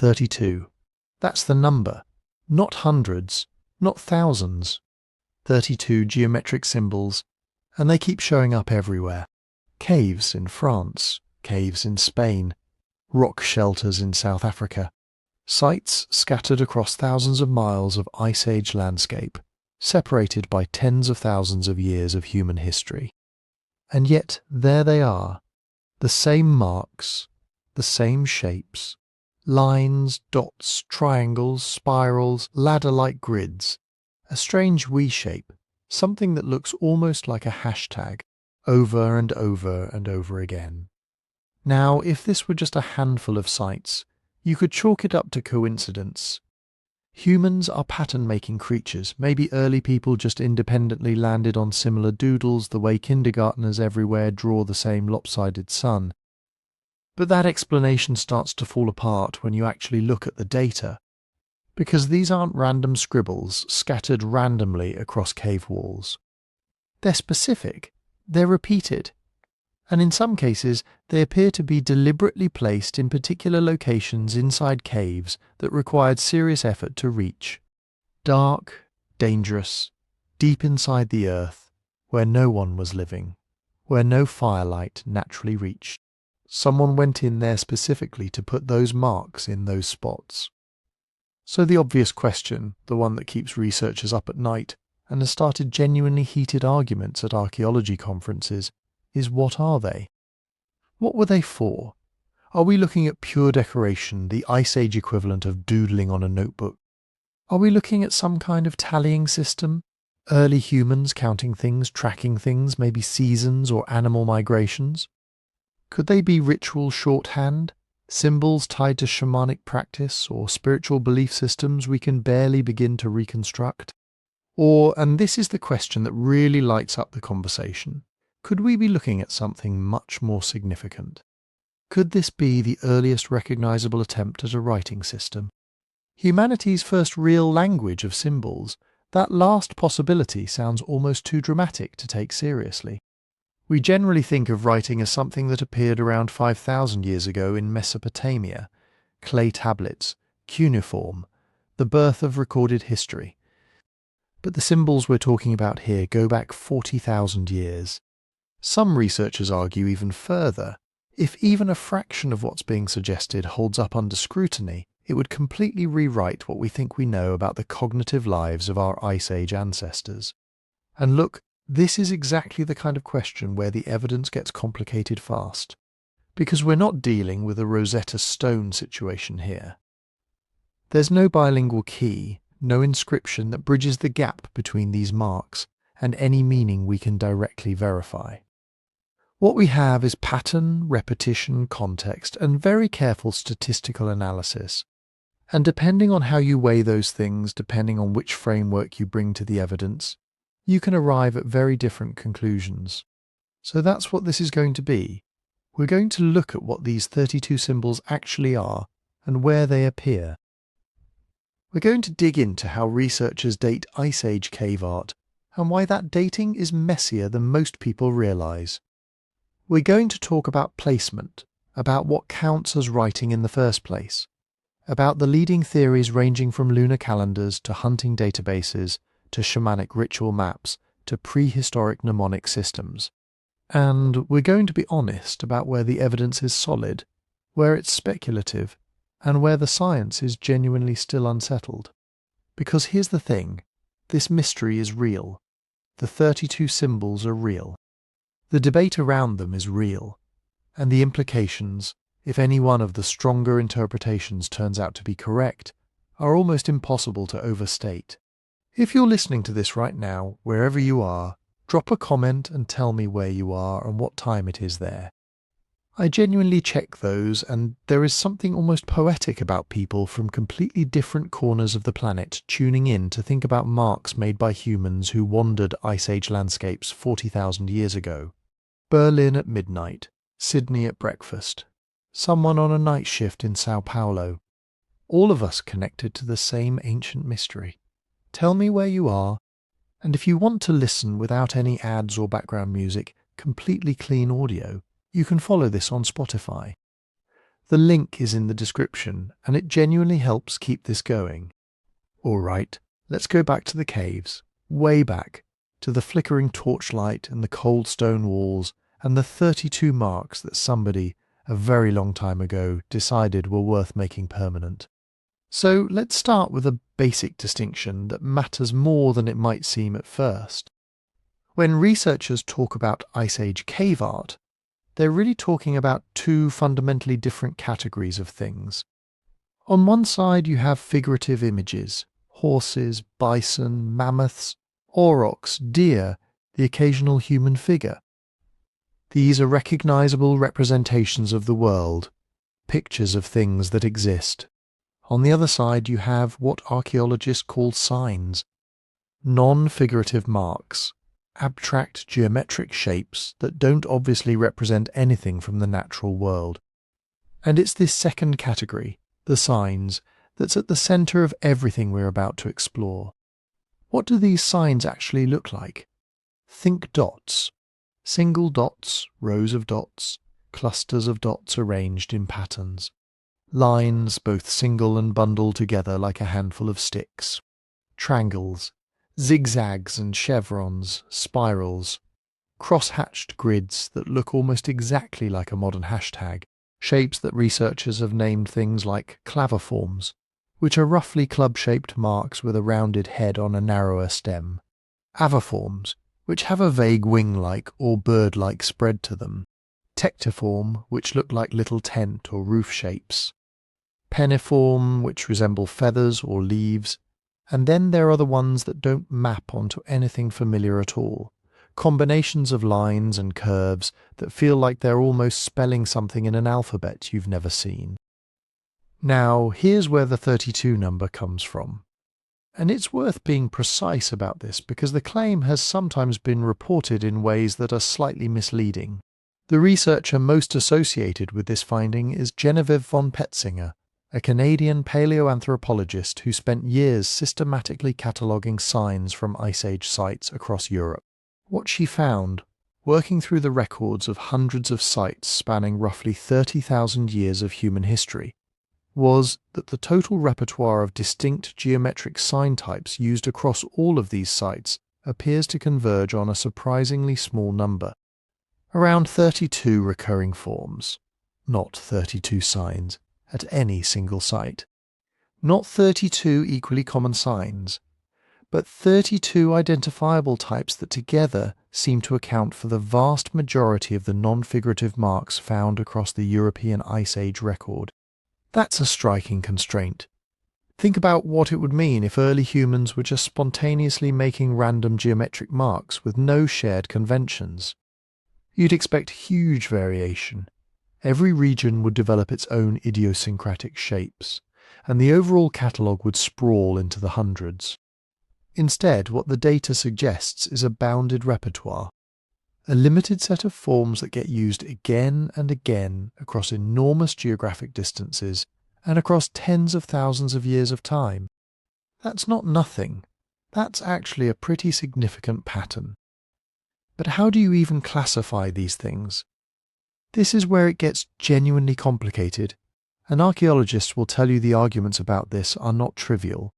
32. That's the number. Not hundreds, not thousands. 32 geometric symbols, and they keep showing up everywhere. Caves in France, caves in Spain, rock shelters in South Africa. Sites scattered across thousands of miles of Ice Age landscape, separated by tens of thousands of years of human history. And yet there they are, the same marks, the same shapes, lines, dots, triangles, spirals, ladder-like grids, a strange V-shape, something that looks almost like a hashtag, over and over and over again. Now, if this were just a handful of sites, you could chalk it up to coincidence. Humans are pattern-making creatures. Maybe early people just independently landed on similar doodles the way kindergartners everywhere draw the same lopsided sun. But that explanation starts to fall apart when you actually look at the data, because these aren't random scribbles scattered randomly across cave walls. They're specific, they're repeated, and in some cases they appear to be deliberately placed in particular locations inside caves that required serious effort to reach. Dark, dangerous, deep inside the earth, where no one was living, where no firelight naturally reached. Someone went in there specifically to put those marks in those spots. So the obvious question, the one that keeps researchers up at night and has started genuinely heated arguments at archaeology conferences, is what are they? What were they for? Are we looking at pure decoration, the Ice Age equivalent of doodling on a notebook? Are we looking at some kind of tallying system? Early humans counting things, tracking things, maybe seasons or animal migrations? Could they be ritual shorthand? Symbols tied to shamanic practice or spiritual belief systems we can barely begin to reconstruct? Or, and this is the question that really lights up the conversation, could we be looking at something much more significant? Could this be the earliest recognizable attempt at a writing system? Humanity's first real language of symbols, that last possibility sounds almost too dramatic to take seriously. We generally think of writing as something that appeared around 5,000 years ago in Mesopotamia, clay tablets, cuneiform, the birth of recorded history. But the symbols we're talking about here go back 40,000 years. Some researchers argue even further. If even a fraction of what's being suggested holds up under scrutiny, it would completely rewrite what we think we know about the cognitive lives of our Ice Age ancestors. And look, this is exactly the kind of question where the evidence gets complicated fast, because we're not dealing with a Rosetta Stone situation here. There's no bilingual key, no inscription that bridges the gap between these marks and any meaning we can directly verify. What we have is pattern, repetition, context, and very careful statistical analysis. And depending on how you weigh those things, depending on which framework you bring to the evidence, you can arrive at very different conclusions. So that's what this is going to be. We're going to look at what these 32 symbols actually are and where they appear. We're going to dig into how researchers date Ice Age cave art and why that dating is messier than most people realise. We're going to talk about placement, about what counts as writing in the first place, about the leading theories ranging from lunar calendars to hunting databases to shamanic ritual maps to prehistoric mnemonic systems. And we're going to be honest about where the evidence is solid, where it's speculative, and where the science is genuinely still unsettled. Because here's the thing, this mystery is real. The 32 symbols are real. The debate around them is real, and the implications, if any one of the stronger interpretations turns out to be correct, are almost impossible to overstate. If you're listening to this right now, wherever you are, drop a comment and tell me where you are and what time it is there. I genuinely check those, and there is something almost poetic about people from completely different corners of the planet tuning in to think about marks made by humans who wandered Ice Age landscapes 40,000 years ago. Berlin at midnight, Sydney at breakfast, someone on a night shift in Sao Paulo. All of us connected to the same ancient mystery. Tell me where you are, and if you want to listen without any ads or background music, completely clean audio, you can follow this on Spotify. The link is in the description, and it genuinely helps keep this going. Alright, let's go back to the caves, way back, to the flickering torchlight and the cold stone walls and the 32 marks that somebody, a very long time ago, decided were worth making permanent. So let's start with a basic distinction that matters more than it might seem at first. When researchers talk about Ice Age cave art, they're really talking about two fundamentally different categories of things. On one side you have figurative images, horses, bison, mammoths, aurochs, deer, the occasional human figure. These are recognizable representations of the world, pictures of things that exist. On the other side you have what archaeologists call signs, non-figurative marks, abstract geometric shapes that don't obviously represent anything from the natural world. And it's this second category, the signs, that's at the center of everything we're about to explore. What do these signs actually look like? Think dots. Single dots, rows of dots, clusters of dots arranged in patterns. Lines, both single and bundled together like a handful of sticks. Triangles, zigzags and chevrons, spirals. Cross-hatched grids that look almost exactly like a modern hashtag. Shapes that researchers have named things like claviforms, which are roughly club-shaped marks with a rounded head on a narrower stem. Aviforms, which have a vague wing-like or bird-like spread to them. Tectiform, which look like little tent or roof shapes. Penniform, which resemble feathers or leaves. And then there are the ones that don't map onto anything familiar at all. Combinations of lines and curves that feel like they're almost spelling something in an alphabet you've never seen. Now, here's where the 32 number comes from. And it's worth being precise about this because the claim has sometimes been reported in ways that are slightly misleading. The researcher most associated with this finding is Genevieve von Petzinger, a Canadian paleoanthropologist who spent years systematically cataloguing signs from Ice Age sites across Europe. What she found, working through the records of hundreds of sites spanning roughly 30,000 years of human history, was that the total repertoire of distinct geometric sign types used across all of these sites appears to converge on a surprisingly small number. Around 32 recurring forms, not 32 signs, at any single site. Not 32 equally common signs, but 32 identifiable types that together seem to account for the vast majority of the non-figurative marks found across the European Ice Age record. That's a striking constraint. Think about what it would mean if early humans were just spontaneously making random geometric marks with no shared conventions. You'd expect huge variation. Every region would develop its own idiosyncratic shapes, and the overall catalogue would sprawl into the hundreds. Instead, what the data suggests is a bounded repertoire, a limited set of forms that get used again and again across enormous geographic distances and across tens of thousands of years of time. That's not nothing. That's actually a pretty significant pattern. But how do you even classify these things? This is where it gets genuinely complicated, and archaeologists will tell you the arguments about this are not trivial.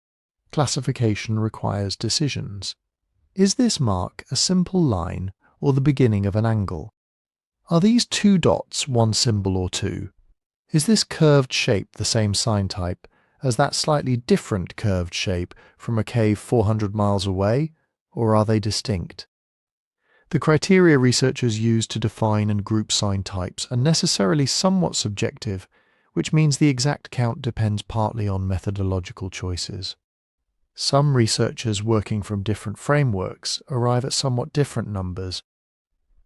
Classification requires decisions. Is this mark a simple line or the beginning of an angle? Are these two dots one symbol or two? Is this curved shape the same sign type as that slightly different curved shape from a cave 400 miles away, or are they distinct? The criteria researchers use to define and group sign types are necessarily somewhat subjective, which means the exact count depends partly on methodological choices. Some researchers working from different frameworks arrive at somewhat different numbers.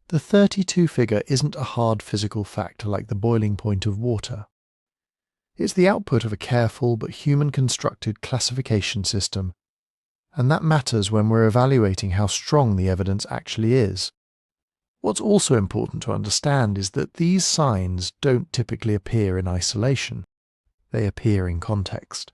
The 32 figure isn't a hard physical fact like the boiling point of water. It's the output of a careful but human-constructed classification system, and that matters when we're evaluating how strong the evidence actually is. What's also important to understand is that these signs don't typically appear in isolation. They appear in context.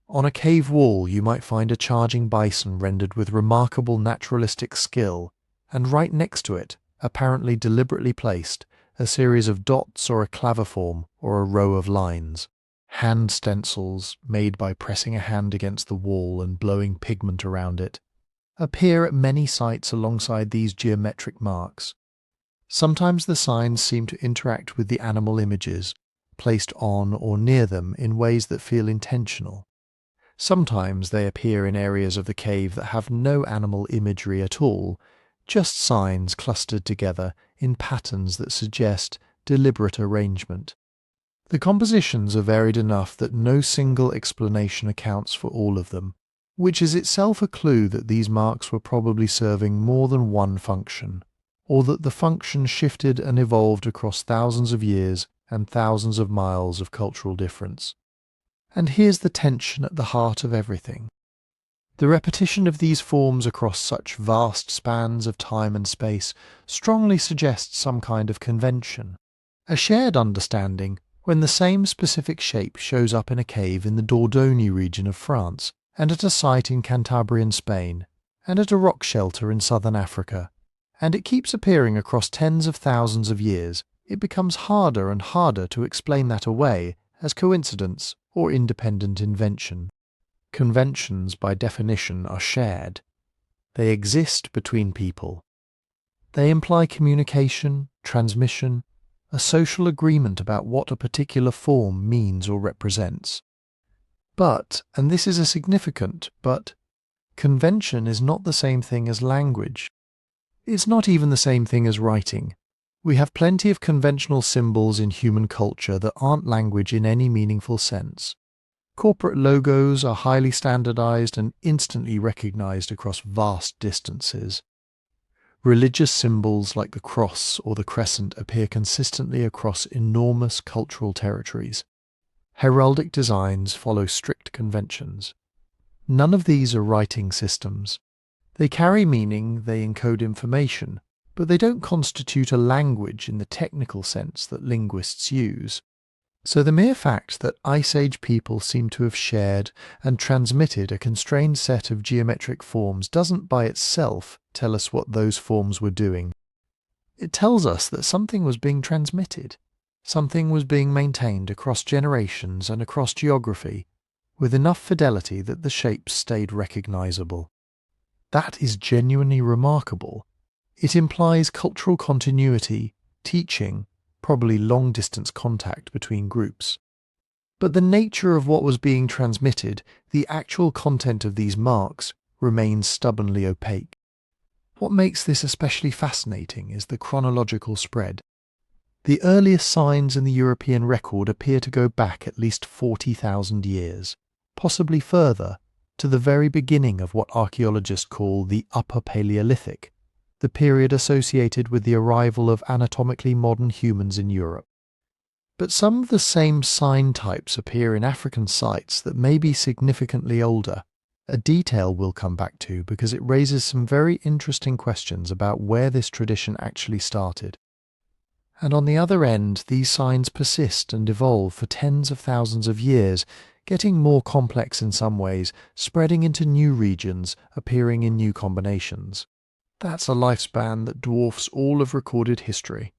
On a cave wall you might find a charging bison rendered with remarkable naturalistic skill, and right next to it, apparently deliberately placed, a series of dots or a claviform or a row of lines. Hand stencils, made by pressing a hand against the wall and blowing pigment around it, appear at many sites alongside these geometric marks. Sometimes the signs seem to interact with the animal images, placed on or near them in ways that feel intentional. Sometimes they appear in areas of the cave that have no animal imagery at all, just signs clustered together in patterns that suggest deliberate arrangement. The compositions are varied enough that no single explanation accounts for all of them, which is itself a clue that these marks were probably serving more than one function, or that the function shifted and evolved across thousands of years and thousands of miles of cultural difference. And here's the tension at the heart of everything. The repetition of these forms across such vast spans of time and space strongly suggests some kind of convention, a shared understanding when the same specific shape shows up in a cave in the Dordogne region of France, and at a site in Cantabrian Spain, and at a rock shelter in southern Africa, and it keeps appearing across tens of thousands of years, it becomes harder and harder to explain that away as coincidence or independent invention. Conventions, by definition, are shared. They exist between people. They imply communication, transmission, a social agreement about what a particular form means or represents. But, and this is a significant but, convention is not the same thing as language. It's not even the same thing as writing. We have plenty of conventional symbols in human culture that aren't language in any meaningful sense. Corporate logos are highly standardized and instantly recognized across vast distances. Religious symbols like the cross or the crescent appear consistently across enormous cultural territories. Heraldic designs follow strict conventions. None of these are writing systems. They carry meaning, they encode information, but they don't constitute a language in the technical sense that linguists use. So the mere fact that Ice Age people seem to have shared and transmitted a constrained set of geometric forms doesn't by itself tell us what those forms were doing. It tells us that something was being transmitted. Something was being maintained across generations and across geography, with enough fidelity that the shapes stayed recognizable. That is genuinely remarkable. It implies cultural continuity, teaching, probably long-distance contact between groups. But the nature of what was being transmitted, the actual content of these marks, remains stubbornly opaque. What makes this especially fascinating is the chronological spread. The earliest signs in the European record appear to go back at least 40,000 years, possibly further, to the very beginning of what archaeologists call the Upper Paleolithic, the period associated with the arrival of anatomically modern humans in Europe. But some of the same sign types appear in African sites that may be significantly older, a detail we'll come back to because it raises some very interesting questions about where this tradition actually started. And on the other end, these signs persist and evolve for tens of thousands of years, getting more complex in some ways, spreading into new regions, appearing in new combinations. That's a lifespan that dwarfs all of recorded history.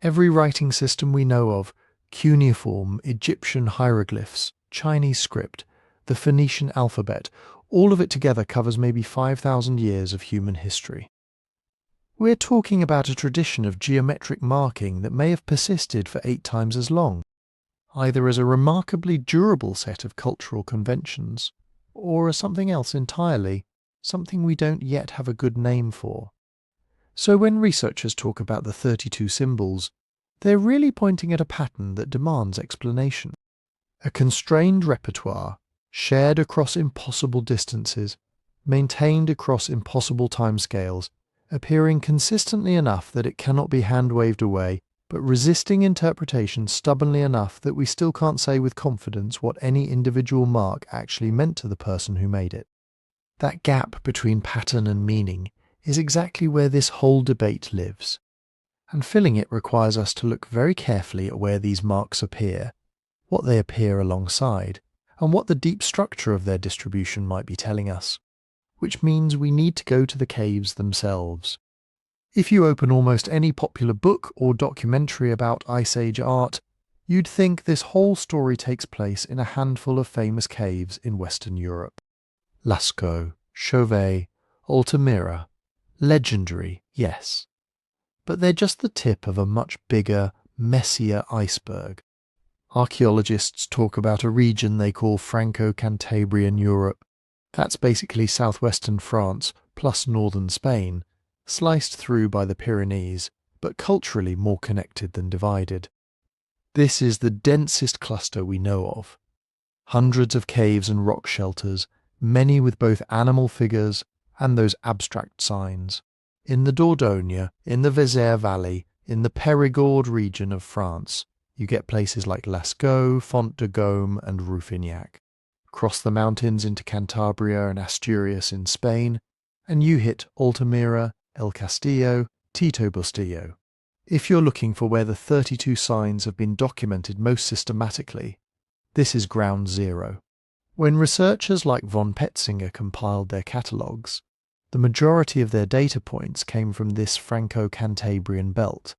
Every writing system we know of, cuneiform, Egyptian hieroglyphs, Chinese script, the Phoenician alphabet, all of it together covers maybe 5,000 years of human history. We're talking about a tradition of geometric marking that may have persisted for 8 times as long, either as a remarkably durable set of cultural conventions, or as something else entirely, something we don't yet have a good name for. So when researchers talk about the 32 symbols, they're really pointing at a pattern that demands explanation. A constrained repertoire, shared across impossible distances, maintained across impossible timescales, appearing consistently enough that it cannot be hand-waved away, but resisting interpretation stubbornly enough that we still can't say with confidence what any individual mark actually meant to the person who made it. That gap between pattern and meaning is exactly where this whole debate lives. And filling it requires us to look very carefully at where these marks appear, what they appear alongside, and what the deep structure of their distribution might be telling us. Which means we need to go to the caves themselves. If you open almost any popular book or documentary about Ice Age art, you'd think this whole story takes place in a handful of famous caves in Western Europe. Lascaux, Chauvet, Altamira. Legendary, yes. But they're just the tip of a much bigger, messier iceberg. Archaeologists talk about a region they call Franco-Cantabrian Europe. That's basically southwestern France plus northern Spain, sliced through by the Pyrenees, but culturally more connected than divided. This is the densest cluster we know of. Hundreds of caves and rock shelters, many with both animal figures and those abstract signs. In the Dordogne, in the Vézère Valley, in the Périgord region of France, you get places like Lascaux, Font de Gaume and Rouffignac. Cross the mountains into Cantabria and Asturias in Spain, and you hit Altamira, El Castillo, Tito Bustillo. If you're looking for where the 32 signs have been documented most systematically, this is ground zero. When researchers like von Petzinger compiled their catalogues, the majority of their data points came from this Franco-Cantabrian belt.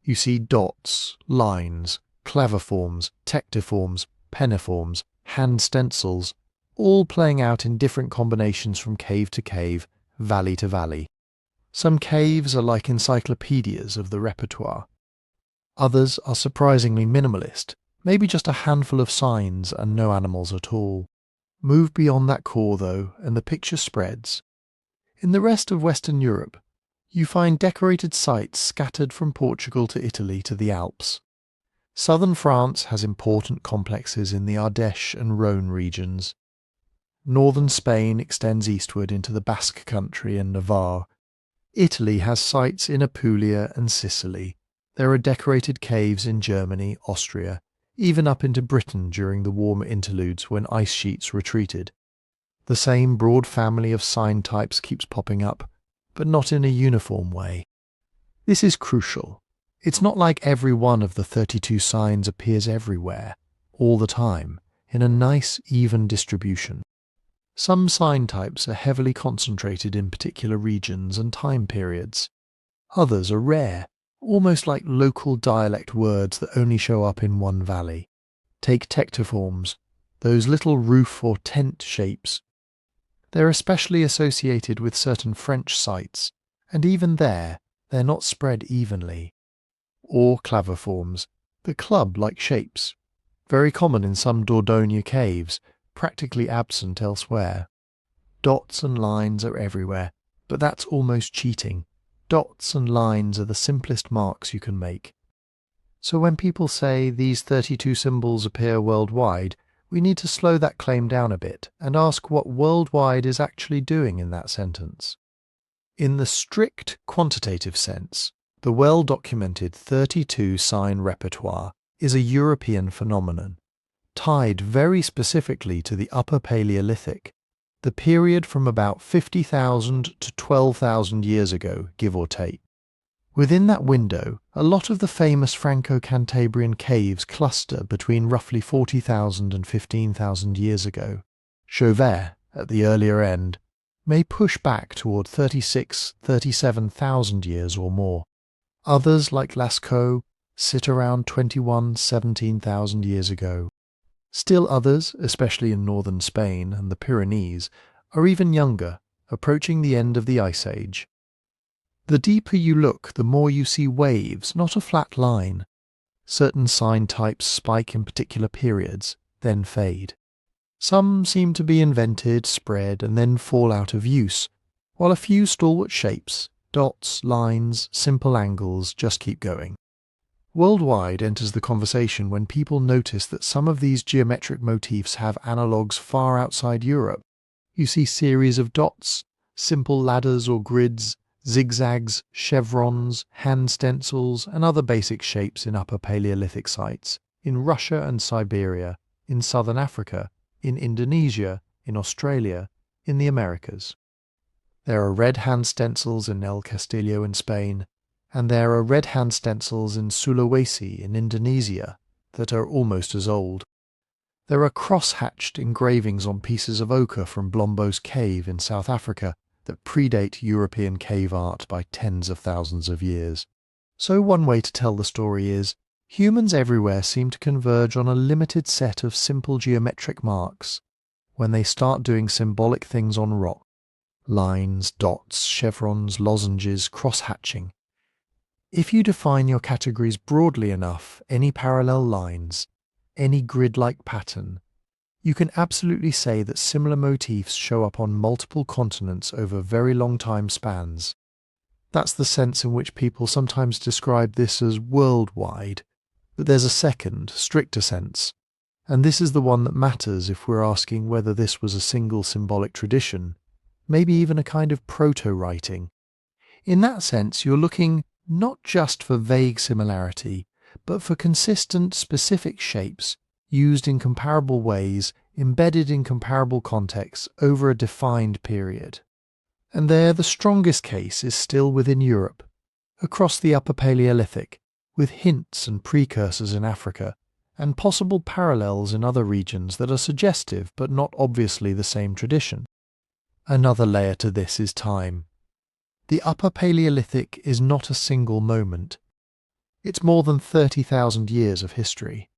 You see dots, lines, claviforms, tectiforms, penniforms, hand stencils, all playing out in different combinations from cave to cave, valley to valley. Some caves are like encyclopedias of the repertoire. Others are surprisingly minimalist, maybe just a handful of signs and no animals at all. Move beyond that core, though, and the picture spreads. In the rest of Western Europe, you find decorated sites scattered from Portugal to Italy to the Alps. Southern France has important complexes in the Ardèche and Rhône regions. Northern Spain extends eastward into the Basque Country and Navarre. Italy has sites in Apulia and Sicily. There are decorated caves in Germany, Austria, even up into Britain during the warm interludes when ice sheets retreated. The same broad family of sign types keeps popping up, but not in a uniform way. This is crucial. It's not like every one of the 32 signs appears everywhere, all the time, in a nice, even distribution. Some sign types are heavily concentrated in particular regions and time periods. Others are rare, almost like local dialect words that only show up in one valley. Take tectiforms, those little roof or tent shapes. They're especially associated with certain French sites, and even there, they're not spread evenly. Or claviforms, the club-like shapes, very common in some Dordogne caves, practically absent elsewhere. Dots and lines are everywhere, but that's almost cheating. Dots and lines are the simplest marks you can make. So when people say these 32 symbols appear worldwide, we need to slow that claim down a bit and ask what worldwide is actually doing in that sentence. In the strict quantitative sense, the well-documented 32 sign repertoire is a European phenomenon, tied very specifically to the Upper Paleolithic, the period from about 50,000 to 12,000 years ago, give or take. Within that window, a lot of the famous Franco-Cantabrian caves cluster between roughly 40,000 and 15,000 years ago. Chauvet, at the earlier end, may push back toward 37,000 years or more. Others, like Lascaux, sit around 17,000 years ago. Still others, especially in northern Spain and the Pyrenees, are even younger, approaching the end of the Ice Age. The deeper you look, the more you see waves, not a flat line. Certain sign types spike in particular periods, then fade. Some seem to be invented, spread, and then fall out of use, while a few stalwart shapes, dots, lines, simple angles, just keep going. Worldwide enters the conversation when people notice that some of these geometric motifs have analogues far outside Europe. You see series of dots, simple ladders or grids, zigzags, chevrons, hand stencils, and other basic shapes in Upper Paleolithic sites, in Russia and Siberia, in southern Africa, in Indonesia, in Australia, in the Americas. There are red hand stencils in El Castillo in Spain, and there are red hand stencils in Sulawesi in Indonesia that are almost as old. There are cross-hatched engravings on pieces of ochre from Blombos Cave in South Africa that predate European cave art by tens of thousands of years. So one way to tell the story is, humans everywhere seem to converge on a limited set of simple geometric marks when they start doing symbolic things on rock. Lines, dots, chevrons, lozenges, cross-hatching. If you define your categories broadly enough, any parallel lines, any grid-like pattern, you can absolutely say that similar motifs show up on multiple continents over very long time spans. That's the sense in which people sometimes describe this as worldwide, but there's a second, stricter sense, and this is the one that matters if we're asking whether this was a single symbolic tradition, maybe even a kind of proto-writing. In that sense, you're looking not just for vague similarity, but for consistent, specific shapes used in comparable ways, embedded in comparable contexts over a defined period. And there the strongest case is still within Europe, across the Upper Paleolithic, with hints and precursors in Africa, and possible parallels in other regions that are suggestive but not obviously the same tradition. Another layer to this is time. The Upper Paleolithic is not a single moment. It's more than 30,000 years of history.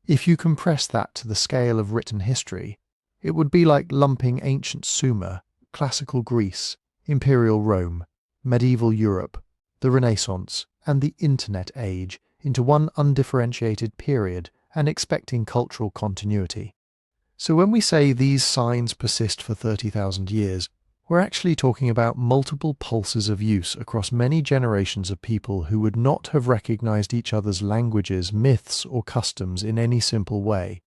If you compress that to the scale of written history, it would be like lumping ancient Sumer, classical Greece, Imperial Rome, medieval Europe, the Renaissance, and the Internet age into one undifferentiated period and expecting cultural continuity. So when we say these signs persist for 30,000 years, we're actually talking about multiple pulses of use across many generations of people who would not have recognized each other's languages, myths, or customs in any simple way.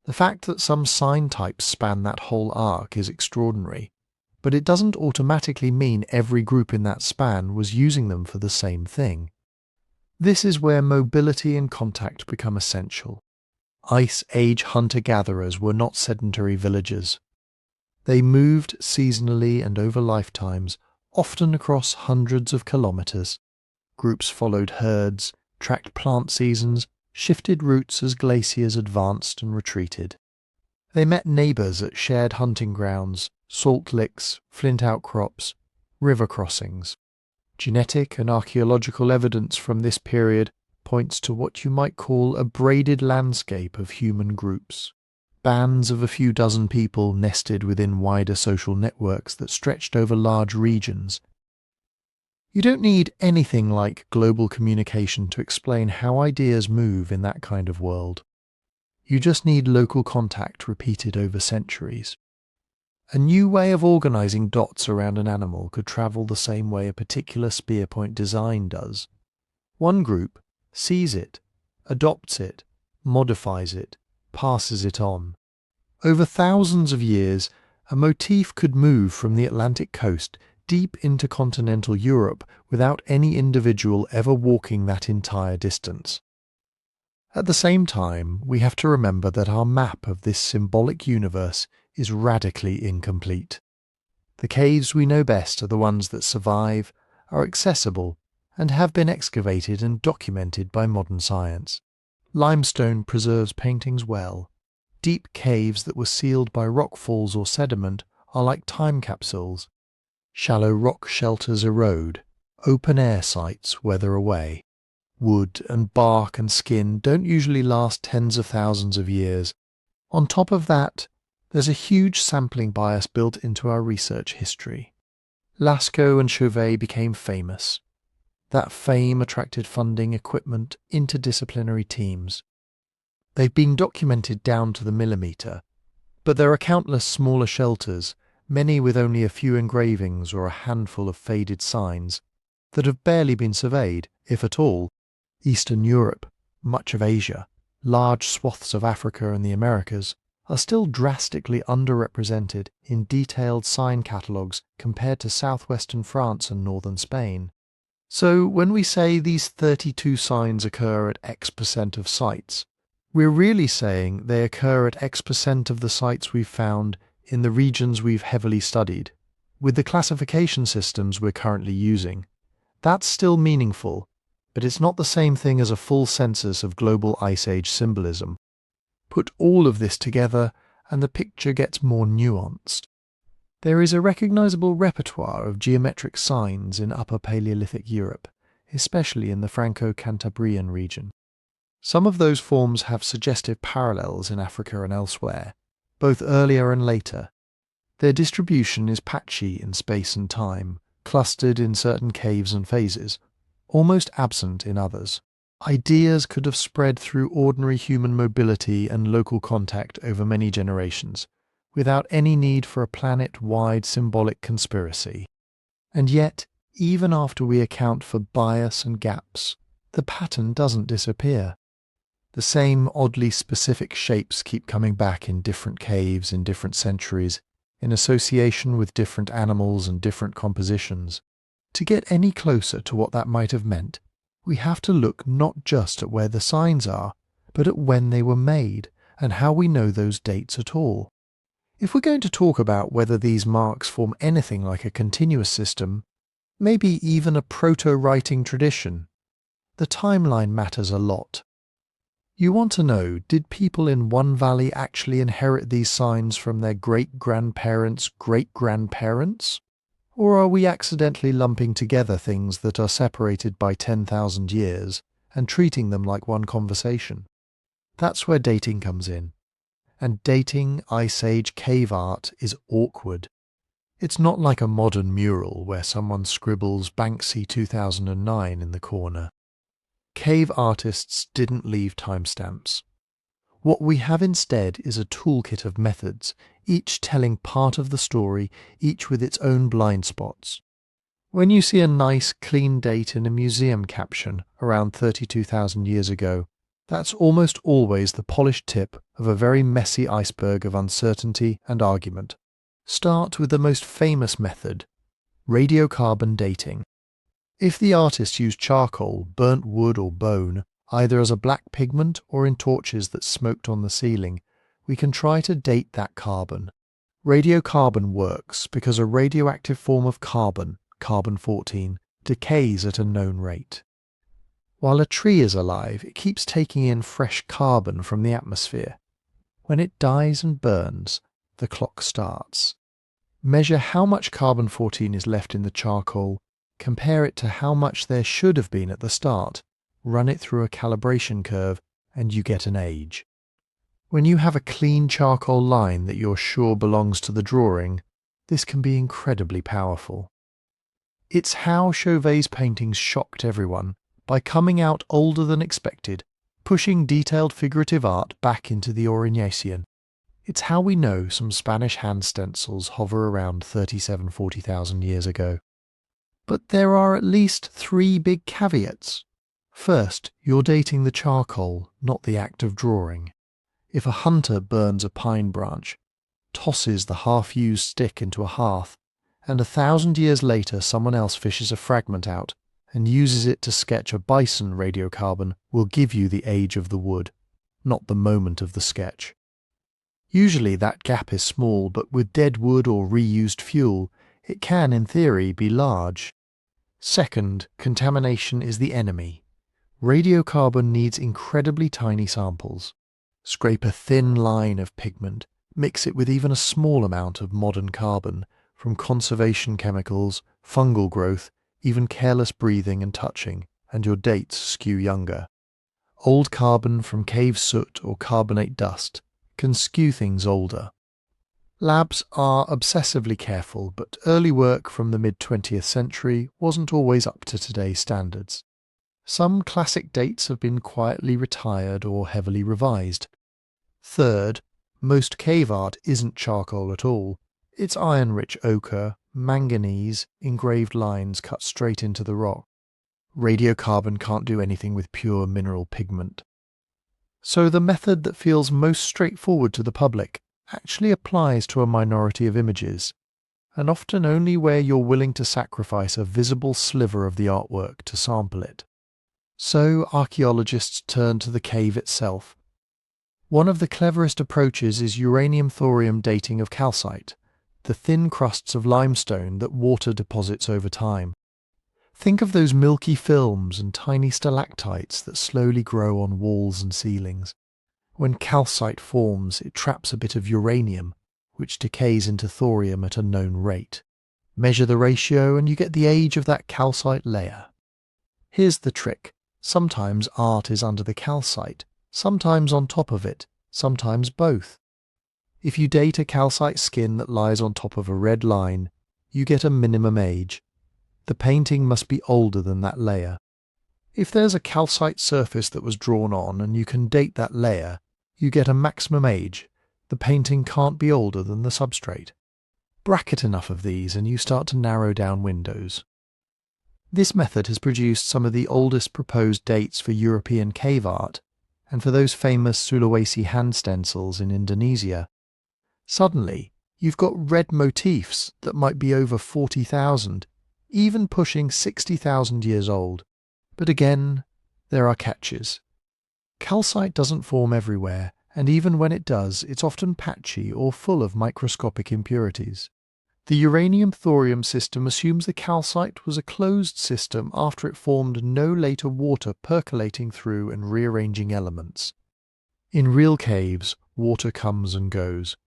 The fact that some sign types span that whole arc is extraordinary, but it doesn't automatically mean every group in that span was using them for the same thing. This is where mobility and contact become essential. Ice Age hunter-gatherers were not sedentary villagers. They moved seasonally and over lifetimes, often across hundreds of kilometers. Groups followed herds, tracked plant seasons, shifted routes as glaciers advanced and retreated. They met neighbors at shared hunting grounds, salt licks, flint outcrops, river crossings. Genetic and archaeological evidence from this period points to what you might call a braided landscape of human groups. Bands of a few dozen people nested within wider social networks that stretched over large regions. You don't need anything like global communication to explain how ideas move in that kind of world. You just need local contact repeated over centuries. A new way of organizing dots around an animal could travel the same way a particular spear point design does. One group sees it, adopts it, modifies it, passes it on. Over thousands of years, a motif could move from the Atlantic coast deep into continental Europe without any individual ever walking that entire distance. At the same time, we have to remember that our map of this symbolic universe is radically incomplete. The caves we know best are the ones that survive, are accessible, and have been excavated and documented by modern science. Limestone preserves paintings well. Deep caves that were sealed by rockfalls or sediment are like time capsules. Shallow rock shelters erode. Open-air sites weather away. Wood and bark and skin don't usually last tens of thousands of years. On top of that, there's a huge sampling bias built into our research history. Lascaux and Chauvet became famous. That fame attracted funding, equipment, interdisciplinary teams. They've been documented down to the millimetre, but there are countless smaller shelters, many with only a few engravings or a handful of faded signs, that have barely been surveyed, if at all. Eastern Europe, much of Asia, large swaths of Africa and the Americas are still drastically underrepresented in detailed sign catalogues compared to southwestern France and northern Spain. So when we say these 32 signs occur at X% of sites, we're really saying they occur at X% of the sites we've found in the regions we've heavily studied. With the classification systems we're currently using, that's still meaningful, but it's not the same thing as a full census of global Ice Age symbolism. Put all of this together and the picture gets more nuanced. There is a recognizable repertoire of geometric signs in Upper Paleolithic Europe, especially in the Franco-Cantabrian region. Some of those forms have suggestive parallels in Africa and elsewhere, both earlier and later. Their distribution is patchy in space and time, clustered in certain caves and phases, almost absent in others. Ideas could have spread through ordinary human mobility and local contact over many generations, without any need for a planet-wide symbolic conspiracy. And yet, even after we account for bias and gaps, the pattern doesn't disappear. The same oddly specific shapes keep coming back in different caves in different centuries, in association with different animals and different compositions. To get any closer to what that might have meant, we have to look not just at where the signs are, but at when they were made and how we know those dates at all. If we're going to talk about whether these marks form anything like a continuous system, maybe even a proto-writing tradition, the timeline matters a lot. You want to know, did people in one valley actually inherit these signs from their great-grandparents' great-grandparents? Or are we accidentally lumping together things that are separated by 10,000 years and treating them like one conversation? That's where dating comes in. And dating Ice Age cave art is awkward. It's not like a modern mural where someone scribbles Banksy 2009 in the corner. Cave artists didn't leave timestamps. What we have instead is a toolkit of methods, each telling part of the story, each with its own blind spots. When you see a nice, clean date in a museum caption around 32,000 years ago, that's almost always the polished tip of a very messy iceberg of uncertainty and argument. Start with the most famous method, radiocarbon dating. If the artist used charcoal, burnt wood or bone, either as a black pigment or in torches that smoked on the ceiling, we can try to date that carbon. Radiocarbon works because a radioactive form of carbon, carbon-14, decays at a known rate. While a tree is alive, it keeps taking in fresh carbon from the atmosphere. When it dies and burns, the clock starts. Measure how much carbon-14 is left in the charcoal, compare it to how much there should have been at the start, run it through a calibration curve, and you get an age. When you have a clean charcoal line that you're sure belongs to the drawing, this can be incredibly powerful. It's how Chauvet's paintings shocked everyone, by coming out older than expected, pushing detailed figurative art back into the Aurignacian. It's how we know some Spanish hand stencils hover around 40,000 years ago. But there are at least 3 big caveats. First, you're dating the charcoal, not the act of drawing. If a hunter burns a pine branch, tosses the half-used stick into a hearth, and 1,000 years later someone else fishes a fragment out and uses it to sketch a bison radiocarbon, will give you the age of the wood, not the moment of the sketch. Usually that gap is small, but with dead wood or reused fuel, it can, in theory, be large. Second, contamination is the enemy. Radiocarbon needs incredibly tiny samples. Scrape a thin line of pigment, mix it with even a small amount of modern carbon, from conservation chemicals, fungal growth, even careless breathing and touching, and your dates skew younger. Old carbon from cave soot or carbonate dust can skew things older. Labs are obsessively careful, but early work from the mid-20th century wasn't always up to today's standards. Some classic dates have been quietly retired or heavily revised. Third, most cave art isn't charcoal at all. It's iron-rich ochre, manganese, engraved lines cut straight into the rock. Radiocarbon can't do anything with pure mineral pigment. So the method that feels most straightforward to the public actually applies to a minority of images, and often only where you're willing to sacrifice a visible sliver of the artwork to sample it. So archaeologists turn to the cave itself. One of the cleverest approaches is uranium-thorium dating of calcite, the thin crusts of limestone that water deposits over time. Think of those milky films and tiny stalactites that slowly grow on walls and ceilings. When calcite forms, it traps a bit of uranium, which decays into thorium at a known rate. Measure the ratio and you get the age of that calcite layer. Here's the trick. Sometimes art is under the calcite, sometimes on top of it, sometimes both. If you date a calcite skin that lies on top of a red line, you get a minimum age. The painting must be older than that layer. If there's a calcite surface that was drawn on and you can date that layer, you get a maximum age. The painting can't be older than the substrate. Bracket enough of these and you start to narrow down windows. This method has produced some of the oldest proposed dates for European cave art and for those famous Sulawesi hand stencils in Indonesia. Suddenly, you've got red motifs that might be over 40,000, even pushing 60,000 years old. But again, there are catches. Calcite doesn't form everywhere, and even when it does, it's often patchy or full of microscopic impurities. The uranium-thorium system assumes the calcite was a closed system after it formed no later water percolating through and rearranging elements. In real caves, water comes and goes.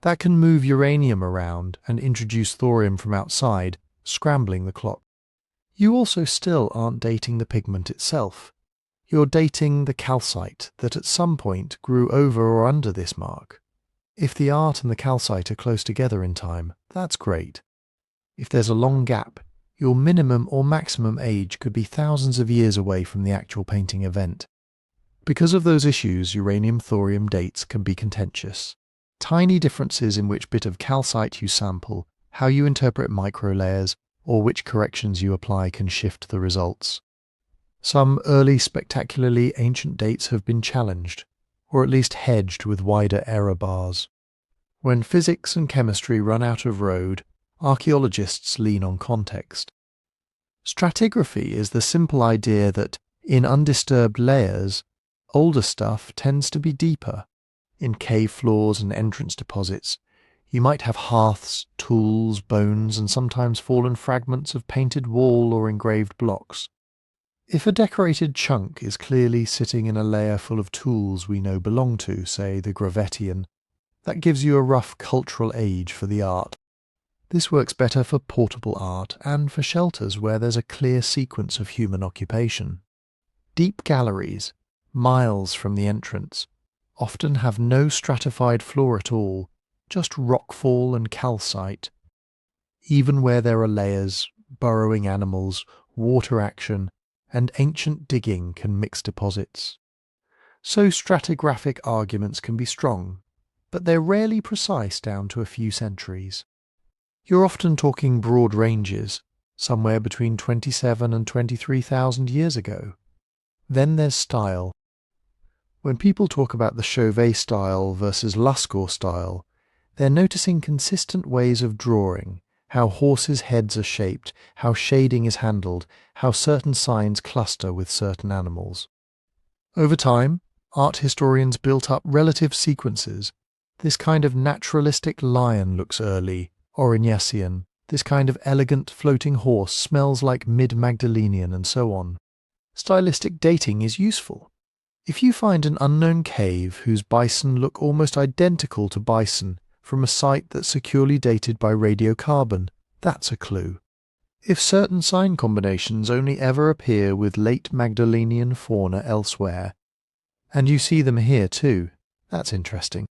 That can move uranium around and introduce thorium from outside, scrambling the clock. You also still aren't dating the pigment itself. You're dating the calcite that at some point grew over or under this mark. If the art and the calcite are close together in time, that's great. If there's a long gap, your minimum or maximum age could be thousands of years away from the actual painting event. Because of those issues, uranium-thorium dates can be contentious. Tiny differences in which bit of calcite you sample, how you interpret microlayers, or which corrections you apply can shift the results. Some early spectacularly ancient dates have been challenged, or at least hedged with wider error bars. When physics and chemistry run out of road, archaeologists lean on context. Stratigraphy is the simple idea that, in undisturbed layers, older stuff tends to be deeper. In cave floors and entrance deposits, you might have hearths, tools, bones, and sometimes fallen fragments of painted wall or engraved blocks. If a decorated chunk is clearly sitting in a layer full of tools we know belong to, say, the Gravettian, that gives you a rough cultural age for the art. This works better for portable art and for shelters where there's a clear sequence of human occupation. Deep galleries, miles from the entrance, often have no stratified floor at all, just rockfall and calcite. Even where there are layers, burrowing animals, water action, and ancient digging can mix deposits. So stratigraphic arguments can be strong, but they're rarely precise down to a few centuries. You're often talking broad ranges, somewhere between 27 and 23,000 years ago. Then there's style. When people talk about the Chauvet style versus Lascaux style, they're noticing consistent ways of drawing, how horses' heads are shaped, how shading is handled, how certain signs cluster with certain animals. Over time, art historians built up relative sequences. This kind of naturalistic lion looks early, Aurignacian. This kind of elegant floating horse smells like mid-Magdalenian, and so on. Stylistic dating is useful. If you find an unknown cave whose bison look almost identical to bison from a site that's securely dated by radiocarbon, that's a clue. If certain sign combinations only ever appear with late Magdalenian fauna elsewhere, and you see them here too, that's interesting.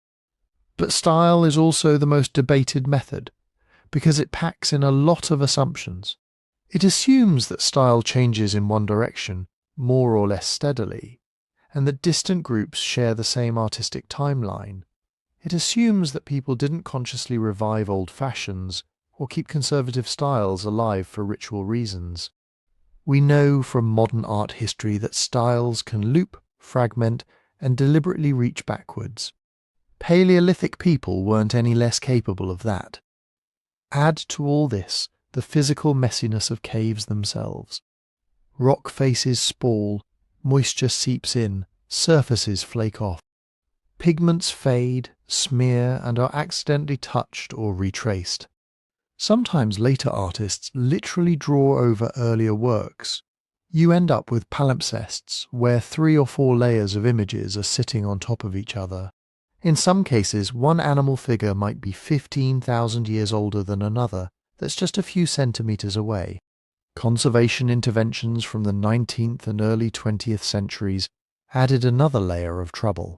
But style is also the most debated method, because it packs in a lot of assumptions. It assumes that style changes in one direction, more or less steadily, and that distant groups share the same artistic timeline. It assumes that people didn't consciously revive old fashions or keep conservative styles alive for ritual reasons. We know from modern art history that styles can loop, fragment, and deliberately reach backwards. Paleolithic people weren't any less capable of that. Add to all this the physical messiness of caves themselves. Rock faces sprawl, moisture seeps in, surfaces flake off. Pigments fade, smear, and are accidentally touched or retraced. Sometimes later artists literally draw over earlier works. You end up with palimpsests where 3 or 4 layers of images are sitting on top of each other. In some cases, one animal figure might be 15,000 years older than another that's just a few centimetres away. Conservation interventions from the 19th and early 20th centuries added another layer of trouble.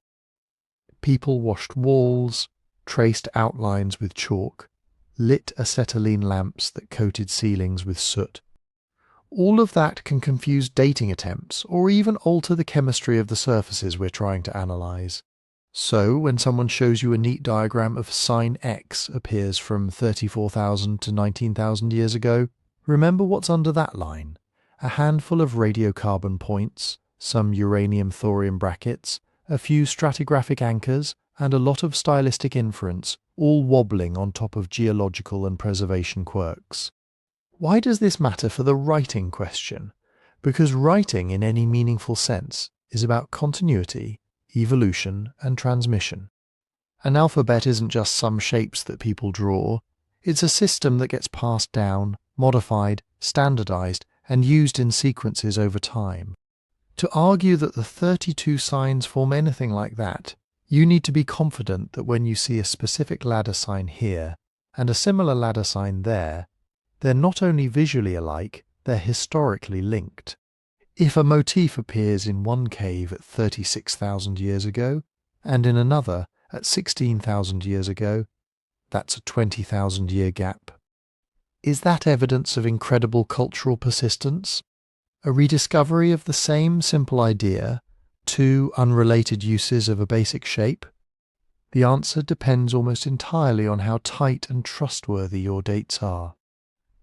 People washed walls, traced outlines with chalk, lit acetylene lamps that coated ceilings with soot. All of that can confuse dating attempts or even alter the chemistry of the surfaces we're trying to analyse. So, when someone shows you a neat diagram of sign X appears from 34,000 to 19,000 years ago, remember what's under that line. A handful of radiocarbon points, some uranium-thorium brackets, a few stratigraphic anchors, and a lot of stylistic inference, all wobbling on top of geological and preservation quirks. Why does this matter for the writing question? Because writing in any meaningful sense is about continuity, evolution, and transmission. An alphabet isn't just some shapes that people draw, it's a system that gets passed down, modified, standardized, and used in sequences over time. To argue that the 32 signs form anything like that, you need to be confident that when you see a specific ladder sign here and a similar ladder sign there, they're not only visually alike, they're historically linked. If a motif appears in one cave at 36,000 years ago and in another at 16,000 years ago, that's a 20,000-year gap. Is that evidence of incredible cultural persistence? A rediscovery of the same simple idea, two unrelated uses of a basic shape? The answer depends almost entirely on how tight and trustworthy your dates are.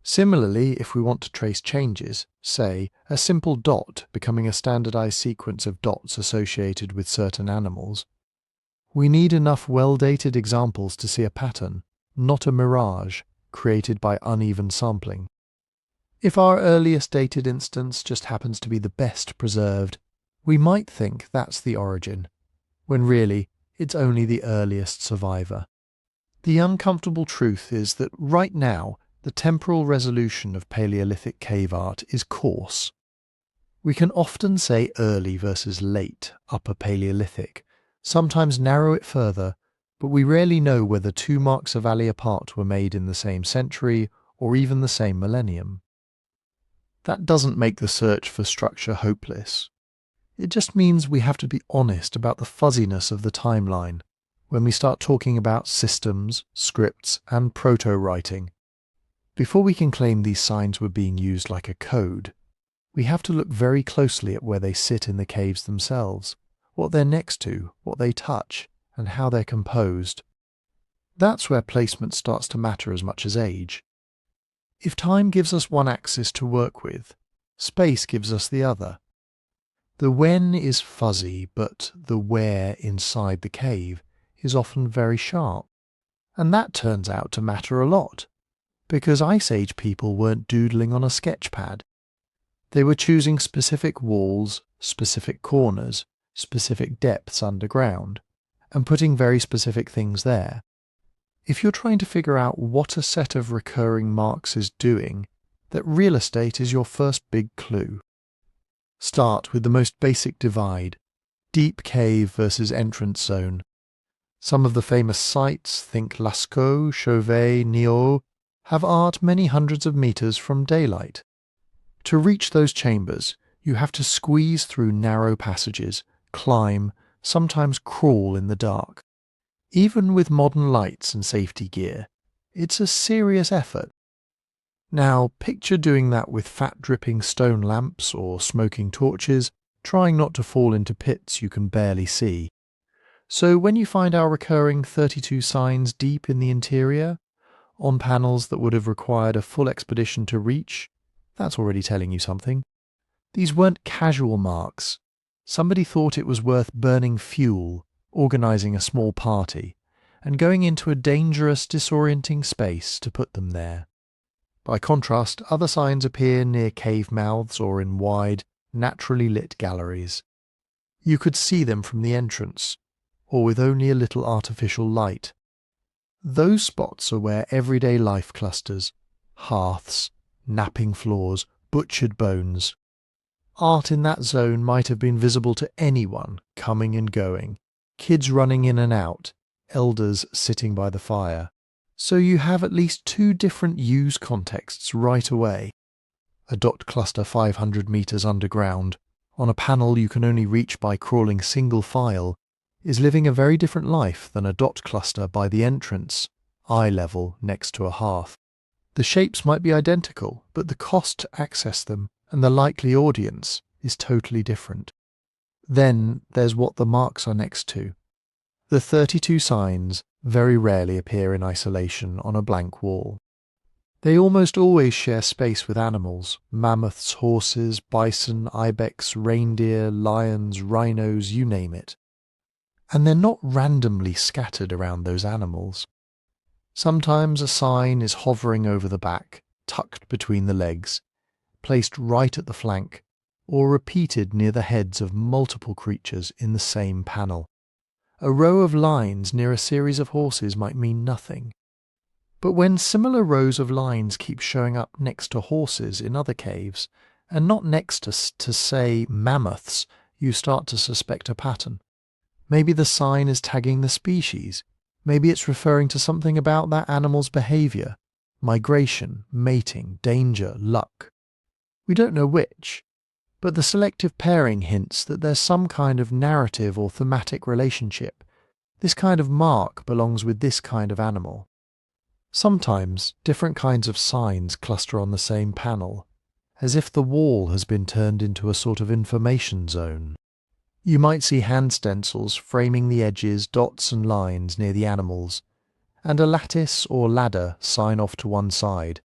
Similarly, if we want to trace changes, say, a simple dot becoming a standardized sequence of dots associated with certain animals, we need enough well-dated examples to see a pattern, not a mirage created by uneven sampling. If our earliest dated instance just happens to be the best preserved, we might think that's the origin, when really it's only the earliest survivor. The uncomfortable truth is that right now, the temporal resolution of Paleolithic cave art is coarse. We can often say early versus late Upper Paleolithic, sometimes narrow it further, but we rarely know whether two marks a valley apart were made in the same century or even the same millennium. That doesn't make the search for structure hopeless. It just means we have to be honest about the fuzziness of the timeline when we start talking about systems, scripts, and proto-writing. Before we can claim these signs were being used like a code, we have to look very closely at where they sit in the caves themselves, what they're next to, what they touch, and how they're composed. That's where placement starts to matter as much as age. If time gives us one axis to work with, space gives us the other. The when is fuzzy, but the where inside the cave is often very sharp. And that turns out to matter a lot, because Ice Age people weren't doodling on a sketch pad. They were choosing specific walls, specific corners, specific depths underground, and putting very specific things there. If you're trying to figure out what a set of recurring marks is doing, that real estate is your first big clue. Start with the most basic divide, deep cave versus entrance zone. Some of the famous sites, think Lascaux, Chauvet, Niort, have art many hundreds of meters from daylight. To reach those chambers, you have to squeeze through narrow passages, climb, sometimes crawl in the dark. Even with modern lights and safety gear, it's a serious effort. Now, picture doing that with fat-dripping stone lamps or smoking torches, trying not to fall into pits you can barely see. So when you find our recurring 32 signs deep in the interior, on panels that would have required a full expedition to reach, that's already telling you something. These weren't casual marks. Somebody thought it was worth burning fuel, organising a small party, and going into a dangerous, disorienting space to put them there. By contrast, other signs appear near cave mouths or in wide, naturally lit galleries. You could see them from the entrance, or with only a little artificial light. Those spots are where everyday life clusters, hearths, napping floors, butchered bones. Art in that zone might have been visible to anyone coming and going, kids running in and out, elders sitting by the fire. So you have at least two different use contexts right away. A dot cluster 500 meters underground, on a panel you can only reach by crawling single file, is living a very different life than a dot cluster by the entrance, eye level next to a hearth. The shapes might be identical, but the cost to access them and the likely audience is totally different. Then there's what the marks are next to. The 32 signs very rarely appear in isolation on a blank wall. They almost always share space with animals: mammoths, horses, bison, ibex, reindeer, lions, rhinos, you name it. And they're not randomly scattered around those animals. Sometimes a sign is hovering over the back, tucked between the legs, placed right at the flank, or repeated near the heads of multiple creatures in the same panel. A row of lines near a series of horses might mean nothing. But when similar rows of lines keep showing up next to horses in other caves, and not next to say, mammoths, you start to suspect a pattern. Maybe the sign is tagging the species. Maybe it's referring to something about that animal's behavior: migration, mating, danger, luck. We don't know which, but the selective pairing hints that there's some kind of narrative or thematic relationship. This kind of mark belongs with this kind of animal. Sometimes different kinds of signs cluster on the same panel, as if the wall has been turned into a sort of information zone. You might see hand stencils framing the edges, dots and lines near the animals, and a lattice or ladder sign off to one side.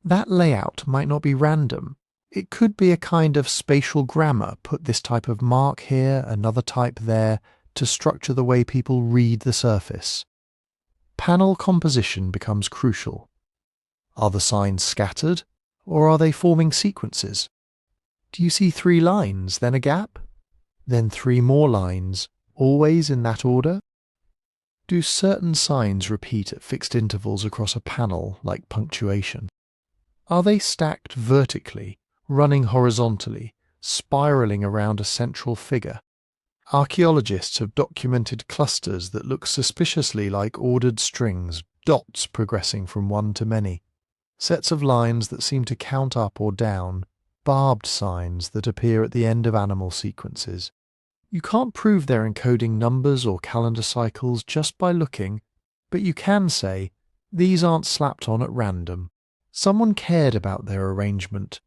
That layout might not be random. It could be a kind of spatial grammar: put this type of mark here, another type there, to structure the way people read the surface. Panel composition becomes crucial. Are the signs scattered, or are they forming sequences? Do you see 3 lines, then a gap? Then 3 more lines, always in that order? Do certain signs repeat at fixed intervals across a panel, like punctuation? Are they stacked vertically, running horizontally, spiraling around a central figure? Archaeologists have documented clusters that look suspiciously like ordered strings, dots progressing from one to many, sets of lines that seem to count up or down, barbed signs that appear at the end of animal sequences. You can't prove they're encoding numbers or calendar cycles just by looking, but you can say, these aren't slapped on at random. Someone cared about their arrangement.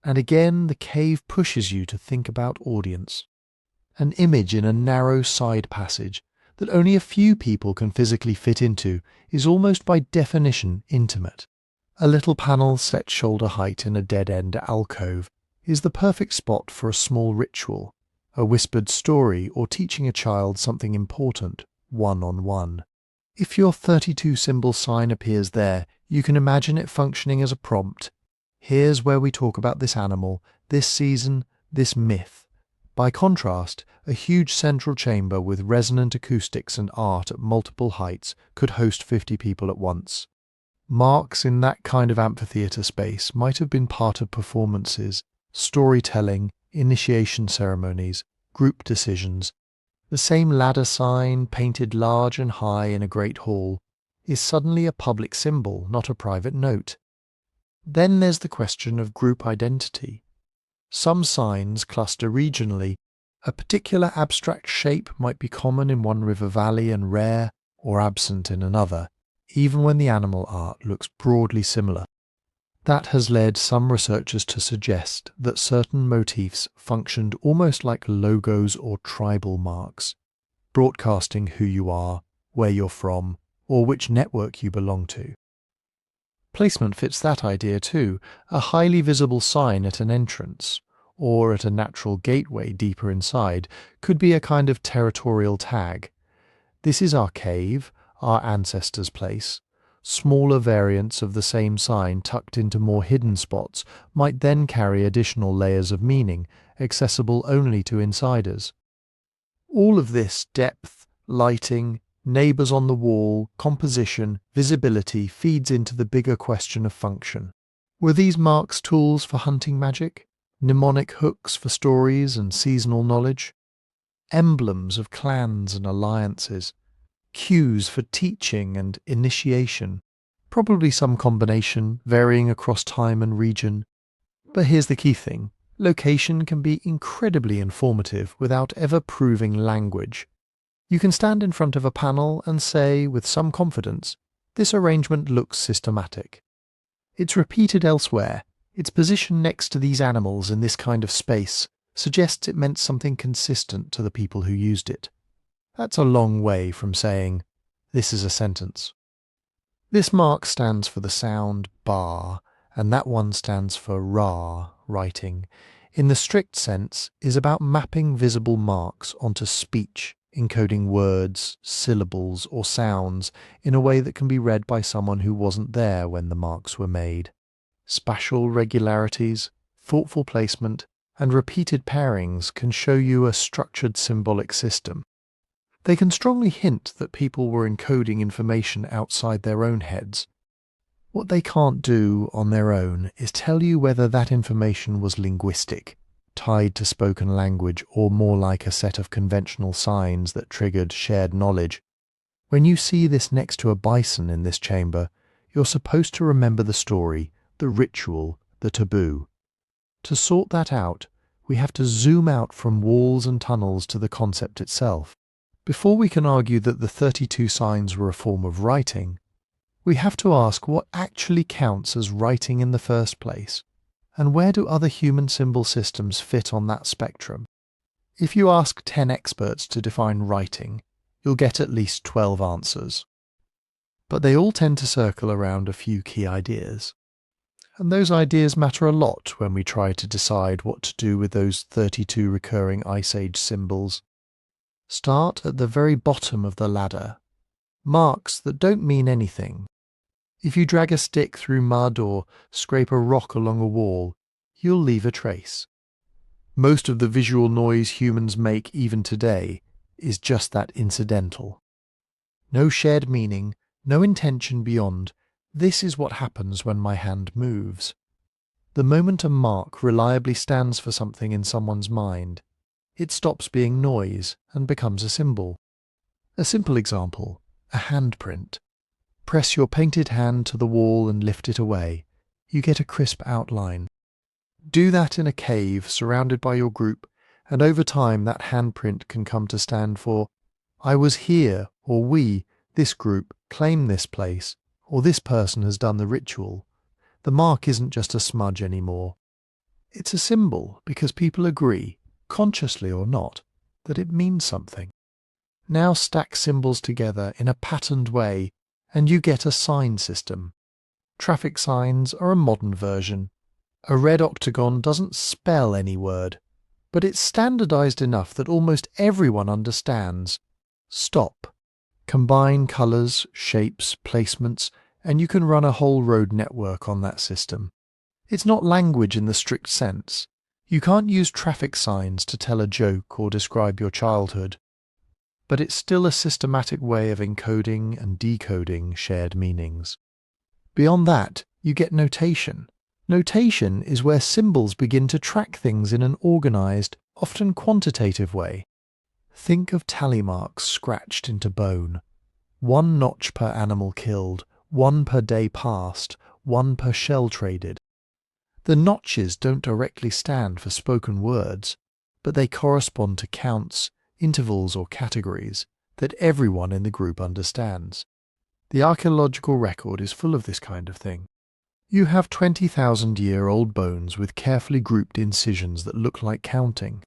And again, the cave pushes you to think about audience. An image in a narrow side passage that only a few people can physically fit into is almost by definition intimate. A little panel set shoulder height in a dead-end alcove is the perfect spot for a small ritual, a whispered story, or teaching a child something important, one-on-one. If your 32-symbol sign appears there, you can imagine it functioning as a prompt. Here's where we talk about this animal, this season, this myth. By contrast, a huge central chamber with resonant acoustics and art at multiple heights could host 50 people at once. Marks in that kind of amphitheatre space might have been part of performances, storytelling, initiation ceremonies, group decisions. The same ladder sign, painted large and high in a great hall, is suddenly a public symbol, not a private note. Then there's the question of group identity. Some signs cluster regionally. A particular abstract shape might be common in one river valley and rare or absent in another, even when the animal art looks broadly similar. That has led some researchers to suggest that certain motifs functioned almost like logos or tribal marks, broadcasting who you are, where you're from, or which network you belong to. Placement fits that idea too. A highly visible sign at an entrance, or at a natural gateway deeper inside, could be a kind of territorial tag. This is our cave, our ancestors' place. Smaller variants of the same sign tucked into more hidden spots might then carry additional layers of meaning, accessible only to insiders. All of this depth, lighting, neighbours on the wall, composition, visibility feeds into the bigger question of function. Were these marks tools for hunting magic? Mnemonic hooks for stories and seasonal knowledge? emblems of clans and alliances, cues for teaching and initiation, probably some combination varying across time and region. But here's the key thing. Location can be incredibly informative without ever proving language. You can stand in front of a panel and say, with some confidence, this arrangement looks systematic. It's repeated elsewhere. Its position next to these animals in this kind of space suggests it meant something consistent to the people who used it. That's a long way from saying, this is a sentence. This mark stands for the sound bar, and that one stands for ra, writing. In the strict sense, is about mapping visible marks onto speech, encoding words, syllables, or sounds in a way that can be read by someone who wasn't there when the marks were made. Spatial regularities, thoughtful placement, and repeated pairings can show you a structured symbolic system. They can strongly hint that people were encoding information outside their own heads. What they can't do on their own is tell you whether that information was linguistic, tied to spoken language, or more like a set of conventional signs that triggered shared knowledge. When you see this next to a bison in this chamber, you're supposed to remember the story, the ritual, the taboo. To sort that out, we have to zoom out from walls and tunnels to the concept itself. Before we can argue that the 32 signs were a form of writing, we have to ask what actually counts as writing in the first place, and where do other human symbol systems fit on that spectrum? If you ask 10 experts to define writing, you'll get at least 12 answers. But they all tend to circle around a few key ideas. And those ideas matter a lot when we try to decide what to do with those 32 recurring Ice Age symbols. Start at the very bottom of the ladder. Marks that don't mean anything. If you drag a stick through mud or scrape a rock along a wall, you'll leave a trace. Most of the visual noise humans make even today is just that incidental. No shared meaning, no intention beyond, this is what happens when my hand moves. The moment a mark reliably stands for something in someone's mind, it stops being noise and becomes a symbol. A simple example, a handprint. Press your painted hand to the wall and lift it away. You get a crisp outline. Do that in a cave surrounded by your group, and over time that handprint can come to stand for I was here, or we, this group, claim this place, or this person has done the ritual. The mark isn't just a smudge anymore. It's a symbol because people agree, consciously or not, that it means something. Now stack symbols together in a patterned way and you get a sign system. Traffic signs are a modern version. A red octagon doesn't spell any word, but it's standardized enough that almost everyone understands. Stop. Combine colors, shapes, placements, and you can run a whole road network on that system. It's not language in the strict sense. You can't use traffic signs to tell a joke or describe your childhood. But it's still a systematic way of encoding and decoding shared meanings. Beyond that, you get notation. Notation is where symbols begin to track things in an organized, often quantitative way. Think of tally marks scratched into bone. 1 notch per animal killed, 1 per day passed, 1 per shell traded. The notches don't directly stand for spoken words, but they correspond to counts, intervals or categories that everyone in the group understands. The archaeological record is full of this kind of thing. You have 20,000-year-old bones with carefully grouped incisions that look like counting.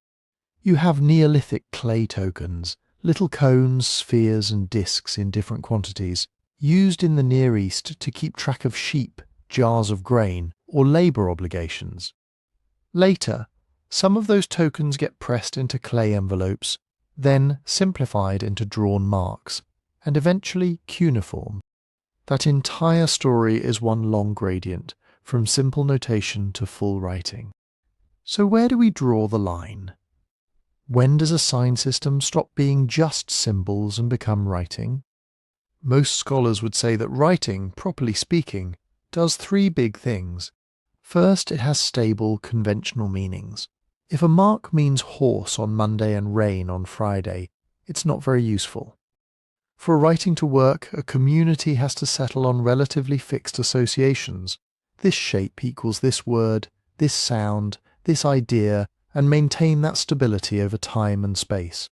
You have Neolithic clay tokens, little cones, spheres and discs in different quantities, used in the Near East to keep track of sheep, jars of grain, or labour obligations. Later, some of those tokens get pressed into clay envelopes, then simplified into drawn marks, and eventually cuneiform. That entire story is one long gradient, from simple notation to full writing. So where do we draw the line? When does a sign system stop being just symbols and become writing? Most scholars would say that writing, properly speaking, does 3 big things. First, it has stable, conventional meanings. If a mark means horse on Monday and rain on Friday, it's not very useful. For writing to work, a community has to settle on relatively fixed associations. This shape equals this word, this sound, this idea, and maintain that stability over time and space.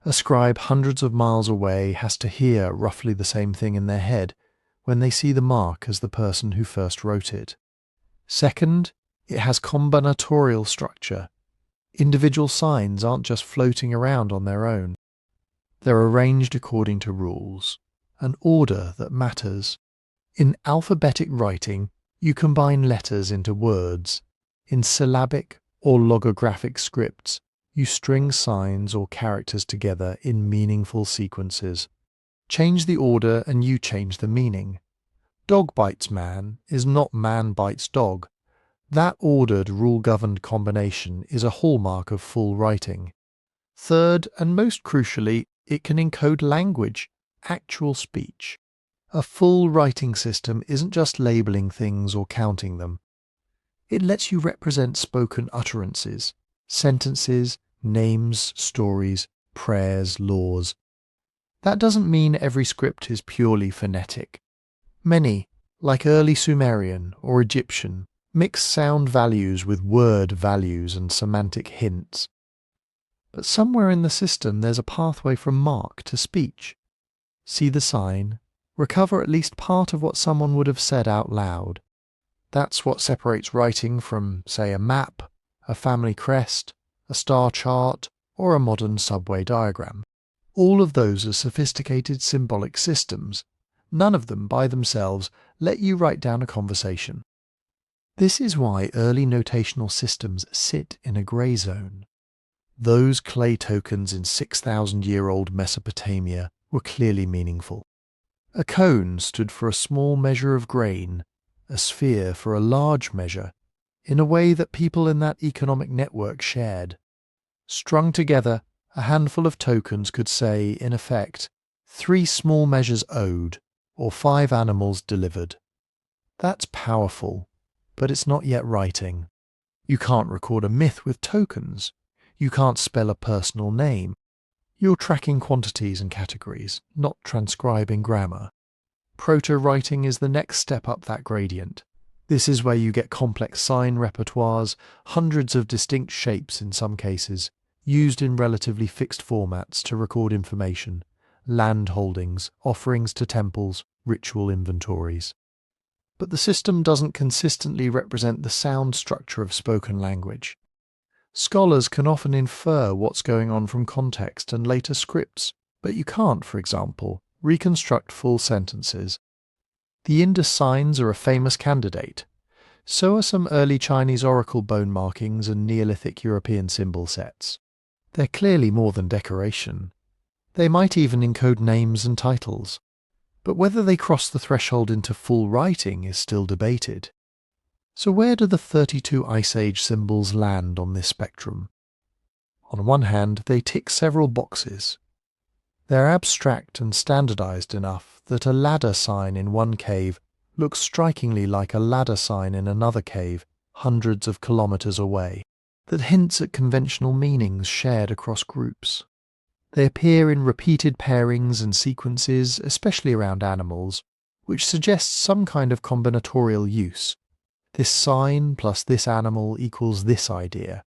A scribe hundreds of miles away has to hear roughly the same thing in their head when they see the mark as the person who first wrote it. Second, it has combinatorial structure. Individual signs aren't just floating around on their own. They're arranged according to rules, an order that matters. In alphabetic writing, you combine letters into words. In syllabic or logographic scripts, you string signs or characters together in meaningful sequences. Change the order and you change the meaning. Dog bites man is not man bites dog. That ordered, rule-governed combination is a hallmark of full writing. Third, and most crucially, it can encode language, actual speech. A full writing system isn't just labeling things or counting them. It lets you represent spoken utterances, sentences, names, stories, prayers, laws. That doesn't mean every script is purely phonetic. Many, like early Sumerian or Egyptian, mix sound values with word values and semantic hints. But somewhere in the system there's a pathway from mark to speech. See the sign, recover at least part of what someone would have said out loud. That's what separates writing from, say, a map, a family crest, a star chart, or a modern subway diagram. All of those are sophisticated symbolic systems. None of them by themselves let you write down a conversation. This is why early notational systems sit in a grey zone. Those clay tokens in 6,000-year-old Mesopotamia were clearly meaningful. A cone stood for a small measure of grain, a sphere for a large measure, in a way that people in that economic network shared. Strung together, a handful of tokens could say, in effect, 3 small measures owed, or 5 animals delivered. That's powerful, but it's not yet writing. You can't record a myth with tokens. You can't spell a personal name. You're tracking quantities and categories, not transcribing grammar. Proto-writing is the next step up that gradient. This is where you get complex sign repertoires, hundreds of distinct shapes in some cases, used in relatively fixed formats to record information, land holdings, offerings to temples, ritual inventories. But the system doesn't consistently represent the sound structure of spoken language. Scholars can often infer what's going on from context and later scripts, but you can't, for example, reconstruct full sentences. The Indus signs are a famous candidate. So are some early Chinese oracle bone markings and Neolithic European symbol sets. They're clearly more than decoration. They might even encode names and titles. But whether they cross the threshold into full writing is still debated. So where do the 32 Ice Age symbols land on this spectrum? On one hand, they tick several boxes. They're abstract and standardized enough that a ladder sign in one cave looks strikingly like a ladder sign in another cave hundreds of kilometers away, that hints at conventional meanings shared across groups. They appear in repeated pairings and sequences, especially around animals, which suggests some kind of combinatorial use. This sign plus this animal equals this idea.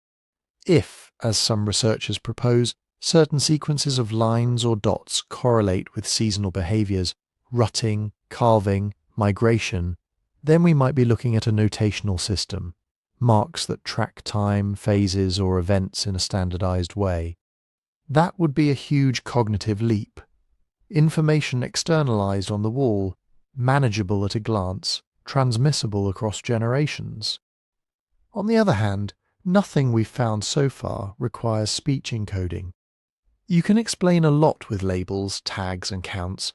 If, as some researchers propose, certain sequences of lines or dots correlate with seasonal behaviors, rutting, calving, migration, then we might be looking at a notational system, marks that track time, phases, or events in a standardized way. That would be a huge cognitive leap. Information externalized on the wall, manageable at a glance, transmissible across generations. On the other hand, nothing we've found so far requires speech encoding. You can explain a lot with labels, tags, and counts.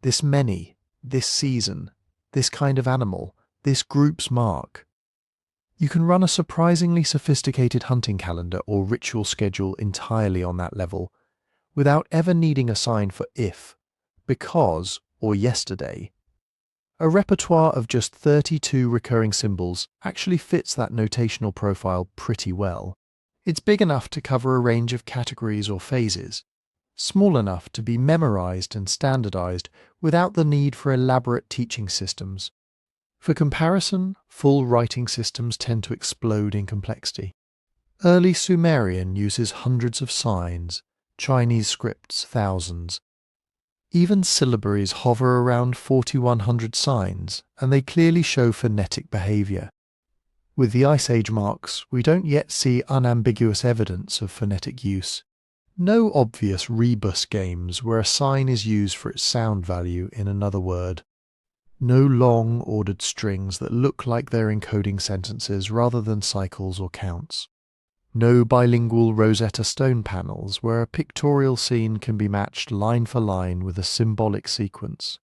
This many, this season, this kind of animal, this group's mark. You can run a surprisingly sophisticated hunting calendar or ritual schedule entirely on that level, without ever needing a sign for if, because, or yesterday. A repertoire of just 32 recurring symbols actually fits that notational profile pretty well. It's big enough to cover a range of categories or phases, small enough to be memorized and standardized without the need for elaborate teaching systems. For comparison, full writing systems tend to explode in complexity. Early Sumerian uses hundreds of signs, Chinese scripts thousands. Even syllabaries hover around 4,100 signs, and they clearly show phonetic behaviour. With the Ice Age marks, we don't yet see unambiguous evidence of phonetic use. No obvious rebus games where a sign is used for its sound value in another word. No long, ordered strings that look like they're encoding sentences rather than cycles or counts. No bilingual Rosetta Stone panels where a pictorial scene can be matched line for line with a symbolic sequence.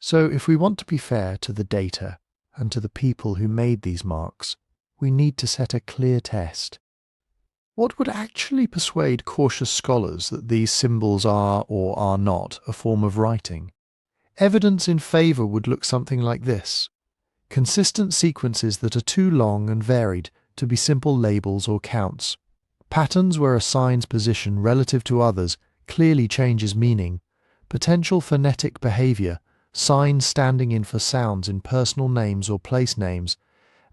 So if we want to be fair to the data and to the people who made these marks, we need to set a clear test. What would actually persuade cautious scholars that these symbols are or are not a form of writing? Evidence in favour would look something like this: consistent sequences that are too long and varied to be simple labels or counts. Patterns where a sign's position relative to others clearly changes meaning. Potential phonetic behaviour, signs standing in for sounds in personal names or place names,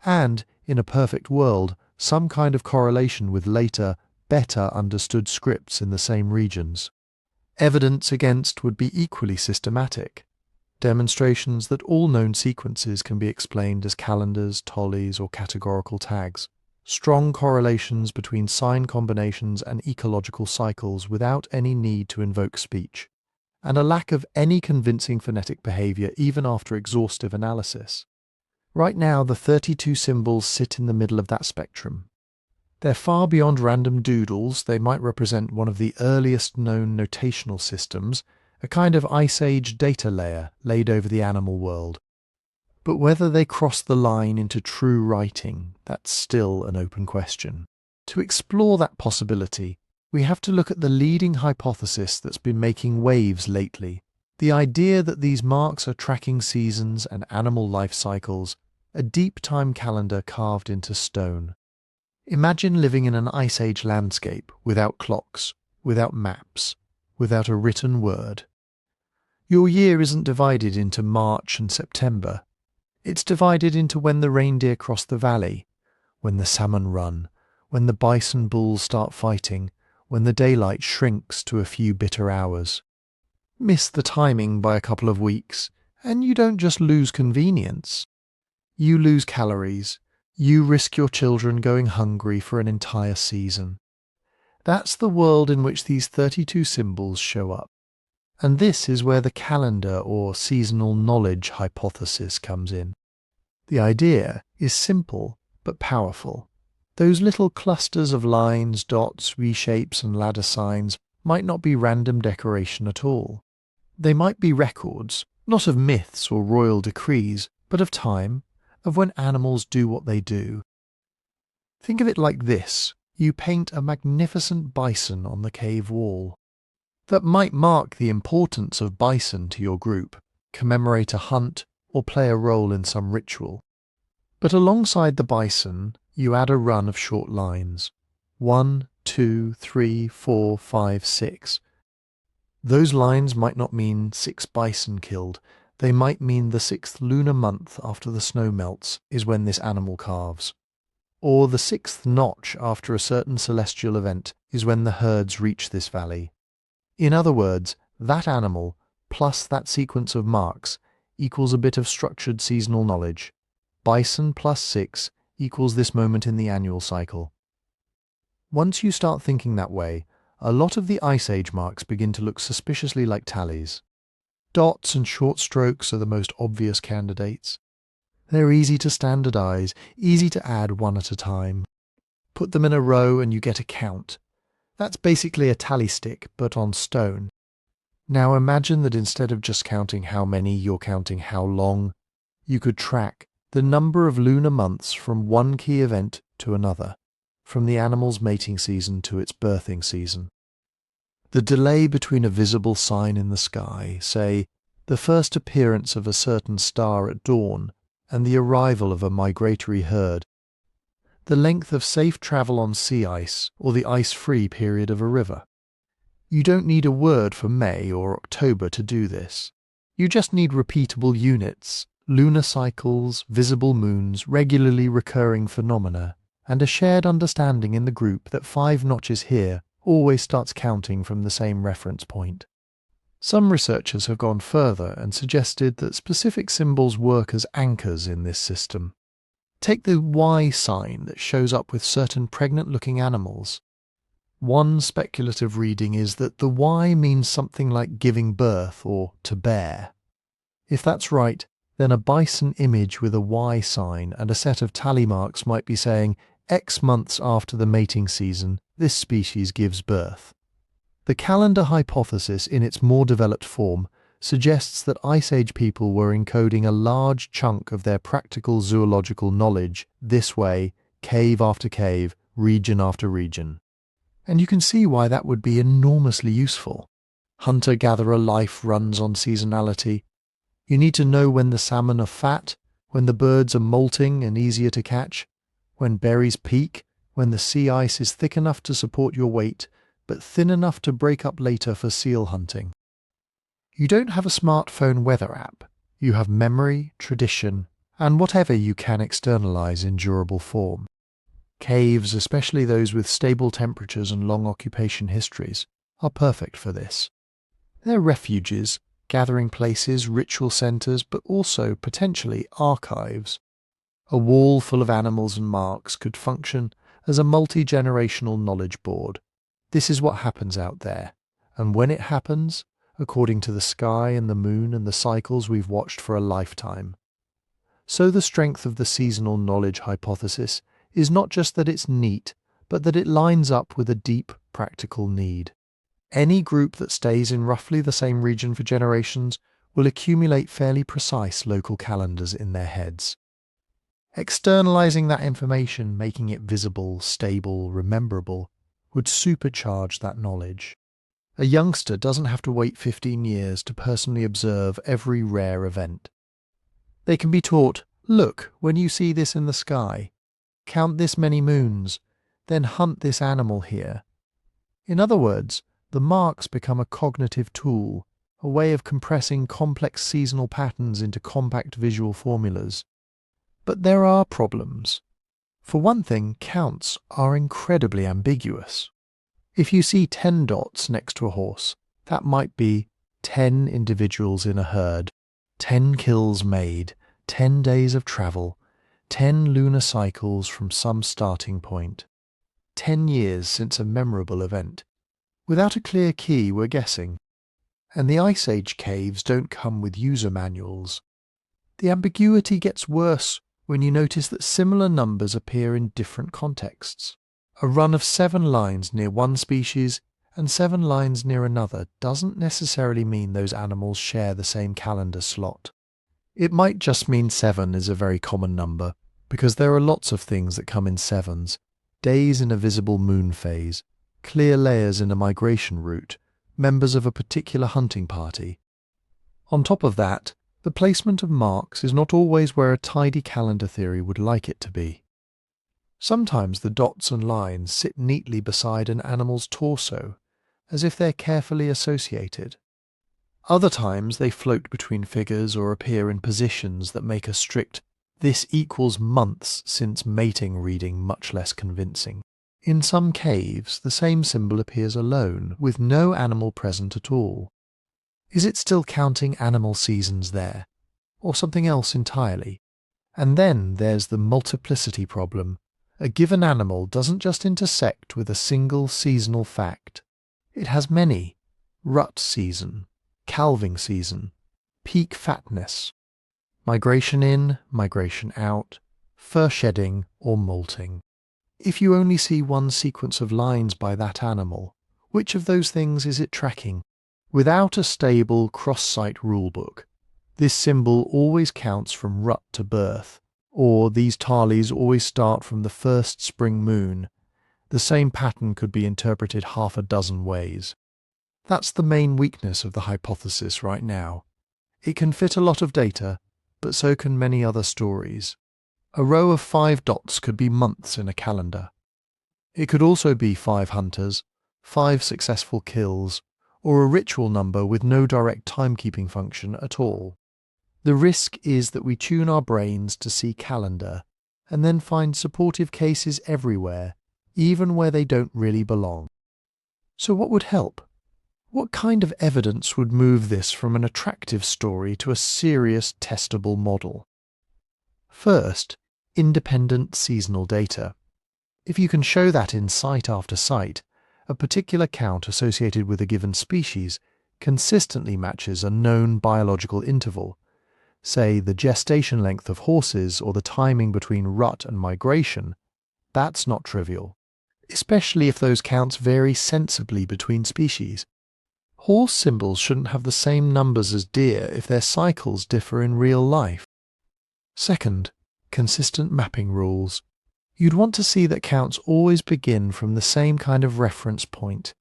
and, in a perfect world, some kind of correlation with later, better understood scripts in the same regions. Evidence against would be equally systematic. Demonstrations that all known sequences can be explained as calendars, tollies, or categorical tags. Strong correlations between sign combinations and ecological cycles without any need to invoke speech. And a lack of any convincing phonetic behaviour even after exhaustive analysis. Right now, the 32 symbols sit in the middle of that spectrum. They're far beyond random doodles. They might represent one of the earliest known notational systems, a kind of Ice Age data layer laid over the animal world. But whether they cross the line into true writing, that's still an open question. To explore that possibility, we have to look at the leading hypothesis that's been making waves lately, the idea that these marks are tracking seasons and animal life cycles, a deep time calendar carved into stone. Imagine living in an Ice Age landscape without clocks, without maps, without a written word. Your year isn't divided into March and September. It's divided into when the reindeer cross the valley, when the salmon run, when the bison bulls start fighting, when the daylight shrinks to a few bitter hours. Miss the timing by a couple of weeks, and you don't just lose convenience. You lose calories. You risk your children going hungry for an entire season. That's the world in which these 32 symbols show up. And this is where the calendar or seasonal knowledge hypothesis comes in. The idea is simple but powerful. Those little clusters of lines, dots, reshapes and ladder signs might not be random decoration at all. They might be records, not of myths or royal decrees, but of time, of when animals do what they do. Think of it like this: you paint a magnificent bison on the cave wall. That might mark the importance of bison to your group, commemorate a hunt, or play a role in some ritual. But alongside the bison, you add a run of short lines. 1, 2, 3, 4, 5, 6. Those lines might not mean 6 bison killed. They might mean the 6th lunar month after the snow melts is when this animal calves. Or the 6th notch after a certain celestial event is when the herds reach this valley. In other words, that animal, plus that sequence of marks, equals a bit of structured seasonal knowledge. Bison plus 6 equals this moment in the annual cycle. Once you start thinking that way, a lot of the Ice Age marks begin to look suspiciously like tallies. Dots and short strokes are the most obvious candidates. They're easy to standardize, easy to add one at a time. Put them in a row and you get a count. That's basically a tally stick, but on stone. Now imagine that instead of just counting how many, you're counting how long. You could track the number of lunar months from one key event to another, from the animal's mating season to its birthing season. The delay between a visible sign in the sky, say, the first appearance of a certain star at dawn, and the arrival of a migratory herd. the length of safe travel on sea ice or the ice-free period of a river. You don't need a word for May or October to do this. You just need repeatable units, lunar cycles, visible moons, regularly recurring phenomena, and a shared understanding in the group that 5 notches here always starts counting from the same reference point. Some researchers have gone further and suggested that specific symbols work as anchors in this system. Take the Y sign that shows up with certain pregnant-looking animals. One speculative reading is that the Y means something like giving birth or to bear. If that's right, then a bison image with a Y sign and a set of tally marks might be saying, X months after the mating season, this species gives birth. The calendar hypothesis in its more developed form suggests that Ice Age people were encoding a large chunk of their practical zoological knowledge this way, cave after cave, region after region. And you can see why that would be enormously useful. Hunter-gatherer life runs on seasonality. You need to know when the salmon are fat, when the birds are molting and easier to catch, when berries peak, when the sea ice is thick enough to support your weight, but thin enough to break up later for seal hunting. You don't have a smartphone weather app. You have memory, tradition, and whatever you can externalize in durable form. Caves, especially those with stable temperatures and long occupation histories, are perfect for this. They're refuges, gathering places, ritual centers, but also, potentially, archives. A wall full of animals and marks could function as a multi-generational knowledge board. This is what happens out there, and when it happens, according to the sky and the moon and the cycles we've watched for a lifetime. So the strength of the seasonal knowledge hypothesis is not just that it's neat, but that it lines up with a deep, practical need. Any group that stays in roughly the same region for generations will accumulate fairly precise local calendars in their heads. Externalizing that information, making it visible, stable, rememberable, would supercharge that knowledge. A youngster doesn't have to wait 15 years to personally observe every rare event. They can be taught, look, when you see this in the sky, count this many moons, then hunt this animal here. In other words, the marks become a cognitive tool, a way of compressing complex seasonal patterns into compact visual formulas. But there are problems. For one thing, counts are incredibly ambiguous. If you see 10 dots next to a horse, that might be 10 individuals in a herd, 10 kills made, 10 days of travel, 10 lunar cycles from some starting point, 10 years since a memorable event. Without a clear key, we're guessing. And the Ice Age caves don't come with user manuals. The ambiguity gets worse when you notice that similar numbers appear in different contexts. A run of 7 lines near one species and 7 lines near another doesn't necessarily mean those animals share the same calendar slot. It might just mean 7 is a very common number, because there are lots of things that come in 7s, days in a visible moon phase, clear layers in a migration route, members of a particular hunting party. On top of that, the placement of marks is not always where a tidy calendar theory would like it to be. Sometimes the dots and lines sit neatly beside an animal's torso, as if they're carefully associated. Other times they float between figures or appear in positions that make a strict "this equals months since mating" reading much less convincing. In some caves, the same symbol appears alone, with no animal present at all. Is it still counting animal seasons there, or something else entirely? And then there's the multiplicity problem. A given animal doesn't just intersect with a single seasonal fact. It has many: rut season, calving season, peak fatness, migration in, migration out, fur shedding or molting. If you only see one sequence of lines by that animal, which of those things is it tracking? Without a stable cross-site rulebook, this symbol always counts from rut to birth, or these tallies always start from the first spring moon. The same pattern could be interpreted half a dozen ways. That's the main weakness of the hypothesis right now. It can fit a lot of data, but so can many other stories. A row of 5 dots could be months in a calendar. It could also be 5 hunters, 5 successful kills, or a ritual number with no direct timekeeping function at all. The risk is that we tune our brains to see calendar and then find supportive cases everywhere, even where they don't really belong. So what would help? What kind of evidence would move this from an attractive story to a serious testable model? First, independent seasonal data. If you can show that in site after site, a particular count associated with a given species consistently matches a known biological interval, say the gestation length of horses or the timing between rut and migration, that's not trivial, especially if those counts vary sensibly between species. Horse symbols shouldn't have the same numbers as deer if their cycles differ in real life. Second, consistent mapping rules. You'd want to see that counts always begin from the same kind of reference point,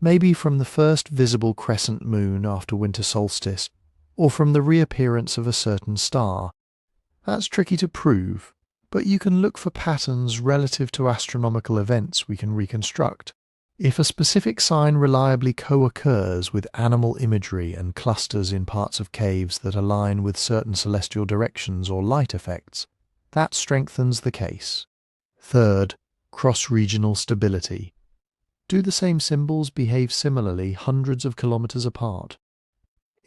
maybe from the first visible crescent moon after winter solstice, or from the reappearance of a certain star. That's tricky to prove, but you can look for patterns relative to astronomical events we can reconstruct. If a specific sign reliably co-occurs with animal imagery and clusters in parts of caves that align with certain celestial directions or light effects, that strengthens the case. Third, cross-regional stability. Do the same symbols behave similarly hundreds of kilometers apart?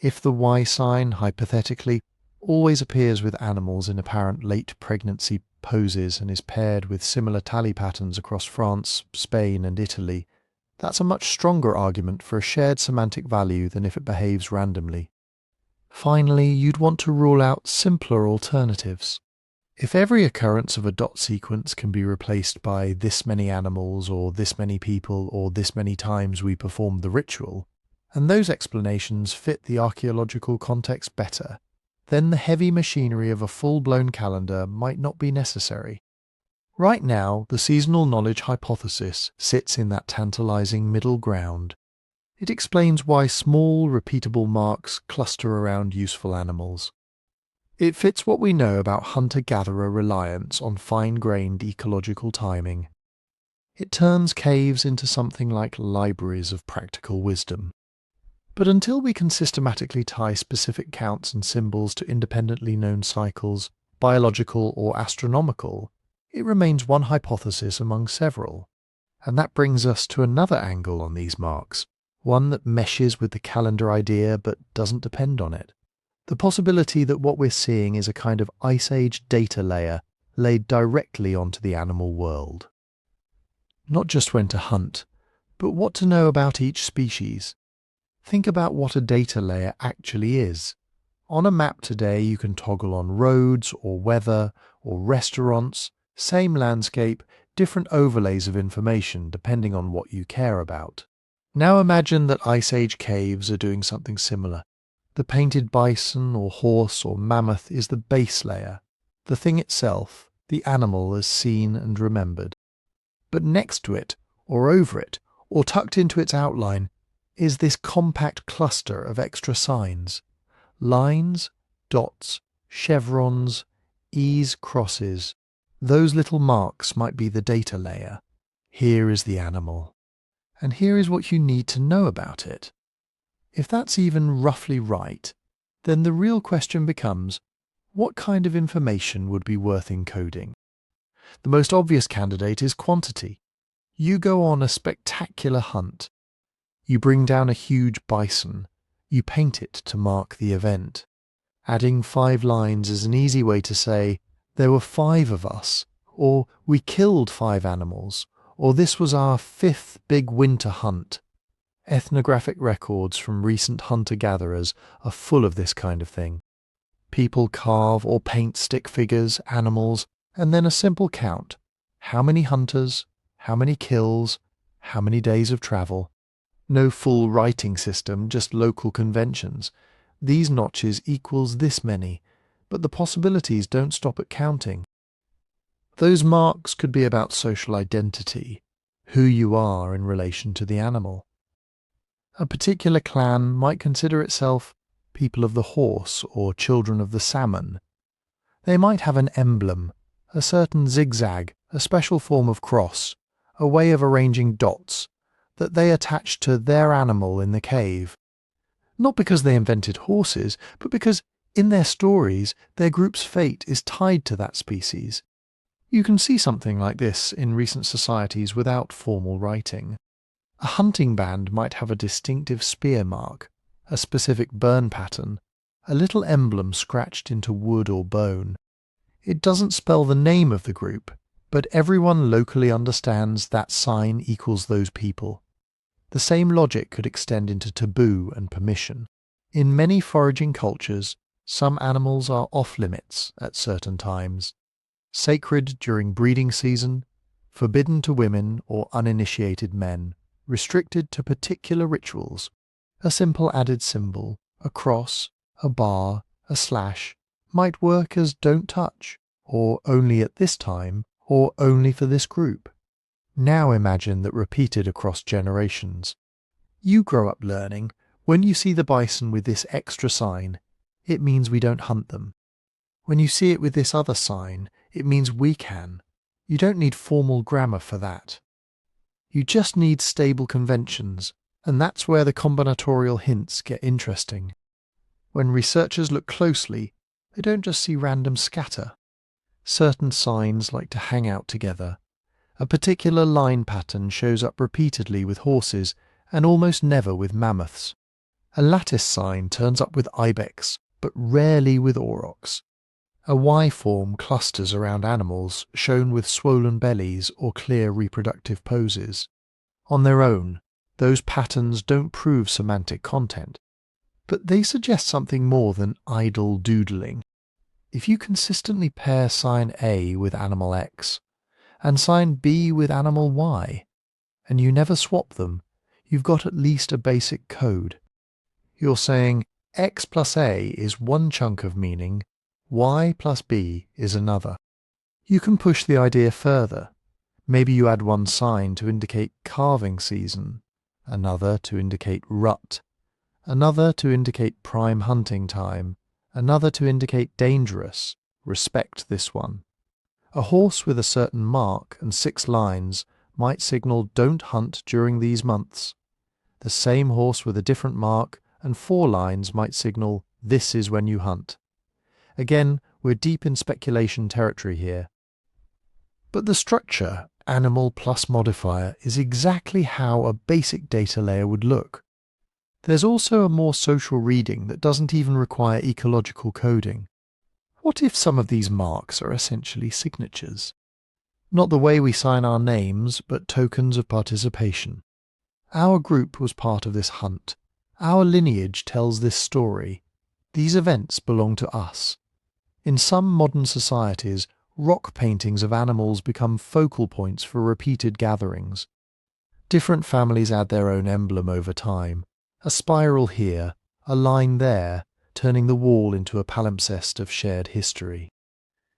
If the Y sign, hypothetically, always appears with animals in apparent late pregnancy poses and is paired with similar tally patterns across France, Spain and Italy, that's a much stronger argument for a shared semantic value than if it behaves randomly. Finally, you'd want to rule out simpler alternatives. If every occurrence of a dot sequence can be replaced by this many animals or this many people or this many times we performed the ritual, and those explanations fit the archaeological context better, then the heavy machinery of a full-blown calendar might not be necessary. Right now, the seasonal knowledge hypothesis sits in that tantalizing middle ground. It explains why small, repeatable marks cluster around useful animals. It fits what we know about hunter-gatherer reliance on fine-grained ecological timing. It turns caves into something like libraries of practical wisdom. But until we can systematically tie specific counts and symbols to independently known cycles, biological or astronomical, it remains one hypothesis among several. And that brings us to another angle on these marks, one that meshes with the calendar idea but doesn't depend on it. The possibility that what we're seeing is a kind of Ice Age data layer laid directly onto the animal world. Not just when to hunt, but what to know about each species. Think about what a data layer actually is. On a map today you can toggle on roads or weather or restaurants, same landscape, different overlays of information depending on what you care about. Now imagine that Ice Age caves are doing something similar. The painted bison or horse or mammoth is the base layer, the thing itself, the animal as seen and remembered. But next to it, or over it, or tucked into its outline, is this compact cluster of extra signs. Lines, dots, chevrons, E's, crosses. Those little marks might be the data layer. Here is the animal. And here is what you need to know about it. If that's even roughly right, then the real question becomes, what kind of information would be worth encoding? The most obvious candidate is quantity. You go on a spectacular hunt. You bring down a huge bison. You paint it to mark the event. Adding 5 lines is an easy way to say, there were 5 of us, or we killed 5 animals, or this was our 5th big winter hunt. Ethnographic records from recent hunter-gatherers are full of this kind of thing. People carve or paint stick figures, animals, and then a simple count. How many hunters, how many kills, how many days of travel. No full writing system, just local conventions. These notches equals this many, but the possibilities don't stop at counting. Those marks could be about social identity, who you are in relation to the animal. A particular clan might consider itself people of the horse or children of the salmon. They might have an emblem, a certain zigzag, a special form of cross, a way of arranging dots that they attached to their animal in the cave. Not because they invented horses, but because in their stories their group's fate is tied to that species. You can see something like this in recent societies without formal writing. A hunting band might have a distinctive spear mark, a specific burn pattern, a little emblem scratched into wood or bone. It doesn't spell the name of the group, but everyone locally understands that sign equals those people. The same logic could extend into taboo and permission. In many foraging cultures, some animals are off-limits at certain times, sacred during breeding season, forbidden to women or uninitiated men, restricted to particular rituals. A simple added symbol, a cross, a bar, a slash, might work as don't touch, or only at this time, or only for this group. Now imagine that repeated across generations. You grow up learning, when you see the bison with this extra sign, it means we don't hunt them. When you see it with this other sign, it means we can. You don't need formal grammar for that. You just need stable conventions, and that's where the combinatorial hints get interesting. When researchers look closely, they don't just see random scatter. Certain signs like to hang out together. A particular line pattern shows up repeatedly with horses and almost never with mammoths. A lattice sign turns up with ibex, but rarely with aurochs. A Y-form clusters around animals shown with swollen bellies or clear reproductive poses. On their own, those patterns don't prove semantic content, but they suggest something more than idle doodling. If you consistently pair sign A with animal X, and sign B with animal Y, and you never swap them, you've got at least a basic code. You're saying X plus A is one chunk of meaning, Y plus B is another. You can push the idea further. Maybe you add one sign to indicate calving season, another to indicate rut, another to indicate prime hunting time, another to indicate dangerous, respect this one. A horse with a certain mark and 6 lines might signal don't hunt during these months. The same horse with a different mark and 4 lines might signal this is when you hunt. Again, we're deep in speculation territory here. But the structure, animal plus modifier, is exactly how a basic data layer would look. There's also a more social reading that doesn't even require ecological coding. What if some of these marks are essentially signatures? Not the way we sign our names, but tokens of participation. Our group was part of this hunt. Our lineage tells this story. These events belong to us. In some modern societies, rock paintings of animals become focal points for repeated gatherings. Different families add their own emblem over time. A spiral here, a line there, turning the wall into a palimpsest of shared history.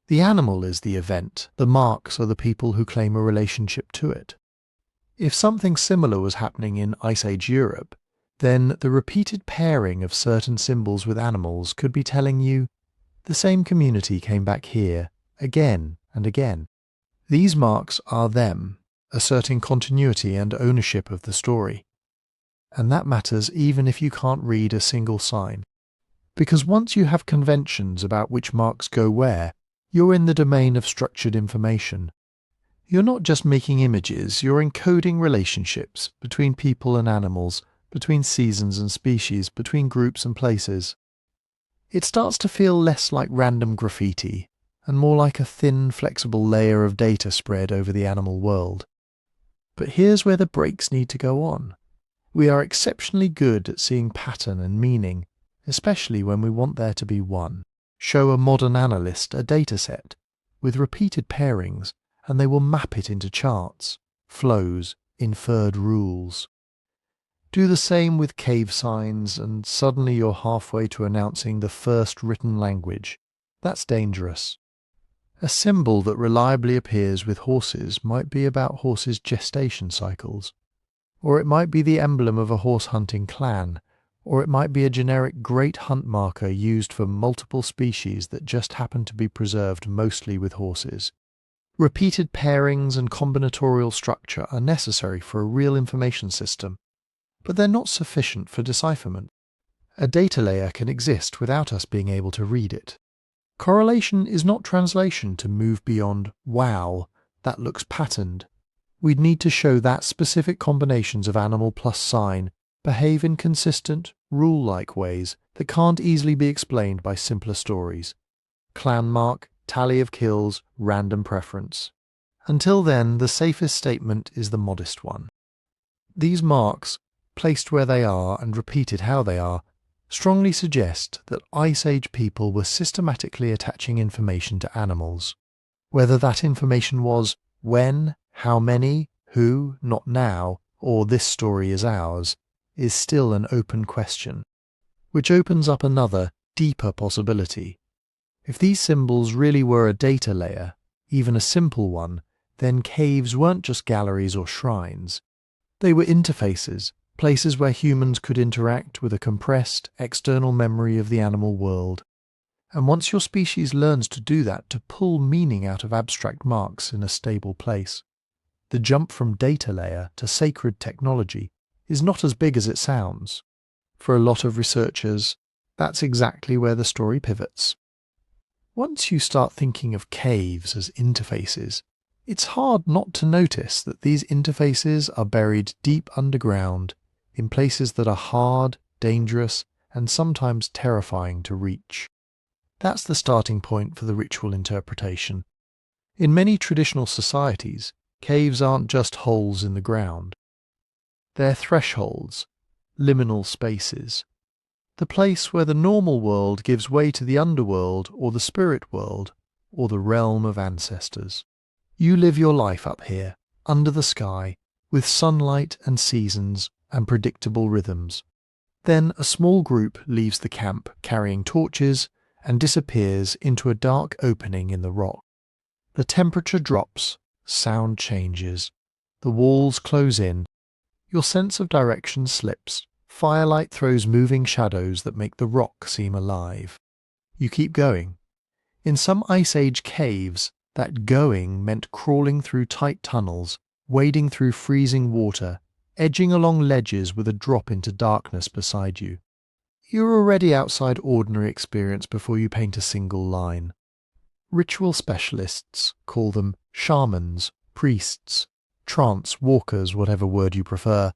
The animal is the event, the marks are the people who claim a relationship to it. If something similar was happening in Ice Age Europe, then the repeated pairing of certain symbols with animals could be telling you, the same community came back here, again and again. These marks are them, asserting continuity and ownership of the story. And that matters even if you can't read a single sign. Because once you have conventions about which marks go where, you're in the domain of structured information. You're not just making images, you're encoding relationships between people and animals, between seasons and species, between groups and places. It starts to feel less like random graffiti, and more like a thin, flexible layer of data spread over the animal world. But here's where the brakes need to go on. We are exceptionally good at seeing pattern and meaning, especially when we want there to be one. Show a modern analyst a dataset with repeated pairings, and they will map it into charts, flows, inferred rules. Do the same with cave signs, and suddenly you're halfway to announcing the first written language. That's dangerous. A symbol that reliably appears with horses might be about horses' gestation cycles. Or it might be the emblem of a horse-hunting clan, or it might be a generic great hunt marker used for multiple species that just happen to be preserved mostly with horses. Repeated pairings and combinatorial structure are necessary for a real information system, but they're not sufficient for decipherment. A data layer can exist without us being able to read it. Correlation is not translation to move beyond, wow, that looks patterned. We'd need to show that specific combinations of animal plus sign behave in consistent, rule-like ways that can't easily be explained by simpler stories. Clan mark, tally of kills, random preference. Until then, the safest statement is the modest one. These marks, placed where they are and repeated how they are, strongly suggest that Ice Age people were systematically attaching information to animals. Whether that information was when, how many, who, not now, or this story is ours, is still an open question, which opens up another, deeper possibility. If these symbols really were a data layer, even a simple one, then caves weren't just galleries or shrines. They were interfaces, places where humans could interact with a compressed, external memory of the animal world. And once your species learns to do that, to pull meaning out of abstract marks in a stable place, the jump from data layer to sacred technology is not as big as it sounds. For a lot of researchers, that's exactly where the story pivots. Once you start thinking of caves as interfaces, it's hard not to notice that these interfaces are buried deep underground in places that are hard, dangerous, and sometimes terrifying to reach. That's the starting point for the ritual interpretation. In many traditional societies, caves aren't just holes in the ground. They're thresholds, liminal spaces, the place where the normal world gives way to the underworld or the spirit world or the realm of ancestors. You live your life up here, under the sky, with sunlight and seasons and predictable rhythms. Then a small group leaves the camp carrying torches and disappears into a dark opening in the rock. The temperature drops, sound changes, the walls close in, your sense of direction slips, firelight throws moving shadows that make the rock seem alive. You keep going. In some Ice Age caves, that going meant crawling through tight tunnels, wading through freezing water, edging along ledges with a drop into darkness beside you. You're already outside ordinary experience before you paint a single line. Ritual specialists call them shamans, priests, trance walkers, whatever word you prefer,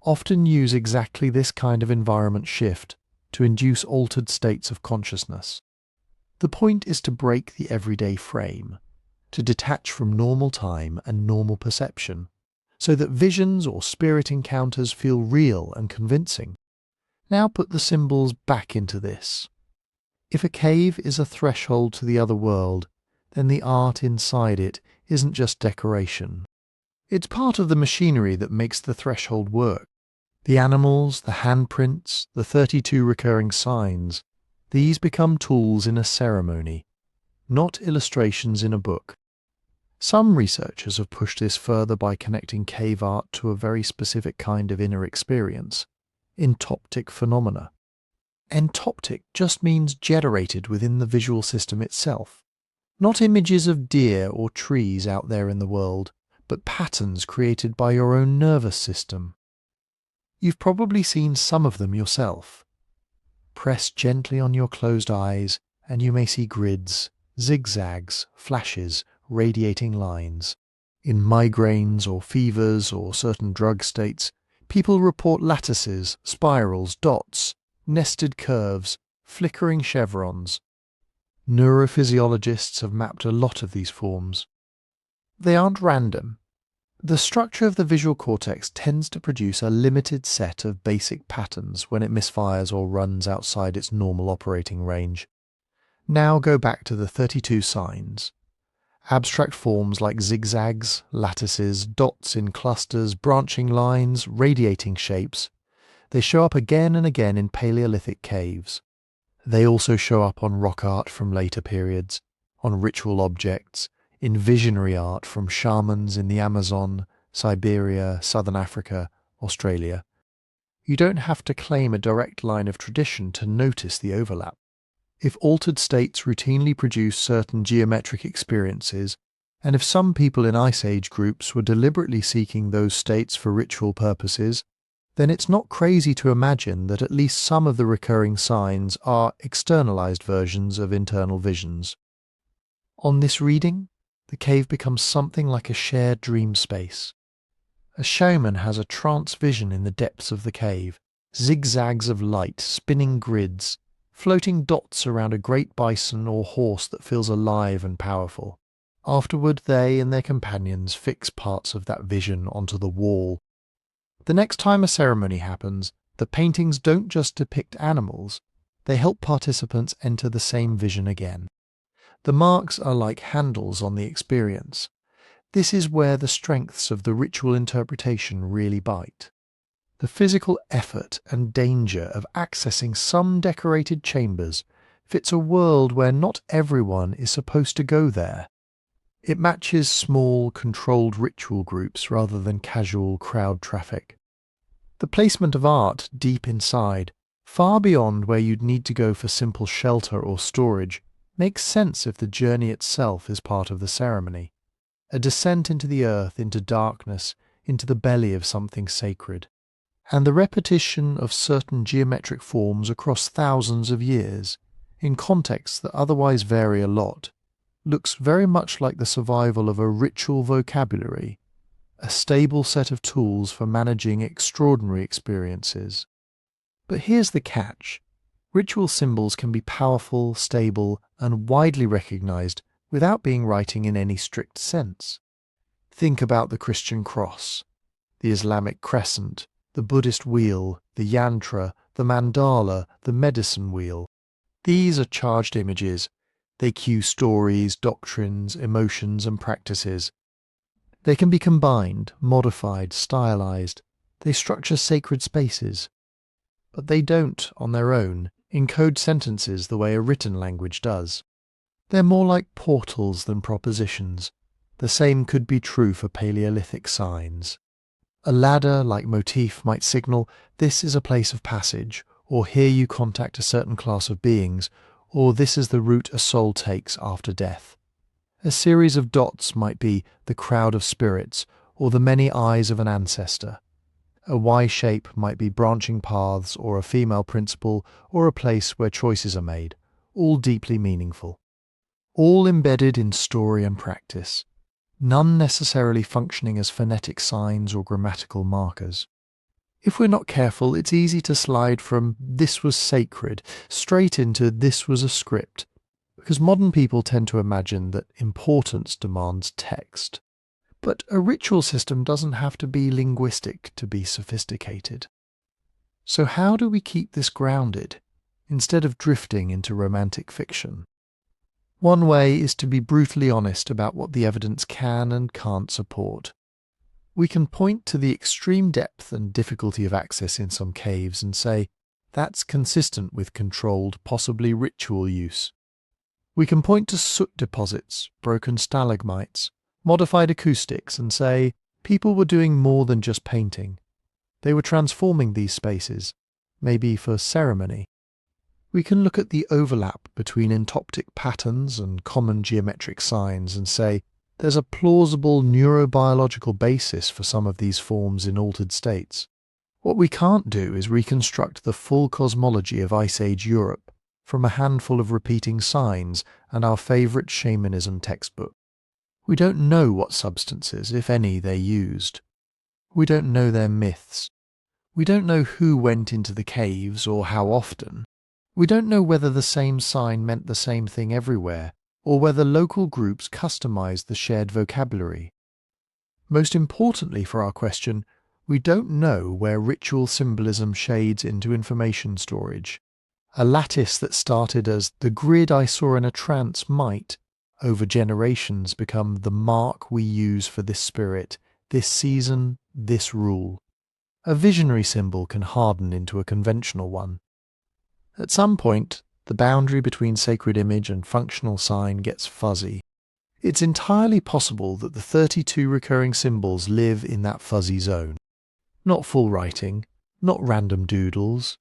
often use exactly this kind of environment shift to induce altered states of consciousness. The point is to break the everyday frame, to detach from normal time and normal perception, so that visions or spirit encounters feel real and convincing. Now put the symbols back into this. If a cave is a threshold to the other world, then the art inside it isn't just decoration. It's part of the machinery that makes the threshold work. The animals, the handprints, the 32 recurring signs, these become tools in a ceremony, not illustrations in a book. Some researchers have pushed this further by connecting cave art to a very specific kind of inner experience, entoptic phenomena. Entoptic just means generated within the visual system itself. Not images of deer or trees out there in the world, but patterns created by your own nervous system. You've probably seen some of them yourself. Press gently on your closed eyes and you may see grids, zigzags, flashes, radiating lines. In migraines or fevers or certain drug states, people report lattices, spirals, dots, nested curves, flickering chevrons. Neurophysiologists have mapped a lot of these forms. They aren't random. The structure of the visual cortex tends to produce a limited set of basic patterns when it misfires or runs outside its normal operating range. Now go back to the 32 signs. Abstract forms like zigzags, lattices, dots in clusters, branching lines, radiating shapes. They show up again and again in Paleolithic caves. They also show up on rock art from later periods, on ritual objects, in visionary art from shamans in the Amazon, Siberia, Southern Africa, Australia. You don't have to claim a direct line of tradition to notice the overlap. If altered states routinely produce certain geometric experiences, And if some people in Ice Age groups were deliberately seeking those states for ritual purposes, then it's not crazy to imagine that at least some of the recurring signs are externalized versions of internal visions. On this reading, the cave becomes something like a shared dream space. A shaman has a trance vision in the depths of the cave, zigzags of light, spinning grids, floating dots around a great bison or horse that feels alive and powerful. Afterward, they and their companions fix parts of that vision onto the wall. The next time a ceremony happens, the paintings don't just depict animals, they help participants enter the same vision again. The marks are like handles on the experience. This is where the strengths of the ritual interpretation really bite. The physical effort and danger of accessing some decorated chambers fits a world where not everyone is supposed to go there. It matches small, controlled ritual groups rather than casual crowd traffic. The placement of art deep inside, far beyond where you'd need to go for simple shelter or storage, makes sense if the journey itself is part of the ceremony. A descent into the earth, into darkness, into the belly of something sacred. And the repetition of certain geometric forms across thousands of years, in contexts that otherwise vary a lot, looks very much like the survival of a ritual vocabulary, a stable set of tools for managing extraordinary experiences. But here's the catch. Ritual symbols can be powerful, stable, and widely recognized without being writing in any strict sense. Think about the Christian cross, the Islamic crescent, the Buddhist wheel, the yantra, the mandala, the medicine wheel. These are charged images. They cue stories, doctrines, emotions, and practices. They can be combined, modified, stylized. They structure sacred spaces. But they don't, on their own, encode sentences the way a written language does. They're more like portals than propositions. The same could be true for Paleolithic signs. A ladder-like motif might signal, this is a place of passage, or here you contact a certain class of beings, or this is the route a soul takes after death. A series of dots might be the crowd of spirits, or the many eyes of an ancestor. A Y shape might be branching paths, or a female principle, or a place where choices are made, all deeply meaningful. All embedded in story and practice, none necessarily functioning as phonetic signs or grammatical markers. If we're not careful, it's easy to slide from "this was sacred" straight into "this was a script," because modern people tend to imagine that importance demands text. But a ritual system doesn't have to be linguistic to be sophisticated. So how do we keep this grounded, instead of drifting into romantic fiction? One way is to be brutally honest about what the evidence can and can't support. We can point to the extreme depth and difficulty of access in some caves and say, that's consistent with controlled, possibly ritual use. We can point to soot deposits, broken stalagmites, modified acoustics and say, people were doing more than just painting. They were transforming these spaces, maybe for ceremony. We can look at the overlap between entoptic patterns and common geometric signs and say, there's a plausible neurobiological basis for some of these forms in altered states. What we can't do is reconstruct the full cosmology of Ice Age Europe from a handful of repeating signs and our favourite shamanism textbook. We don't know what substances, if any, they used. We don't know their myths. We don't know who went into the caves or how often. We don't know whether the same sign meant the same thing everywhere, or whether local groups customized the shared vocabulary. Most importantly for our question, we don't know where ritual symbolism shades into information storage. A lattice that started as the grid I saw in a trance might, over generations, become the mark we use for this spirit, this season, this rule. A visionary symbol can harden into a conventional one. At some point, the boundary between sacred image and functional sign gets fuzzy. It's entirely possible that the 32 recurring symbols live in that fuzzy zone. Not full writing, not random doodles,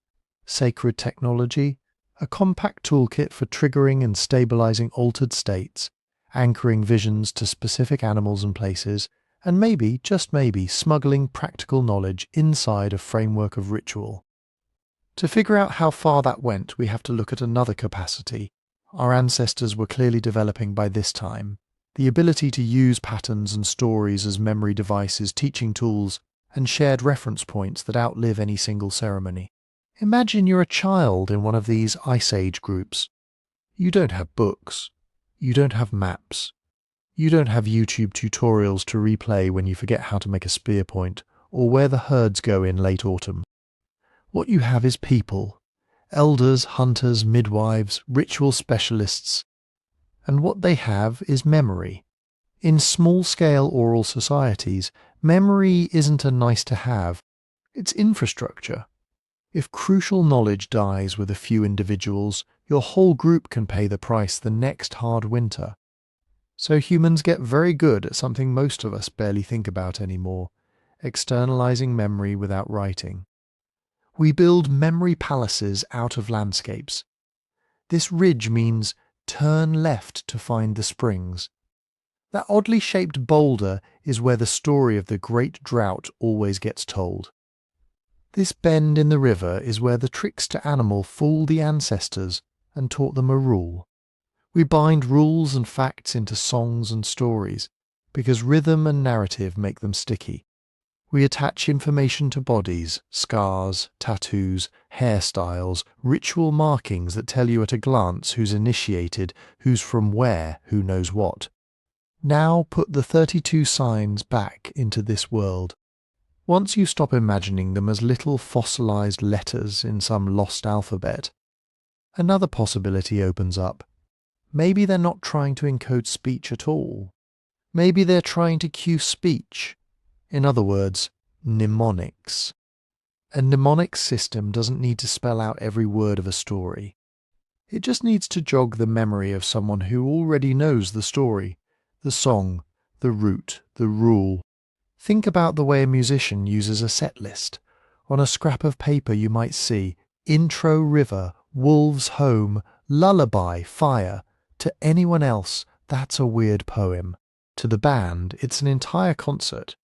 sacred technology, a compact toolkit for triggering and stabilizing altered states, anchoring visions to specific animals and places, and maybe, just maybe, smuggling practical knowledge inside a framework of ritual. To figure out how far that went, we have to look at another capacity our ancestors were clearly developing by this time: the ability to use patterns and stories as memory devices, teaching tools, and shared reference points that outlive any single ceremony. Imagine you're a child in one of these Ice Age groups. You don't have books. You don't have maps. You don't have YouTube tutorials to replay when you forget how to make a spear point, or where the herds go in late autumn. What you have is people. Elders, hunters, midwives, ritual specialists. And what they have is memory. In small-scale oral societies, memory isn't a nice-to-have. It's infrastructure. If crucial knowledge dies with a few individuals, your whole group can pay the price the next hard winter. So humans get very good at something most of us barely think about anymore: externalizing memory without writing. We build memory palaces out of landscapes. This ridge means turn left to find the springs. That oddly shaped boulder is where the story of the great drought always gets told. This bend in the river is where the trickster animal fooled the ancestors and taught them a rule. We bind rules and facts into songs and stories because rhythm and narrative make them sticky. We attach information to bodies, scars, tattoos, hairstyles, ritual markings that tell you at a glance who's initiated, who's from where, who knows what. Now put the 32 signs back into this world. Once you stop imagining them as little fossilized letters in some lost alphabet, another possibility opens up. Maybe they're not trying to encode speech at all. Maybe they're trying to cue speech. In other words, mnemonics. A mnemonic system doesn't need to spell out every word of a story. It just needs to jog the memory of someone who already knows the story, the song, the route, the rule. Think about the way a musician uses a set list. On a scrap of paper you might see intro river, wolves home, lullaby, fire. To anyone else, that's a weird poem. To the band, it's an entire concert.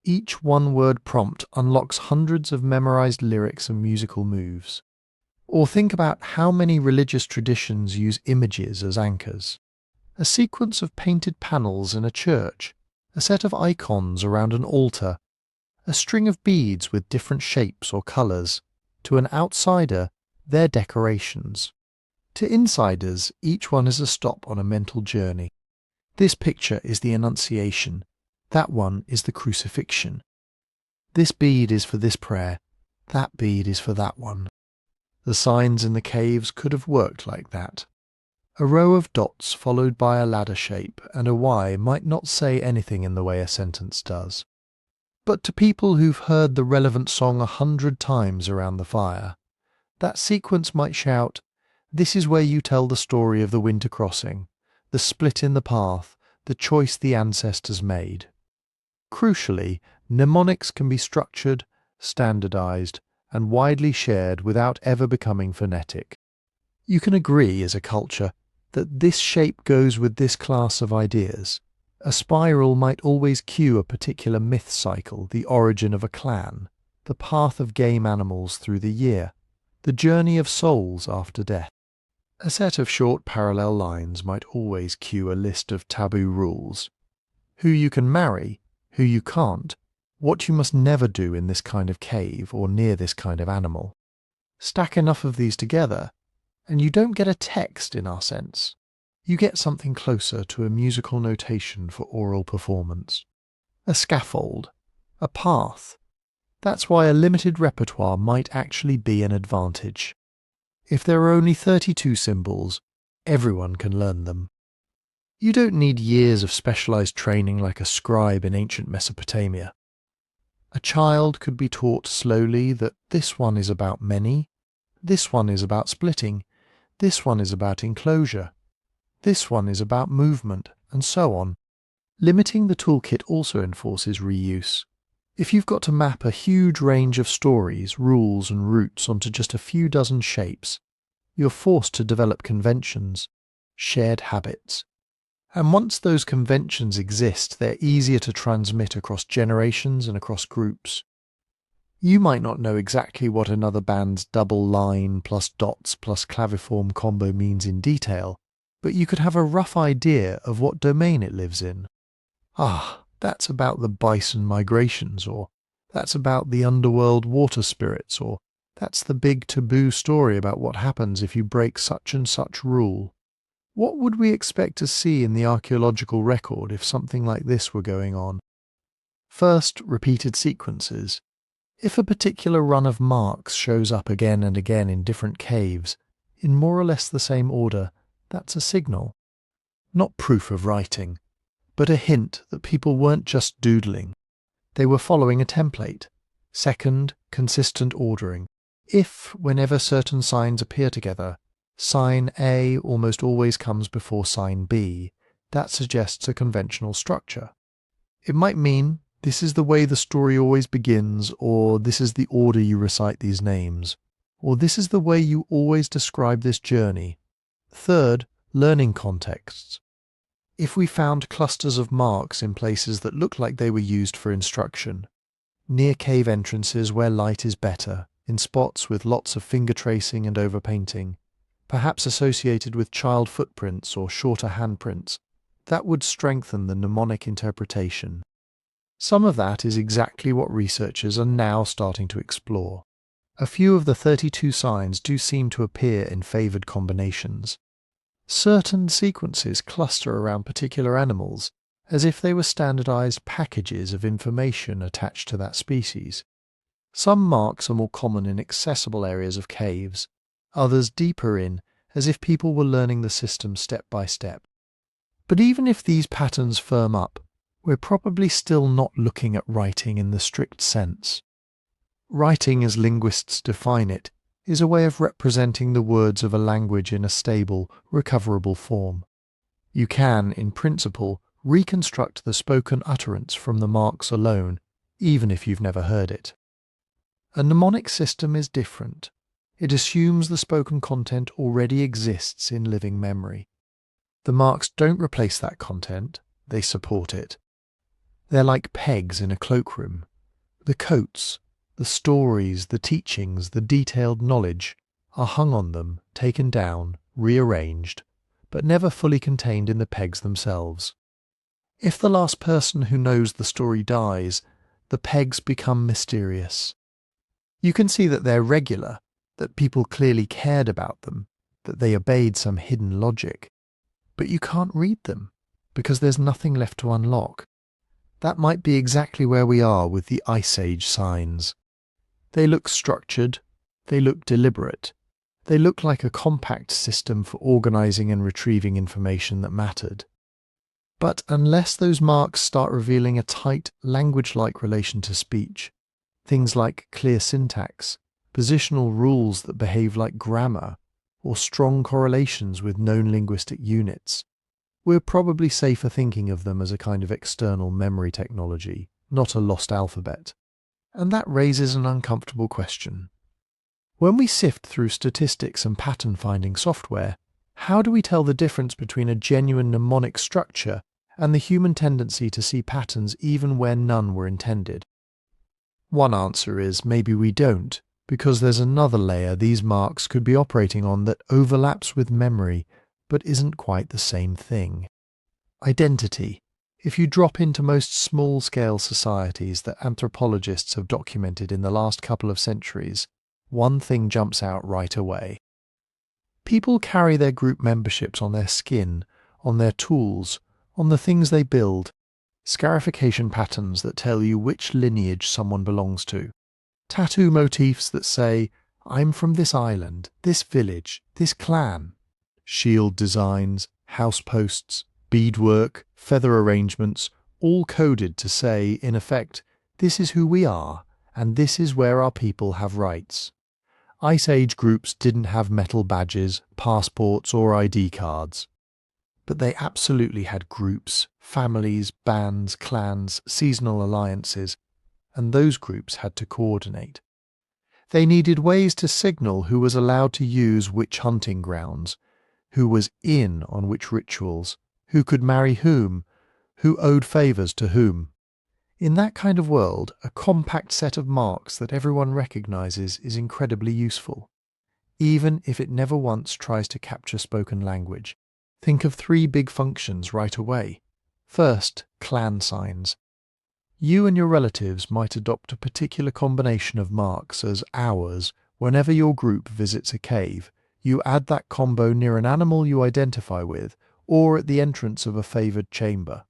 Each one-word prompt unlocks hundreds of memorized lyrics and musical moves. Or think about how many religious traditions use images as anchors. A sequence of painted panels in a church, a set of icons around an altar, a string of beads with different shapes or colours. To an outsider, they're decorations. To insiders, each one is a stop on a mental journey. This picture is the Annunciation. That one is the Crucifixion. This bead is for this prayer. That bead is for that one. The signs in the caves could have worked like that. A row of dots followed by a ladder shape and a Y might not say anything in the way a sentence does. But to people who've heard the relevant song 100 times around the fire, that sequence might shout, "This is where you tell the story of the winter crossing, the split in the path, the choice the ancestors made." Crucially, mnemonics can be structured, standardized, and widely shared without ever becoming phonetic. You can agree as a culture that this shape goes with this class of ideas. A spiral might always cue a particular myth cycle, the origin of a clan, the path of game animals through the year, the journey of souls after death. A set of short parallel lines might always cue a list of taboo rules. Who you can marry, who you can't, what you must never do in this kind of cave or near this kind of animal. Stack enough of these together, and you don't get a text in our sense. You get something closer to a musical notation for oral performance. A scaffold, a path. That's why a limited repertoire might actually be an advantage. If there are only 32 symbols, everyone can learn them. You don't need years of specialized training like a scribe in ancient Mesopotamia. A child could be taught slowly that this one is about many, this one is about splitting, this one is about enclosure, this one is about movement, and so on. Limiting the toolkit also enforces reuse. If you've got to map a huge range of stories, rules, and routes onto just a few dozen shapes, you're forced to develop conventions, shared habits. And once those conventions exist, they're easier to transmit across generations and across groups. You might not know exactly what another band's double line plus dots plus claviform combo means in detail, but you could have a rough idea of what domain it lives in. Ah, that's about the bison migrations, or that's about the underworld water spirits, or that's the big taboo story about what happens if you break such and such rule. What would we expect to see in the archaeological record if something like this were going on? First, repeated sequences. If a particular run of marks shows up again and again in different caves, in more or less the same order, that's a signal. Not proof of writing, but a hint that people weren't just doodling. They were following a template. Second, consistent ordering. If, whenever certain signs appear together, sign A almost always comes before sign B, that suggests a conventional structure. It might mean this is the way the story always begins, or this is the order you recite these names, or this is the way you always describe this journey. Third, learning contexts. If we found clusters of marks in places that looked like they were used for instruction, near cave entrances where light is better, in spots with lots of finger tracing and overpainting, perhaps associated with child footprints or shorter handprints, that would strengthen the mnemonic interpretation. Some of that is exactly what researchers are now starting to explore. A few of the 32 signs do seem to appear in favoured combinations. Certain sequences cluster around particular animals, as if they were standardized packages of information attached to that species. Some marks are more common in accessible areas of caves, others deeper in, as if people were learning the system step by step. But even if these patterns firm up, we're probably still not looking at writing in the strict sense. Writing, as linguists define it, is a way of representing the words of a language in a stable, recoverable form. You can, in principle, reconstruct the spoken utterance from the marks alone, even if you've never heard it. A mnemonic system is different. It assumes the spoken content already exists in living memory. The marks don't replace that content, they support it. They're like pegs in a cloakroom. The coats, the stories, the teachings, the detailed knowledge are hung on them, taken down, rearranged, but never fully contained in the pegs themselves. If the last person who knows the story dies, the pegs become mysterious. You can see that they're regular, that people clearly cared about them, that they obeyed some hidden logic. But you can't read them, because there's nothing left to unlock. That might be exactly where we are with the Ice Age signs. They look structured, they look deliberate, they look like a compact system for organizing and retrieving information that mattered. But unless those marks start revealing a tight, language-like relation to speech, things like clear syntax, positional rules that behave like grammar, or strong correlations with known linguistic units, we're probably safer thinking of them as a kind of external memory technology, not a lost alphabet. And that raises an uncomfortable question. When we sift through statistics and pattern-finding software, how do we tell the difference between a genuine mnemonic structure and the human tendency to see patterns even where none were intended? One answer is maybe we don't, because there's another layer these marks could be operating on that overlaps with memory, but isn't quite the same thing. Identity. If you drop into most small-scale societies that anthropologists have documented in the last couple of centuries, one thing jumps out right away. People carry their group memberships on their skin, on their tools, on the things they build, scarification patterns that tell you which lineage someone belongs to, tattoo motifs that say, "I'm from this island, this village, this clan," shield designs, house posts, beadwork, feather arrangements, all coded to say, in effect, this is who we are, and this is where our people have rights. Ice Age groups didn't have metal badges, passports, or ID cards. But they absolutely had groups, families, bands, clans, seasonal alliances, and those groups had to coordinate. They needed ways to signal who was allowed to use which hunting grounds, who was in on which rituals, who could marry whom, who owed favours to whom. In that kind of world, a compact set of marks that everyone recognises is incredibly useful, even if it never once tries to capture spoken language. Think of three big functions right away. First, clan signs. You and your relatives might adopt a particular combination of marks as ours. Whenever your group visits a cave, you add that combo near an animal you identify with, or at the entrance of a favoured chamber.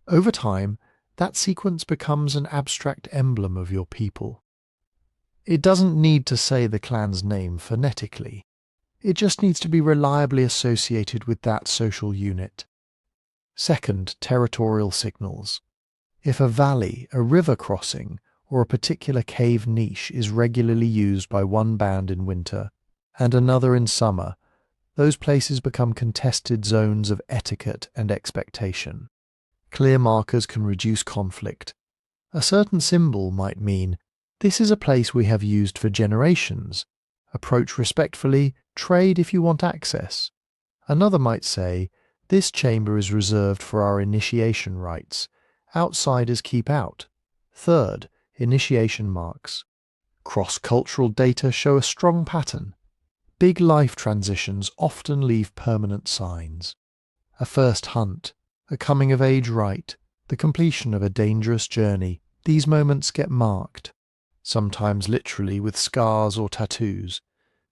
Over time, that sequence becomes an abstract emblem of your people. It doesn't need to say the clan's name phonetically. It just needs to be reliably associated with that social unit. Second, territorial signals. If a valley, a river crossing, or a particular cave niche is regularly used by one band in winter and another in summer, those places become contested zones of etiquette and expectation. Clear markers can reduce conflict. A certain symbol might mean, "This is a place we have used for generations. Approach respectfully, trade if you want access." Another might say, "This chamber is reserved for our initiation rites. Outsiders keep out." Third, initiation marks. Cross-cultural data show a strong pattern. Big life transitions often leave permanent signs. A first hunt, a coming-of-age rite, the completion of a dangerous journey, these moments get marked, sometimes literally with scars or tattoos,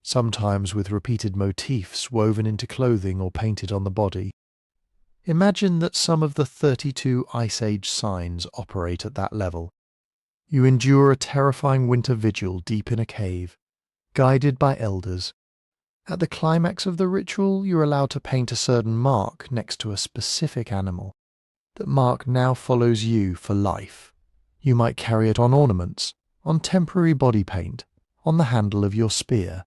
sometimes with repeated motifs woven into clothing or painted on the body. Imagine that some of the 32 Ice Age signs operate at that level. You endure a terrifying winter vigil deep in a cave, guided by elders. At the climax of the ritual, you're allowed to paint a certain mark next to a specific animal. That mark now follows you for life. You might carry it on ornaments, on temporary body paint, on the handle of your spear.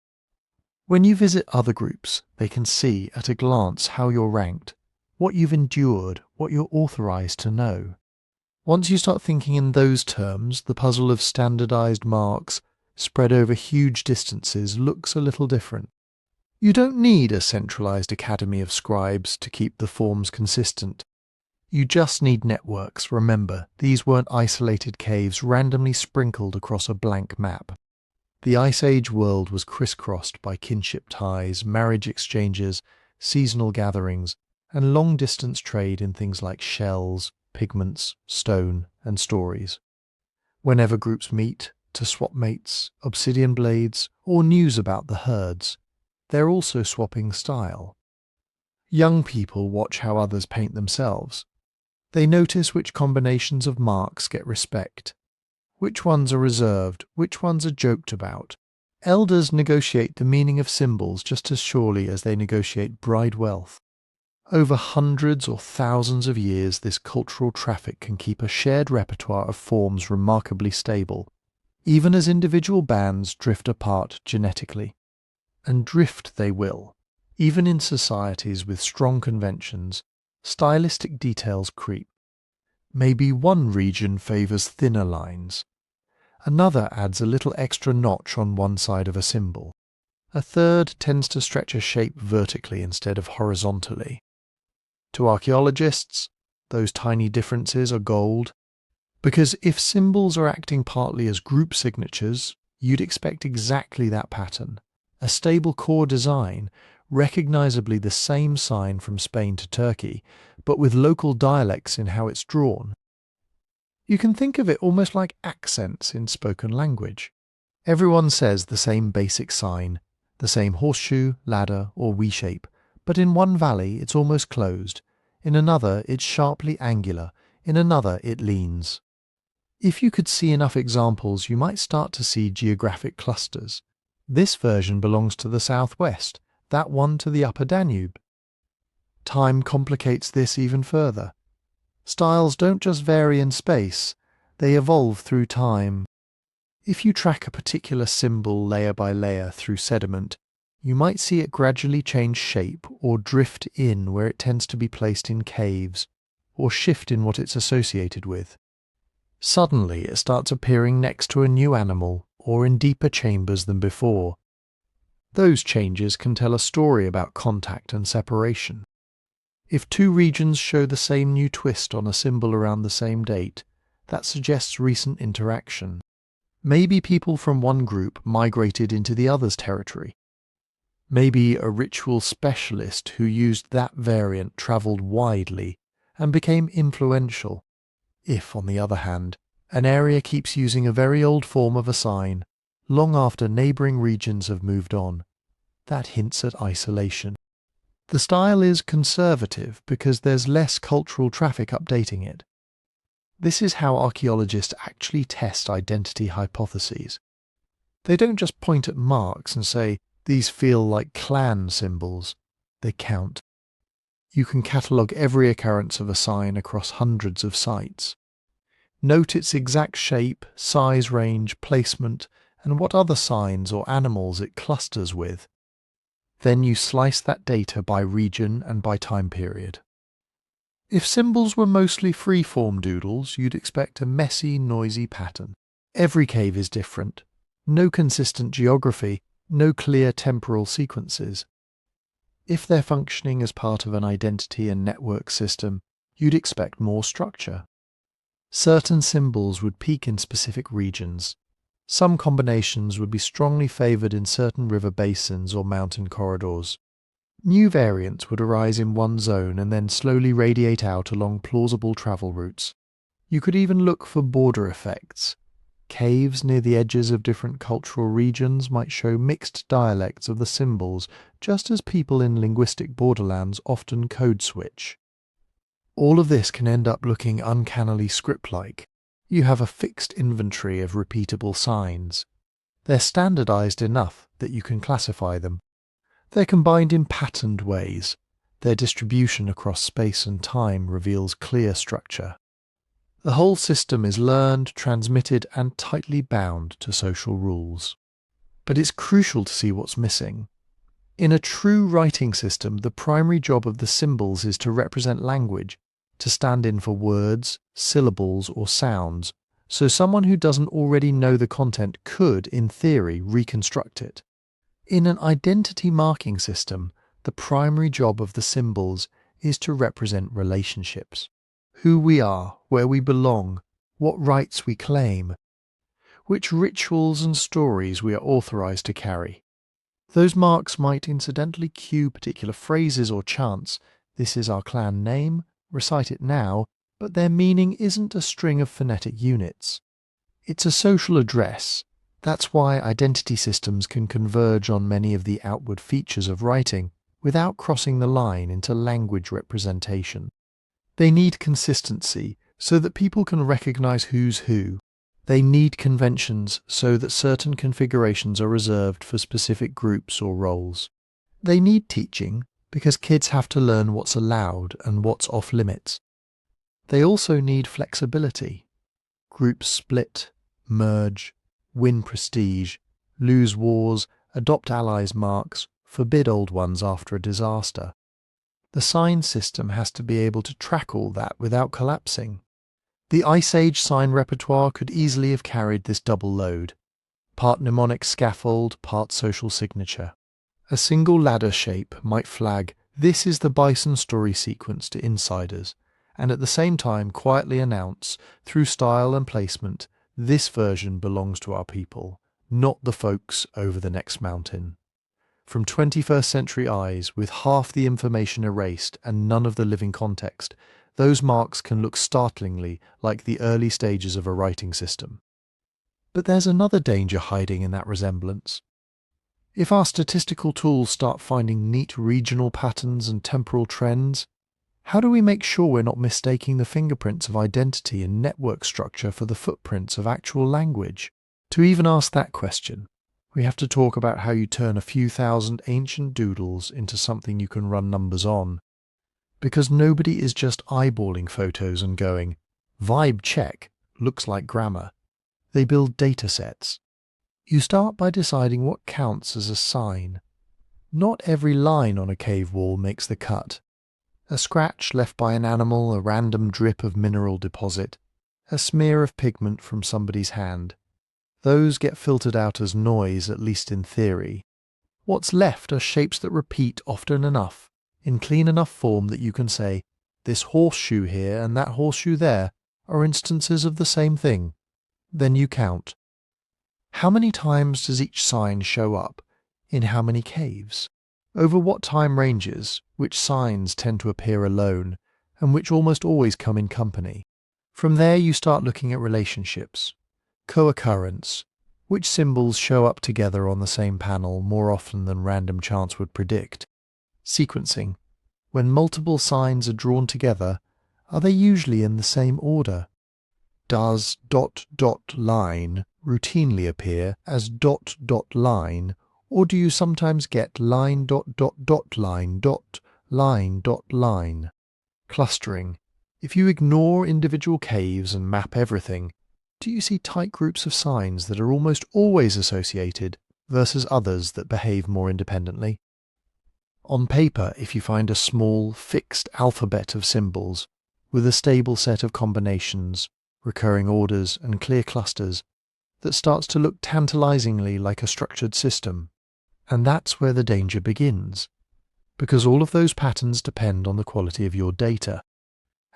When you visit other groups, they can see at a glance how you're ranked, what you've endured, what you're authorized to know. Once you start thinking in those terms, the puzzle of standardized marks spread over huge distances looks a little different. You don't need a centralized academy of scribes to keep the forms consistent. You just need networks. Remember, these weren't isolated caves randomly sprinkled across a blank map. The Ice Age world was crisscrossed by kinship ties, marriage exchanges, seasonal gatherings, and long-distance trade in things like shells, pigments, stone, and stories. Whenever groups meet, to swap mates, obsidian blades, or news about the herds, they're also swapping style. Young people watch how others paint themselves. They notice which combinations of marks get respect, which ones are reserved, which ones are joked about. Elders negotiate the meaning of symbols just as surely as they negotiate bride wealth. Over hundreds or thousands of years, this cultural traffic can keep a shared repertoire of forms remarkably stable, even as individual bands drift apart genetically. And drift they will. Even in societies with strong conventions, stylistic details creep. Maybe one region favours thinner lines. Another adds a little extra notch on one side of a symbol. A third tends to stretch a shape vertically instead of horizontally. To archaeologists, those tiny differences are gold, because if symbols are acting partly as group signatures, you'd expect exactly that pattern. A stable core design, recognizably the same sign from Spain to Turkey, but with local dialects in how it's drawn. You can think of it almost like accents in spoken language. Everyone says the same basic sign, the same horseshoe, ladder, or V-shape, but in one valley it's almost closed, in another it's sharply angular, in another it leans. If you could see enough examples, you might start to see geographic clusters. This version belongs to the southwest, that one to the upper Danube. Time complicates this even further. Styles don't just vary in space, they evolve through time. If you track a particular symbol layer by layer through sediment, you might see it gradually change shape or drift in where it tends to be placed in caves, or shift in what it's associated with. Suddenly it starts appearing next to a new animal or in deeper chambers than before. Those changes can tell a story about contact and separation. If two regions show the same new twist on a symbol around the same date, that suggests recent interaction. Maybe people from one group migrated into the other's territory. Maybe a ritual specialist who used that variant travelled widely and became influential. If, on the other hand, an area keeps using a very old form of a sign, long after neighbouring regions have moved on, that hints at isolation. The style is conservative because there's less cultural traffic updating it. This is how archaeologists actually test identity hypotheses. They don't just point at marks and say, these feel like clan symbols. They count. You can catalogue every occurrence of a sign across hundreds of sites. Note its exact shape, size range, placement, and what other signs or animals it clusters with. Then you slice that data by region and by time period. If symbols were mostly free-form doodles, you'd expect a messy, noisy pattern. Every cave is different. No consistent geography, no clear temporal sequences. If they're functioning as part of an identity and network system, you'd expect more structure. Certain symbols would peak in specific regions. Some combinations would be strongly favoured in certain river basins or mountain corridors. New variants would arise in one zone and then slowly radiate out along plausible travel routes. You could even look for border effects. Caves near the edges of different cultural regions might show mixed dialects of the symbols, just as people in linguistic borderlands often code switch. All of this can end up looking uncannily script-like. You have a fixed inventory of repeatable signs. They're standardized enough that you can classify them. They're combined in patterned ways. Their distribution across space and time reveals clear structure. The whole system is learned, transmitted, and tightly bound to social rules. But it's crucial to see what's missing. In a true writing system, the primary job of the symbols is to represent language, to stand in for words, syllables, or sounds, so someone who doesn't already know the content could, in theory, reconstruct it. In an identity marking system, the primary job of the symbols is to represent relationships. Who we are, where we belong, what rights we claim, which rituals and stories we are authorized to carry. Those marks might incidentally cue particular phrases or chants. This is our clan name, recite it now, but their meaning isn't a string of phonetic units. It's a social address. That's why identity systems can converge on many of the outward features of writing without crossing the line into language representation. They need consistency so that people can recognize who's who. They need conventions so that certain configurations are reserved for specific groups or roles. They need teaching because kids have to learn what's allowed and what's off limits. They also need flexibility. Groups split, merge, win prestige, lose wars, adopt allies' marks, forbid old ones after a disaster. The sign system has to be able to track all that without collapsing. The Ice Age sign repertoire could easily have carried this double load, part mnemonic scaffold, part social signature. A single ladder shape might flag, "This is the bison story sequence" to insiders, and at the same time quietly announce, through style and placement, "This version belongs to our people, not the folks over the next mountain." From 21st century eyes, with half the information erased and none of the living context, those marks can look startlingly like the early stages of a writing system. But there's another danger hiding in that resemblance. If our statistical tools start finding neat regional patterns and temporal trends, how do we make sure we're not mistaking the fingerprints of identity and network structure for the footprints of actual language? To even ask that question, we have to talk about how you turn a few thousand ancient doodles into something you can run numbers on. Because nobody is just eyeballing photos and going, "Vibe check, looks like grammar." They build data sets. You start by deciding what counts as a sign. Not every line on a cave wall makes the cut. A scratch left by an animal, a random drip of mineral deposit, a smear of pigment from somebody's hand. Those get filtered out as noise, at least in theory. What's left are shapes that repeat often enough, in clean enough form that you can say, this horseshoe here and that horseshoe there are instances of the same thing. Then you count. How many times does each sign show up? In how many caves? Over what time ranges? Which signs tend to appear alone, and which almost always come in company? From there you start looking at relationships. Co-occurrence. Which symbols show up together on the same panel more often than random chance would predict? Sequencing. When multiple signs are drawn together, are they usually in the same order? Does ... line routinely appear as ... line, or do you sometimes get line ... line ... line ... line? Clustering. If you ignore individual caves and map everything, do you see tight groups of signs that are almost always associated versus others that behave more independently? On paper, if you find a small, fixed alphabet of symbols with a stable set of combinations, recurring orders and clear clusters, that starts to look tantalizingly like a structured system. And that's where the danger begins, because all of those patterns depend on the quality of your data.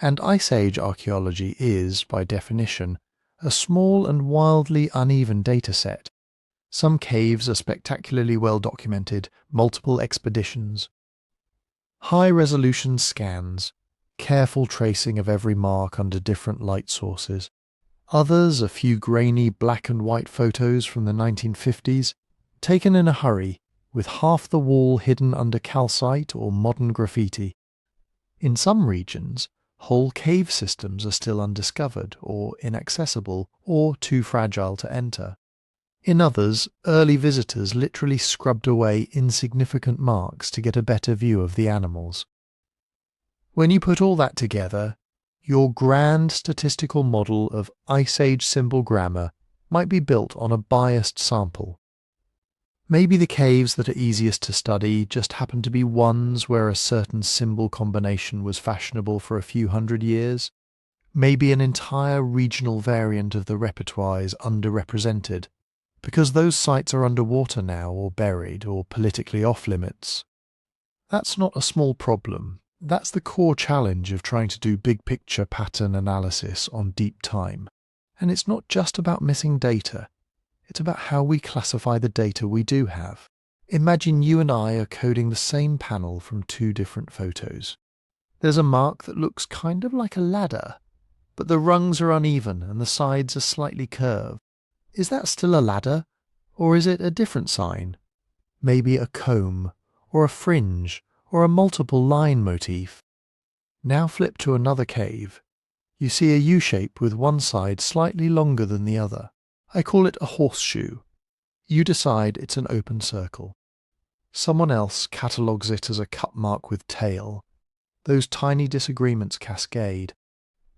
And Ice Age archaeology is, by definition, a small and wildly uneven data set. Some caves are spectacularly well documented, multiple expeditions. High-resolution scans, careful tracing of every mark under different light sources. Others, a few grainy black and white photos from the 1950s, taken in a hurry, with half the wall hidden under calcite or modern graffiti. In some regions, whole cave systems are still undiscovered or inaccessible or too fragile to enter. In others, early visitors literally scrubbed away insignificant marks to get a better view of the animals. When you put all that together, your grand statistical model of Ice Age symbol grammar might be built on a biased sample. Maybe the caves that are easiest to study just happen to be ones where a certain symbol combination was fashionable for a few hundred years. Maybe an entire regional variant of the repertoire is underrepresented, because those sites are underwater now or buried or politically off-limits. That's not a small problem. That's the core challenge of trying to do big-picture pattern analysis on deep time. And it's not just about missing data. It's about how we classify the data we do have. Imagine you and I are coding the same panel from two different photos. There's a mark that looks kind of like a ladder, but the rungs are uneven and the sides are slightly curved. Is that still a ladder, or is it a different sign? Maybe a comb, or a fringe, or a multiple line motif. Now flip to another cave. You see a U-shape with one side slightly longer than the other. I call it a horseshoe. You decide it's an open circle. Someone else catalogues it as a cut mark with tail. Those tiny disagreements cascade.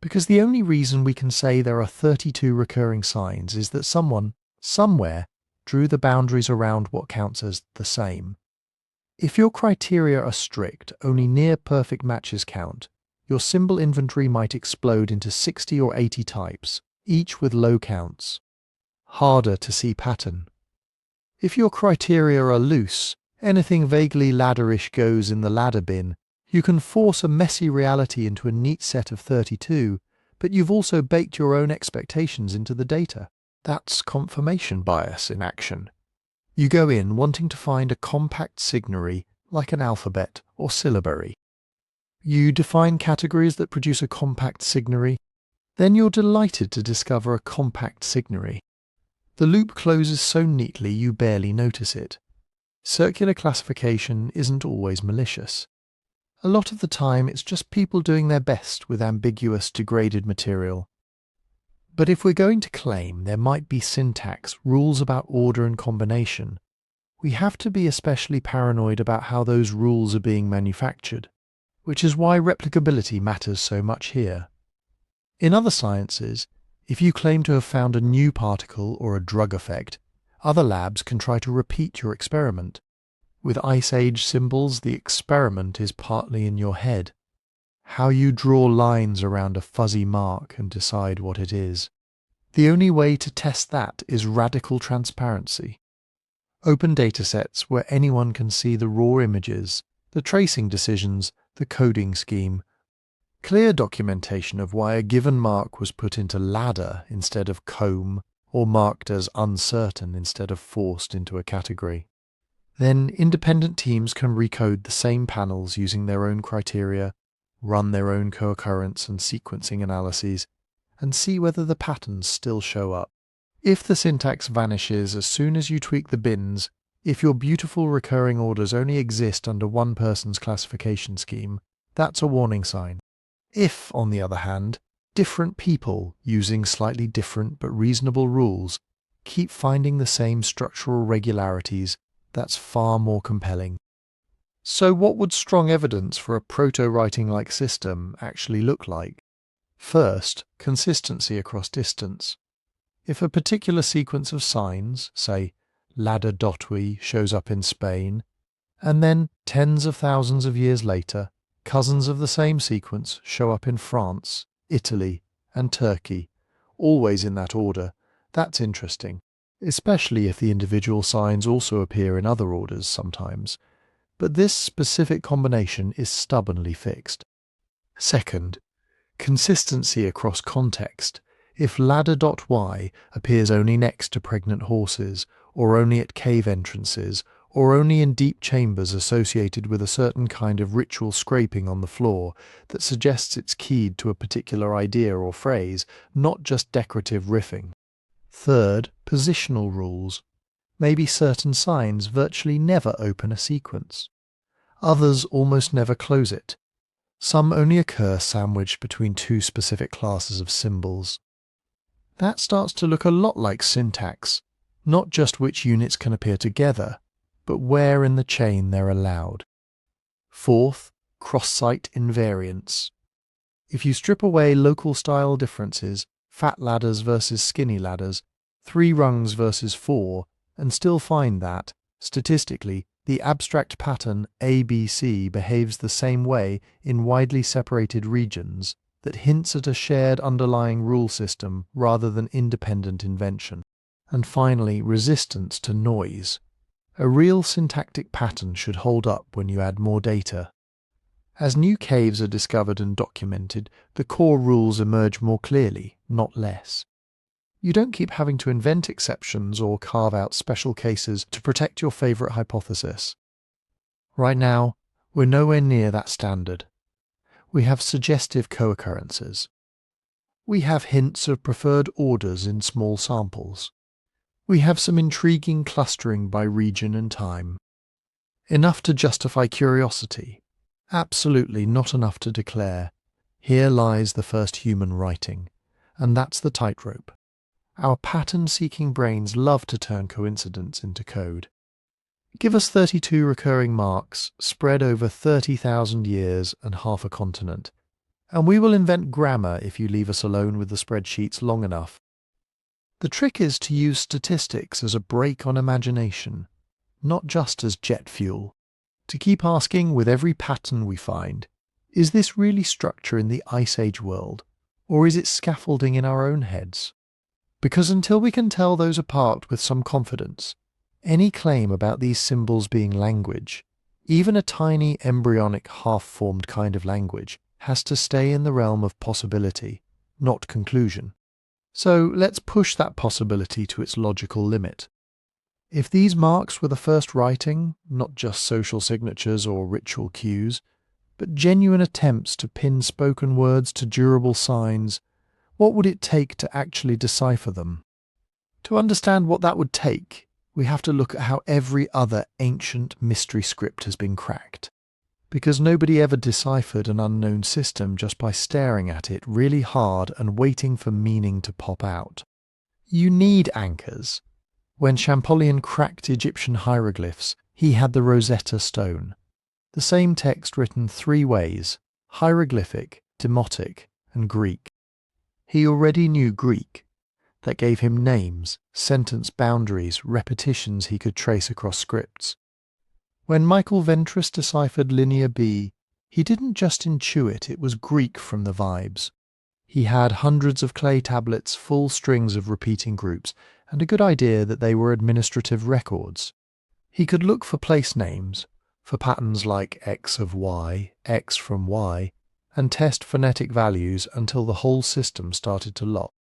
Because the only reason we can say there are 32 recurring signs is that someone, somewhere, drew the boundaries around what counts as the same. If your criteria are strict, only near-perfect matches count, your symbol inventory might explode into 60 or 80 types, each with low counts. Harder to see pattern. If your criteria are loose, anything vaguely ladderish goes in the ladder bin. You can force a messy reality into a neat set of 32, but you've also baked your own expectations into the data. That's confirmation bias in action. You go in wanting to find a compact signary like an alphabet or syllabary. You define categories that produce a compact signary. Then you're delighted to discover a compact signary. The loop closes so neatly you barely notice it. Circular classification isn't always malicious. A lot of the time it's just people doing their best with ambiguous, degraded material. But if we're going to claim there might be syntax, rules about order and combination, we have to be especially paranoid about how those rules are being manufactured, which is why replicability matters so much here. In other sciences, if you claim to have found a new particle or a drug effect, other labs can try to repeat your experiment. With Ice Age symbols, the experiment is partly in your head. How you draw lines around a fuzzy mark and decide what it is. The only way to test that is radical transparency. Open datasets where anyone can see the raw images the tracing decisions, the coding scheme. Clear documentation of why a given mark was put into ladder instead of comb, or marked as uncertain instead of forced into a category. Then independent teams can recode the same panels using their own criteria, run their own co-occurrence and sequencing analyses, and see whether the patterns still show up. If the syntax vanishes as soon as you tweak the bins, if your beautiful recurring orders only exist under one person's classification scheme, that's a warning sign. If, on the other hand, different people using slightly different but reasonable rules keep finding the same structural regularities, that's far more compelling. So what would strong evidence for a proto-writing-like system actually look like? First, consistency across distance. If a particular sequence of signs, say ladder dotwi, shows up in Spain, and then tens of thousands of years later, cousins of the same sequence show up in France, Italy, and Turkey, always in that order, that's interesting, especially if the individual signs also appear in other orders sometimes. But this specific combination is stubbornly fixed. Second, consistency across context. If ladder.y appears only next to pregnant horses, or only at cave entrances, or only in deep chambers associated with a certain kind of ritual scraping on the floor that suggests it's keyed to a particular idea or phrase, not just decorative riffing. Third, positional rules. Maybe certain signs virtually never open a sequence. Others almost never close it. Some only occur sandwiched between two specific classes of symbols. That starts to look a lot like syntax, not just which units can appear together, but where in the chain they're allowed. Fourth, cross-site invariance. If you strip away local style differences, fat ladders versus skinny ladders, 3 rungs versus 4, and still find that, statistically, the abstract pattern ABC behaves the same way in widely separated regions, that hints at a shared underlying rule system rather than independent invention. And finally, resistance to noise. A real syntactic pattern should hold up when you add more data. As new caves are discovered and documented, the core rules emerge more clearly, not less. You don't keep having to invent exceptions or carve out special cases to protect your favourite hypothesis. Right now, we're nowhere near that standard. We have suggestive co-occurrences. We have hints of preferred orders in small samples. We have some intriguing clustering by region and time. Enough to justify curiosity. Absolutely not enough to declare, here lies the first human writing, and that's the tightrope. Our pattern-seeking brains love to turn coincidence into code. Give us 32 recurring marks spread over 30,000 years and half a continent, and we will invent grammar if you leave us alone with the spreadsheets long enough. The trick is to use statistics as a brake on imagination, not just as jet fuel. To keep asking with every pattern we find, is this really structure in the Ice Age world, or is it scaffolding in our own heads? Because until we can tell those apart with some confidence, any claim about these symbols being language, even a tiny embryonic half-formed kind of language, has to stay in the realm of possibility, not conclusion. So let's push that possibility to its logical limit. If these marks were the first writing, not just social signatures or ritual cues, but genuine attempts to pin spoken words to durable signs, what would it take to actually decipher them? To understand what that would take, we have to look at how every other ancient mystery script has been cracked. Because nobody ever deciphered an unknown system just by staring at it really hard and waiting for meaning to pop out. You need anchors. When Champollion cracked Egyptian hieroglyphs, he had the Rosetta Stone. The same text written 3 ways: hieroglyphic, demotic, and Greek. He already knew Greek. That gave him names, sentence boundaries, repetitions he could trace across scripts. When Michael Ventris deciphered Linear B, he didn't just intuit it was Greek from the vibes. He had hundreds of clay tablets, full strings of repeating groups, and a good idea that they were administrative records. He could look for place names, for patterns like X of Y, X from Y, and test phonetic values until the whole system started to lock.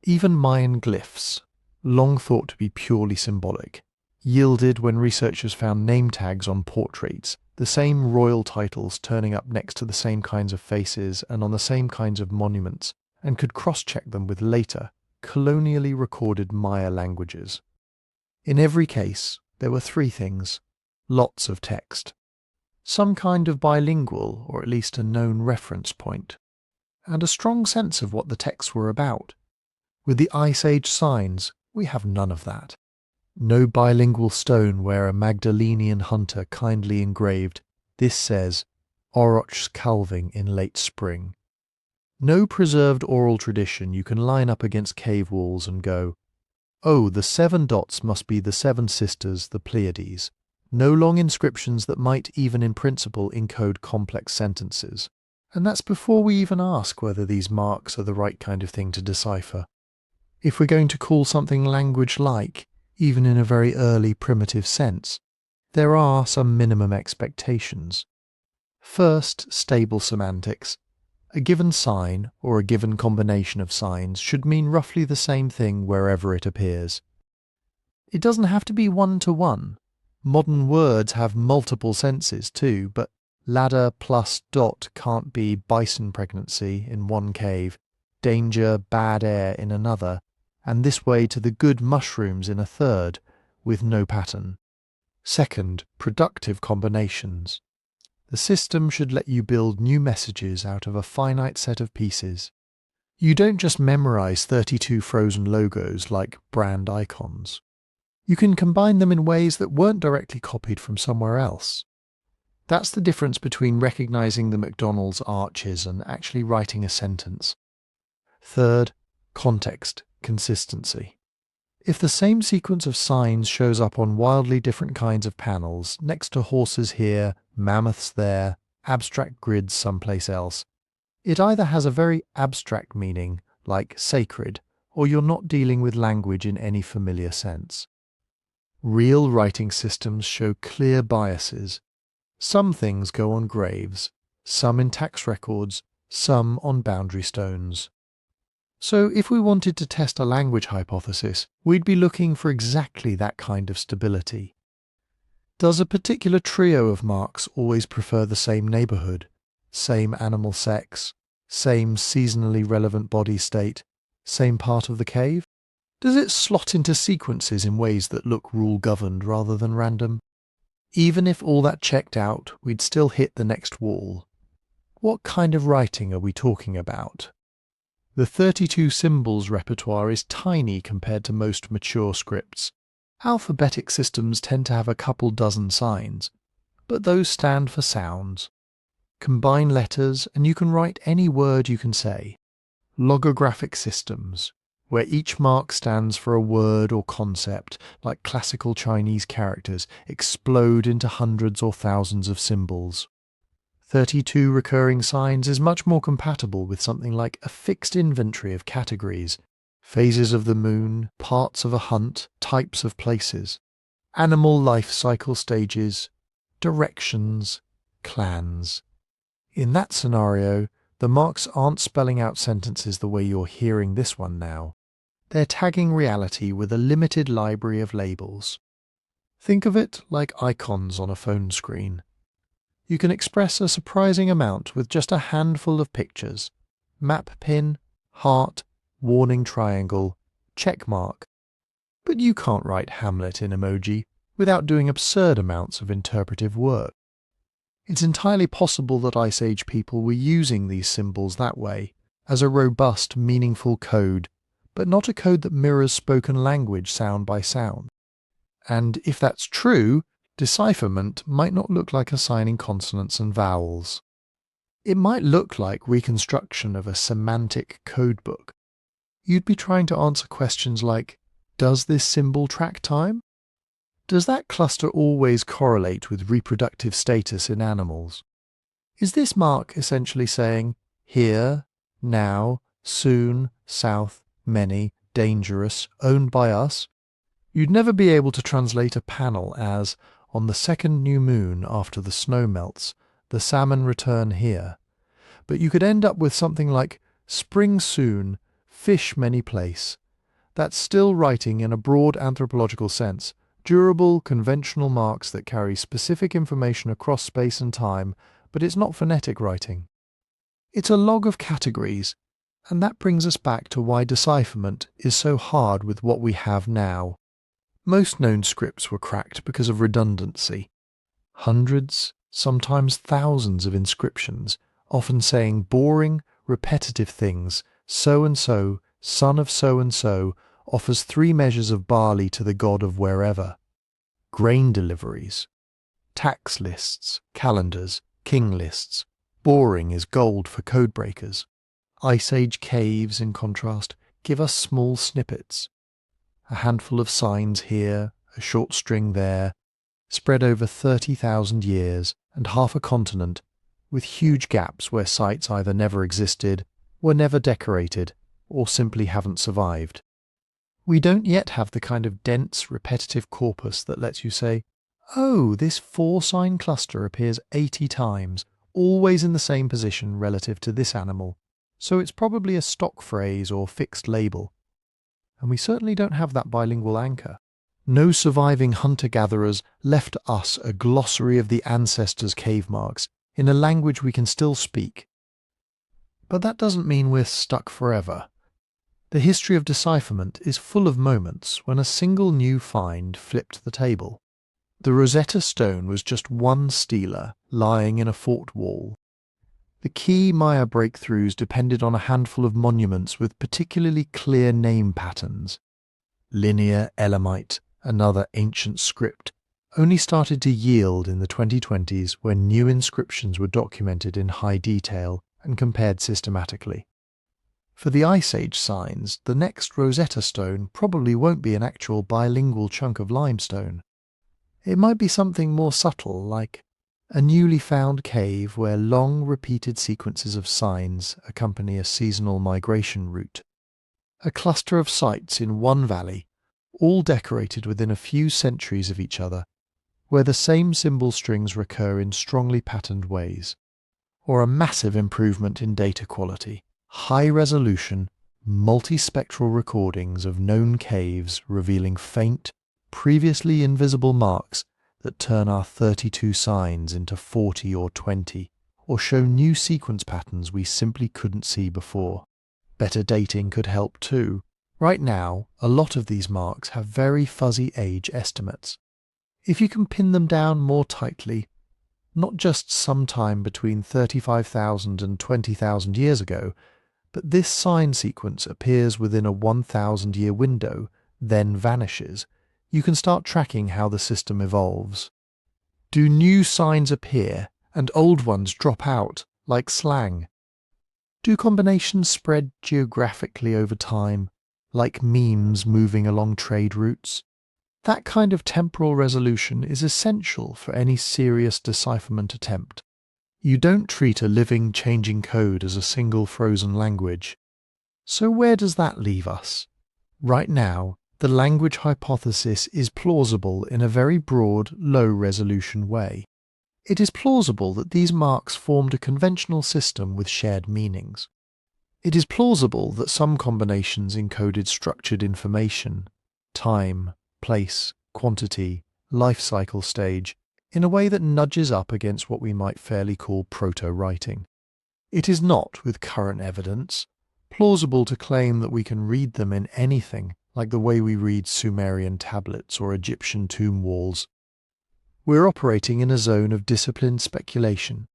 Even Mayan glyphs, long thought to be purely symbolic, yielded when researchers found name tags on portraits, the same royal titles turning up next to the same kinds of faces and on the same kinds of monuments, and could cross-check them with later, colonially recorded Maya languages. In every case, there were three things: lots of text, some kind of bilingual or at least a known reference point, and a strong sense of what the texts were about. With the Ice Age signs, we have none of that. No bilingual stone where a Magdalenian hunter kindly engraved, "This says, Oroch's calving in late spring." No preserved oral tradition you can line up against cave walls and go, "Oh, the 7 dots must be the 7 sisters, the Pleiades." No long inscriptions that might even in principle encode complex sentences. And that's before we even ask whether these marks are the right kind of thing to decipher. If we're going to call something language-like, even in a very early primitive sense, there are some minimum expectations. First, stable semantics. A given sign, or a given combination of signs, should mean roughly the same thing wherever it appears. It doesn't have to be one-to-one. Modern words have multiple senses too, but ladder plus dot can't be bison pregnancy in one cave, danger, bad air in another, and this way to the good mushrooms in a third, with no pattern. Second, productive combinations. The system should let you build new messages out of a finite set of pieces. You don't just memorize 32 frozen logos like brand icons. You can combine them in ways that weren't directly copied from somewhere else. That's the difference between recognizing the McDonald's arches and actually writing a sentence. Third, context, consistency. If the same sequence of signs shows up on wildly different kinds of panels, next to horses here, mammoths there, abstract grids someplace else, it either has a very abstract meaning, like sacred, or you're not dealing with language in any familiar sense. Real writing systems show clear biases. Some things go on graves, some in tax records, some on boundary stones. So if we wanted to test a language hypothesis, we'd be looking for exactly that kind of stability. Does a particular trio of marks always prefer the same neighbourhood, same animal sex, same seasonally relevant body state, same part of the cave? Does it slot into sequences in ways that look rule-governed rather than random? Even if all that checked out, we'd still hit the next wall. What kind of writing are we talking about? The 32 symbols repertoire is tiny compared to most mature scripts. Alphabetic systems tend to have a couple dozen signs, but those stand for sounds. Combine letters and you can write any word you can say. Logographic systems, where each mark stands for a word or concept, like classical Chinese characters, explode into hundreds or thousands of symbols. 32 recurring signs is much more compatible with something like a fixed inventory of categories, phases of the moon, parts of a hunt, types of places, animal life cycle stages, directions, clans. In that scenario, the marks aren't spelling out sentences the way you're hearing this one now. They're tagging reality with a limited library of labels. Think of it like icons on a phone screen. You can express a surprising amount with just a handful of pictures: map pin, heart, warning triangle, check mark. But you can't write Hamlet in emoji without doing absurd amounts of interpretive work. It's entirely possible that Ice Age people were using these symbols that way, as a robust, meaningful code, but not a code that mirrors spoken language sound by sound. And if that's true, decipherment might not look like assigning consonants and vowels. It might look like reconstruction of a semantic codebook. You'd be trying to answer questions like, does this symbol track time? Does that cluster always correlate with reproductive status in animals? Is this mark essentially saying, here, now, soon, south, many, dangerous, owned by us? You'd never be able to translate a panel as, On the second new moon after the snow melts, the salmon return here. But you could end up with something like spring soon, fish many place. That's still writing in a broad anthropological sense, durable, conventional marks that carry specific information across space and time, but it's not phonetic writing. It's a log of categories, and that brings us back to why decipherment is so hard with what we have now. Most known scripts were cracked because of redundancy. Hundreds, sometimes thousands of inscriptions, often saying boring, repetitive things. So-and-so, son of so-and-so, offers 3 measures of barley to the god of wherever. Grain deliveries. Tax lists, calendars, king lists. Boring is gold for codebreakers. Ice Age caves, in contrast, give us small snippets. A handful of signs here, a short string there, spread over 30,000 years and half a continent, with huge gaps where sites either never existed, were never decorated, or simply haven't survived. We don't yet have the kind of dense, repetitive corpus that lets you say, oh, this 4-sign cluster appears 80 times, always in the same position relative to this animal, so it's probably a stock phrase or fixed label. And we certainly don't have that bilingual anchor. No surviving hunter-gatherers left us a glossary of the ancestors' cave marks in a language we can still speak. But that doesn't mean we're stuck forever. The history of decipherment is full of moments when a single new find flipped the table. The Rosetta Stone was just one stela lying in a fort wall. The key Maya breakthroughs depended on a handful of monuments with particularly clear name patterns. Linear Elamite, another ancient script, only started to yield in the 2020s when new inscriptions were documented in high detail and compared systematically. For the Ice Age signs, the next Rosetta Stone probably won't be an actual bilingual chunk of limestone. It might be something more subtle, like a newly found cave where long repeated sequences of signs accompany a seasonal migration route. A cluster of sites in one valley, all decorated within a few centuries of each other, where the same symbol strings recur in strongly patterned ways. Or a massive improvement in data quality. High-resolution, multispectral recordings of known caves revealing faint, previously invisible marks that turn our 32 signs into 40 or 20, or show new sequence patterns we simply couldn't see before. Better dating could help too. Right now, a lot of these marks have very fuzzy age estimates. If you can pin them down more tightly, not just sometime between 35,000 and 20,000 years ago, but this sign sequence appears within a 1,000-year window, then vanishes, you can start tracking how the system evolves. Do new signs appear and old ones drop out, like slang? Do combinations spread geographically over time, like memes moving along trade routes? That kind of temporal resolution is essential for any serious decipherment attempt. You don't treat a living, changing code as a single frozen language. So where does that leave us? Right now, the language hypothesis is plausible in a very broad, low-resolution way. It is plausible that these marks formed a conventional system with shared meanings. It is plausible that some combinations encoded structured information, time, place, quantity, life cycle stage, in a way that nudges up against what we might fairly call proto-writing. It is not, with current evidence, plausible to claim that we can read them in anything like the way we read Sumerian tablets or Egyptian tomb walls. We're operating in a zone of disciplined speculation.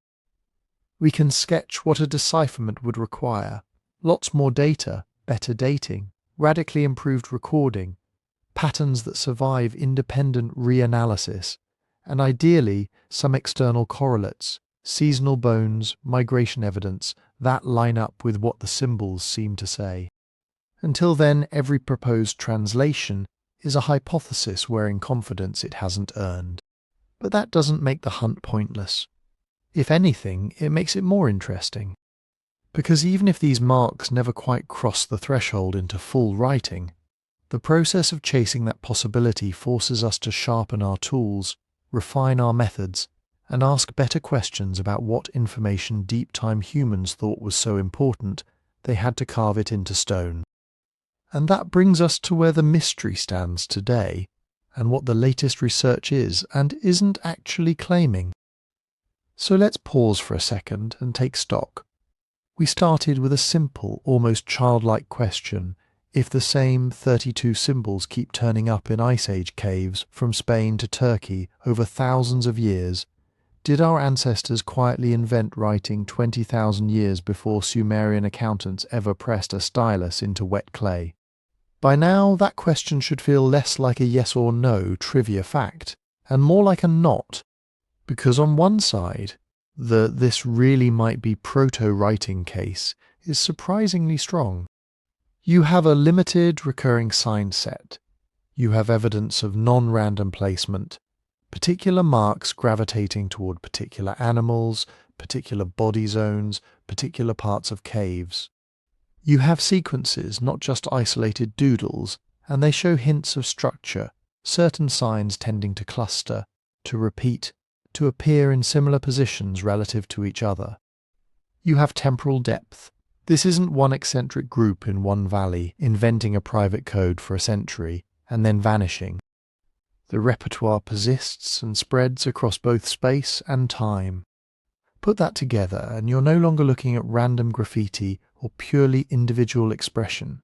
We can sketch what a decipherment would require: lots more data, better dating, radically improved recording, patterns that survive independent reanalysis, and ideally some external correlates, seasonal bones, migration evidence, that line up with what the symbols seem to say. Until then, every proposed translation is a hypothesis wearing confidence it hasn't earned. But that doesn't make the hunt pointless. If anything, it makes it more interesting. Because even if these marks never quite cross the threshold into full writing, the process of chasing that possibility forces us to sharpen our tools, refine our methods, and ask better questions about what information deep-time humans thought was so important they had to carve it into stone. And that brings us to where the mystery stands today, and what the latest research is and isn't actually claiming. So let's pause for a second and take stock. We started with a simple, almost childlike question: if the same 32 symbols keep turning up in Ice Age caves from Spain to Turkey over thousands of years, did our ancestors quietly invent writing 20,000 years before Sumerian accountants ever pressed a stylus into wet clay? By now, that question should feel less like a yes or no trivia fact, and more like a not, because on one side, this really might be proto-writing case is surprisingly strong. You have a limited recurring sign set. You have evidence of non-random placement, particular marks gravitating toward particular animals, particular body zones, particular parts of caves. You have sequences, not just isolated doodles, and they show hints of structure, certain signs tending to cluster, to repeat, to appear in similar positions relative to each other. You have temporal depth. This isn't one eccentric group in one valley inventing a private code for a century and then vanishing. The repertoire persists and spreads across both space and time. Put that together and you're no longer looking at random graffiti or purely individual expression.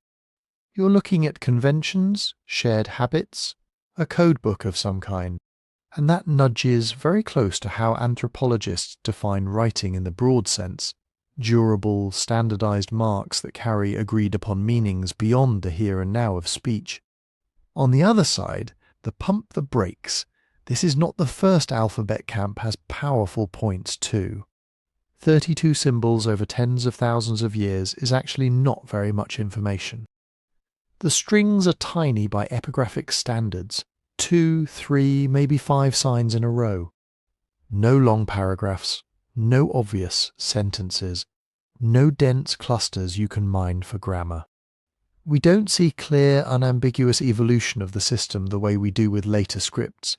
You're looking at conventions, shared habits, a codebook of some kind. And that nudges very close to how anthropologists define writing in the broad sense: durable, standardized marks that carry agreed-upon meanings beyond the here and now of speech. On the other side, the pump the brakes. This is not the first alphabet camp has powerful points too. 32 symbols over tens of thousands of years is actually not very much information. The strings are tiny by epigraphic standards, 2, 3, maybe 5 signs in a row. No long paragraphs, no obvious sentences, no dense clusters you can mine for grammar. We don't see clear, unambiguous evolution of the system the way we do with later scripts.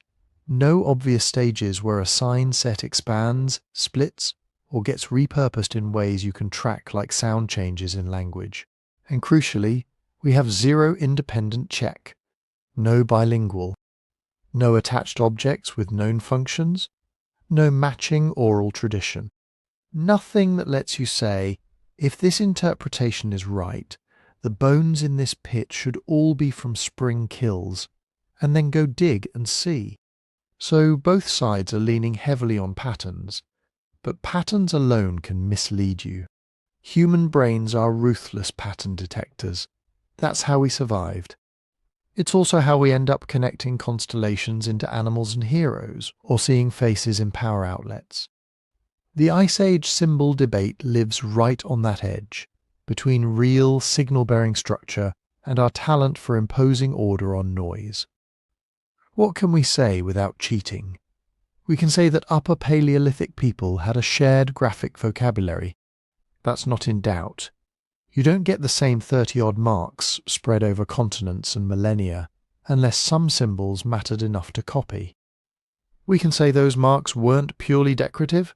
No obvious stages where a sign set expands, splits, or gets repurposed in ways you can track like sound changes in language. And crucially, we have zero independent check. No bilingual. No attached objects with known functions. No matching oral tradition. Nothing that lets you say, if this interpretation is right, the bones in this pit should all be from spring kills, and then go dig and see. So both sides are leaning heavily on patterns, but patterns alone can mislead you. Human brains are ruthless pattern detectors. That's how we survived. It's also how we end up connecting constellations into animals and heroes, or seeing faces in power outlets. The Ice Age symbol debate lives right on that edge, between real signal-bearing structure and our talent for imposing order on noise. What can we say without cheating? We can say that Upper Paleolithic people had a shared graphic vocabulary. That's not in doubt. You don't get the same 30-odd marks spread over continents and millennia unless some symbols mattered enough to copy. We can say those marks weren't purely decorative.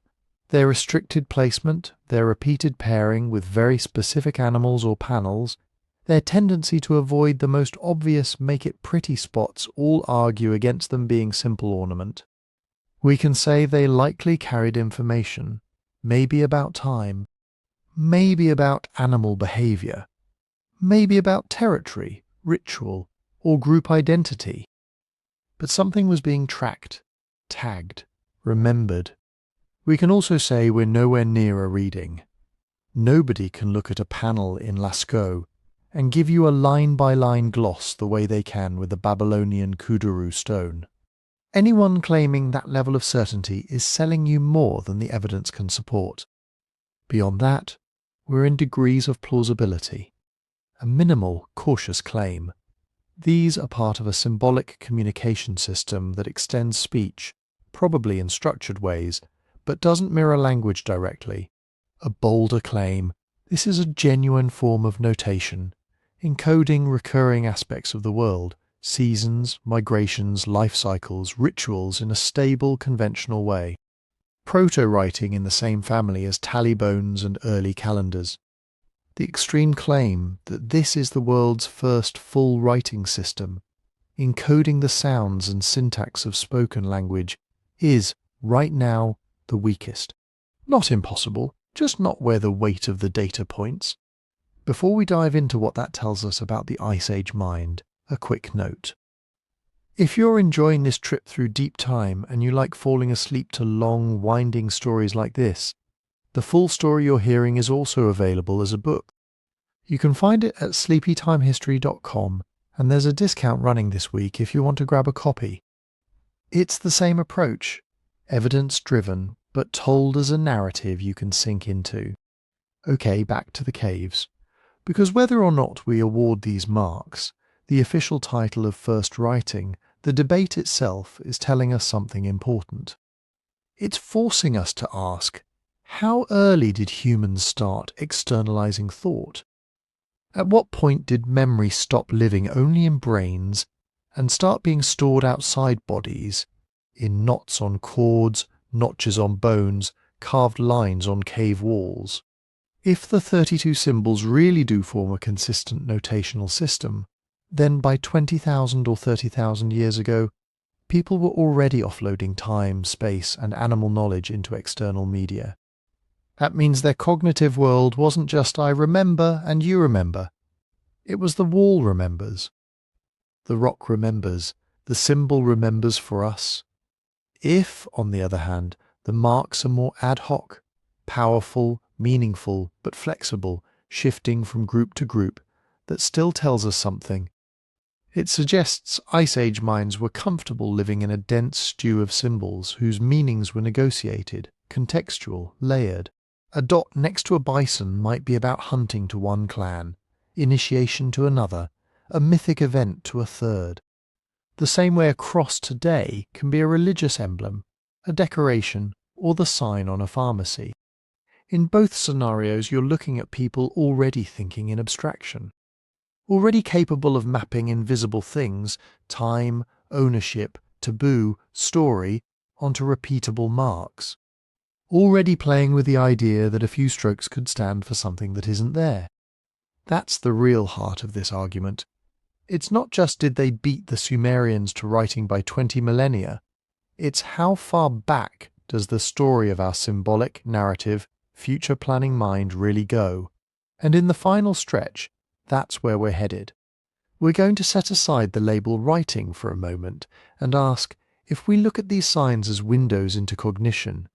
Their restricted placement, their repeated pairing with very specific animals or panels, their tendency to avoid the most obvious make-it-pretty spots all argue against them being simple ornament. We can say they likely carried information, maybe about time, maybe about animal behavior, maybe about territory, ritual, or group identity. But something was being tracked, tagged, remembered. We can also say we're nowhere near a reading. Nobody can look at a panel in Lascaux and give you a line-by-line gloss the way they can with the Babylonian Kuduru stone. Anyone claiming that level of certainty is selling you more than the evidence can support. Beyond that, we're in degrees of plausibility. A minimal, cautious claim. These are part of a symbolic communication system that extends speech, probably in structured ways, but doesn't mirror language directly. A bolder claim. This is a genuine form of notation, encoding recurring aspects of the world, seasons, migrations, life cycles, rituals in a stable, conventional way. Proto-writing in the same family as tally bones and early calendars. The extreme claim that this is the world's first full writing system, encoding the sounds and syntax of spoken language, is, right now, the weakest. Not impossible, just not where the weight of the data points. Before we dive into what that tells us about the Ice Age mind, a quick note. If you're enjoying this trip through deep time and you like falling asleep to long, winding stories like this, the full story you're hearing is also available as a book. You can find it at sleepytimehistory.com, and there's a discount running this week if you want to grab a copy. It's the same approach, evidence-driven, but told as a narrative you can sink into. Okay, back to the caves. Because whether or not we award these marks, the official title of first writing, the debate itself is telling us something important. It's forcing us to ask, how early did humans start externalizing thought? At what point did memory stop living only in brains and start being stored outside bodies, in knots on cords, notches on bones, carved lines on cave walls? If the 32 symbols really do form a consistent notational system, then by 20,000 or 30,000 years ago, people were already offloading time, space, and animal knowledge into external media. That means their cognitive world wasn't just I remember and you remember. It was the wall remembers. The rock remembers. The symbol remembers for us. If, on the other hand, the marks are more ad hoc, powerful, meaningful, but flexible, shifting from group to group, that still tells us something. It suggests Ice Age minds were comfortable living in a dense stew of symbols whose meanings were negotiated, contextual, layered. A dot next to a bison might be about hunting to one clan, initiation to another, a mythic event to a third. The same way a cross today can be a religious emblem, a decoration, or the sign on a pharmacy. In both scenarios, you're looking at people already thinking in abstraction, already capable of mapping invisible things, time, ownership, taboo, story, onto repeatable marks. Already playing with the idea that a few strokes could stand for something that isn't there. That's the real heart of this argument. It's not just did they beat the Sumerians to writing by 20 millennia, it's how far back does the story of our symbolic, narrative, future planning mind really go? And in the final stretch, that's where we're headed. We're going to set aside the label writing for a moment and ask, if we look at these signs as windows into cognition,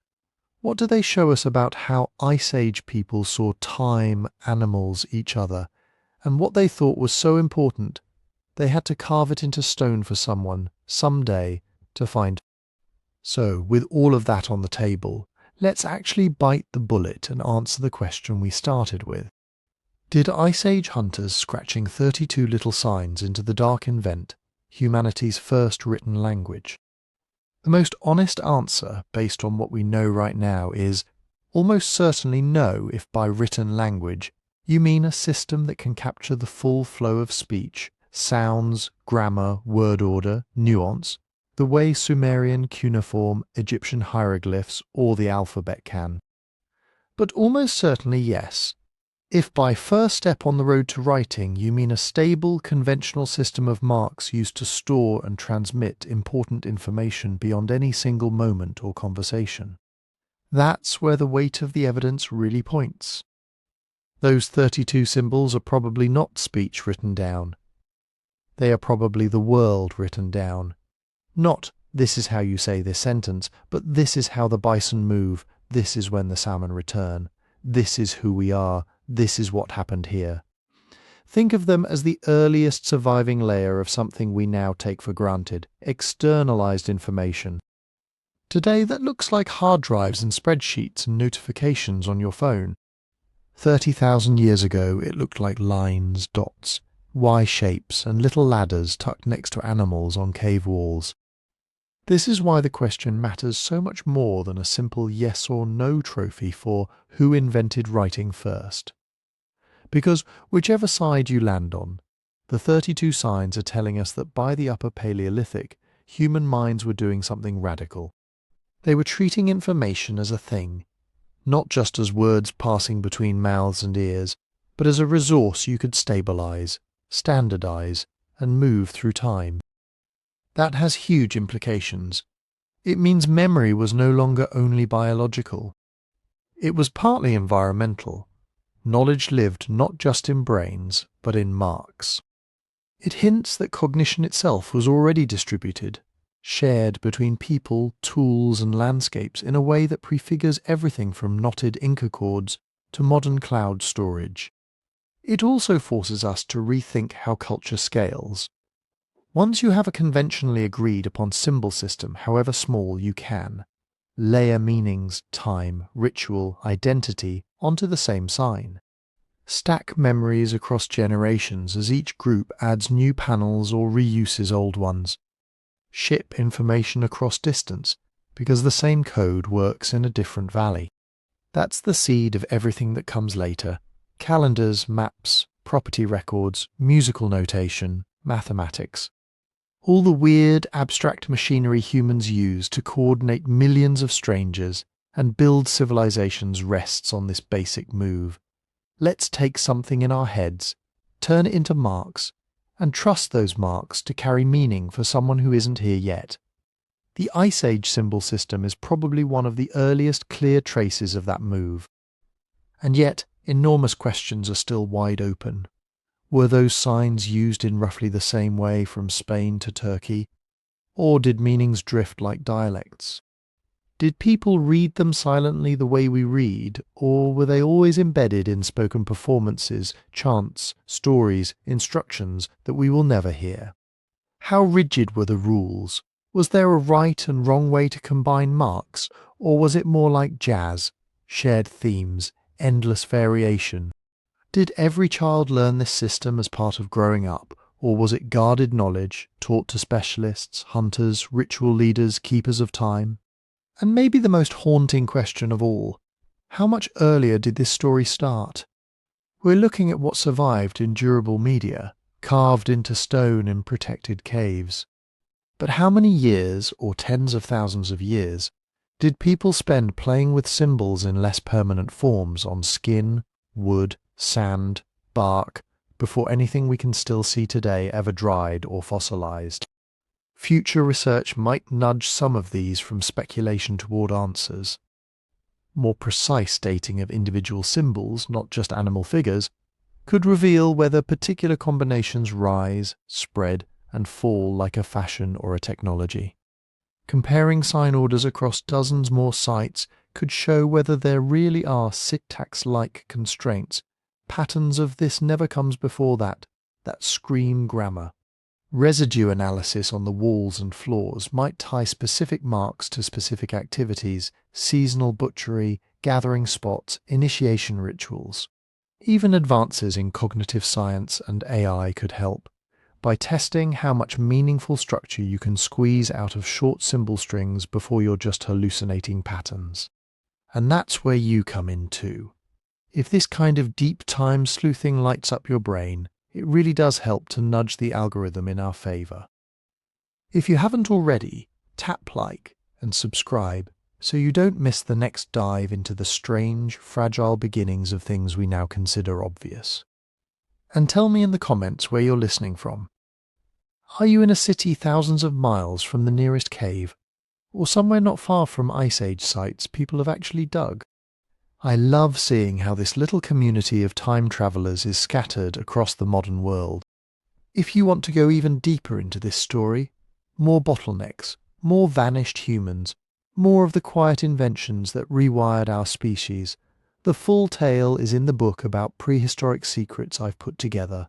what do they show us about how Ice Age people saw time, animals, each other, and what they thought was so important they had to carve it into stone for someone, someday, to find? So, with all of that on the table, let's actually bite the bullet and answer the question we started with. Did Ice Age hunters scratching 32 little signs into the dark invent humanity's first written language? The most honest answer, based on what we know right now, is almost certainly no if by written language you mean a system that can capture the full flow of speech, sounds, grammar, word order, nuance, the way Sumerian, cuneiform, Egyptian hieroglyphs or the alphabet can. But almost certainly yes, if by first step on the road to writing you mean a stable, conventional system of marks used to store and transmit important information beyond any single moment or conversation. That's where the weight of the evidence really points. Those 32 symbols are probably not speech written down. They are probably the world written down. Not, this is how you say this sentence, but this is how the bison move, this is when the salmon return, this is who we are, this is what happened here. Think of them as the earliest surviving layer of something we now take for granted, externalized information. Today that looks like hard drives and spreadsheets and notifications on your phone. 30,000 years ago it looked like lines, dots, Y shapes and little ladders tucked next to animals on cave walls. This is why the question matters so much more than a simple yes or no trophy for who invented writing first. Because whichever side you land on, The 32 signs are telling us that by the Upper Paleolithic, human minds were doing something radical. They were treating information as a thing, not just as words passing between mouths and ears, but as a resource you could stabilize, standardize, and move through time. That has huge implications. It means memory was no longer only biological. It was partly environmental. Knowledge lived not just in brains, but in marks. It hints that cognition itself was already distributed, shared between people, tools, and landscapes in a way that prefigures everything from knotted Inca cords to modern cloud storage. It also forces us to rethink how culture scales. Once you have a conventionally agreed upon symbol system, however small, you can layer meanings, time, ritual, identity onto the same sign. Stack memories across generations as each group adds new panels or reuses old ones. Ship information across distance because the same code works in a different valley. That's the seed of everything that comes later. Calendars, maps, property records, musical notation, mathematics. All the weird, abstract machinery humans use to coordinate millions of strangers and build civilizations rests on this basic move. Let's take something in our heads, turn it into marks, and trust those marks to carry meaning for someone who isn't here yet. The Ice Age symbol system is probably one of the earliest clear traces of that move. And yet, enormous questions are still wide open. Were those signs used in roughly the same way from Spain to Turkey? Or did meanings drift like dialects? Did people read them silently the way we read, or were they always embedded in spoken performances, chants, stories, instructions that we will never hear? How rigid were the rules? Was there a right and wrong way to combine marks, or was it more like jazz, shared themes, endless variation? Did every child learn this system as part of growing up, or was it guarded knowledge, taught to specialists, hunters, ritual leaders, keepers of time? And maybe the most haunting question of all, how much earlier did this story start? We're looking at what survived in durable media, carved into stone in protected caves. But how many years, or tens of thousands of years, did people spend playing with symbols in less permanent forms on skin, wood, sand, bark, before anything we can still see today ever dried or fossilized? Future research might nudge some of these from speculation toward answers. More precise dating of individual symbols, not just animal figures, could reveal whether particular combinations rise, spread, and fall like a fashion or a technology. Comparing sign orders across dozens more sites could show whether there really are syntax-like constraints, patterns of this never comes before that scream grammar. Residue analysis on the walls and floors might tie specific marks to specific activities, seasonal butchery, gathering spots, initiation rituals. Even advances in cognitive science and AI could help, by testing how much meaningful structure you can squeeze out of short symbol strings before you're just hallucinating patterns. And that's where you come in too. If this kind of deep time sleuthing lights up your brain, it really does help to nudge the algorithm in our favour. If you haven't already, tap like and subscribe so you don't miss the next dive into the strange, fragile beginnings of things we now consider obvious. And tell me in the comments where you're listening from. Are you in a city thousands of miles from the nearest cave, or somewhere not far from Ice Age sites people have actually dug? I love seeing how this little community of time travellers is scattered across the modern world. If you want to go even deeper into this story, more bottlenecks, more vanished humans, more of the quiet inventions that rewired our species, the full tale is in the book about prehistoric secrets I've put together.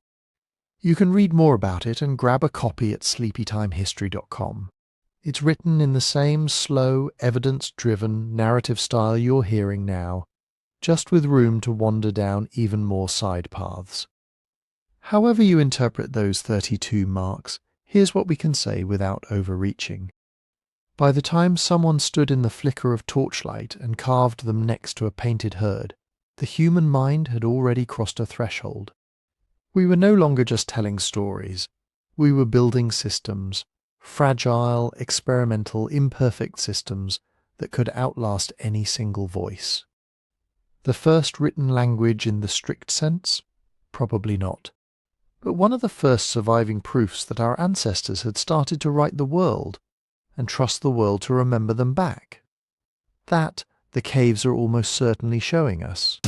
You can read more about it and grab a copy at sleepytimehistory.com. It's written in the same slow, evidence-driven narrative style you're hearing now, just with room to wander down even more side paths. However you interpret those 32 marks, here's what we can say without overreaching. By the time someone stood in the flicker of torchlight and carved them next to a painted herd, the human mind had already crossed a threshold. We were no longer just telling stories. We were building systems, fragile, experimental, imperfect systems that could outlast any single voice. The first written language in the strict sense? Probably not. But one of the first surviving proofs that our ancestors had started to write the world and trust the world to remember them back. That the caves are almost certainly showing us.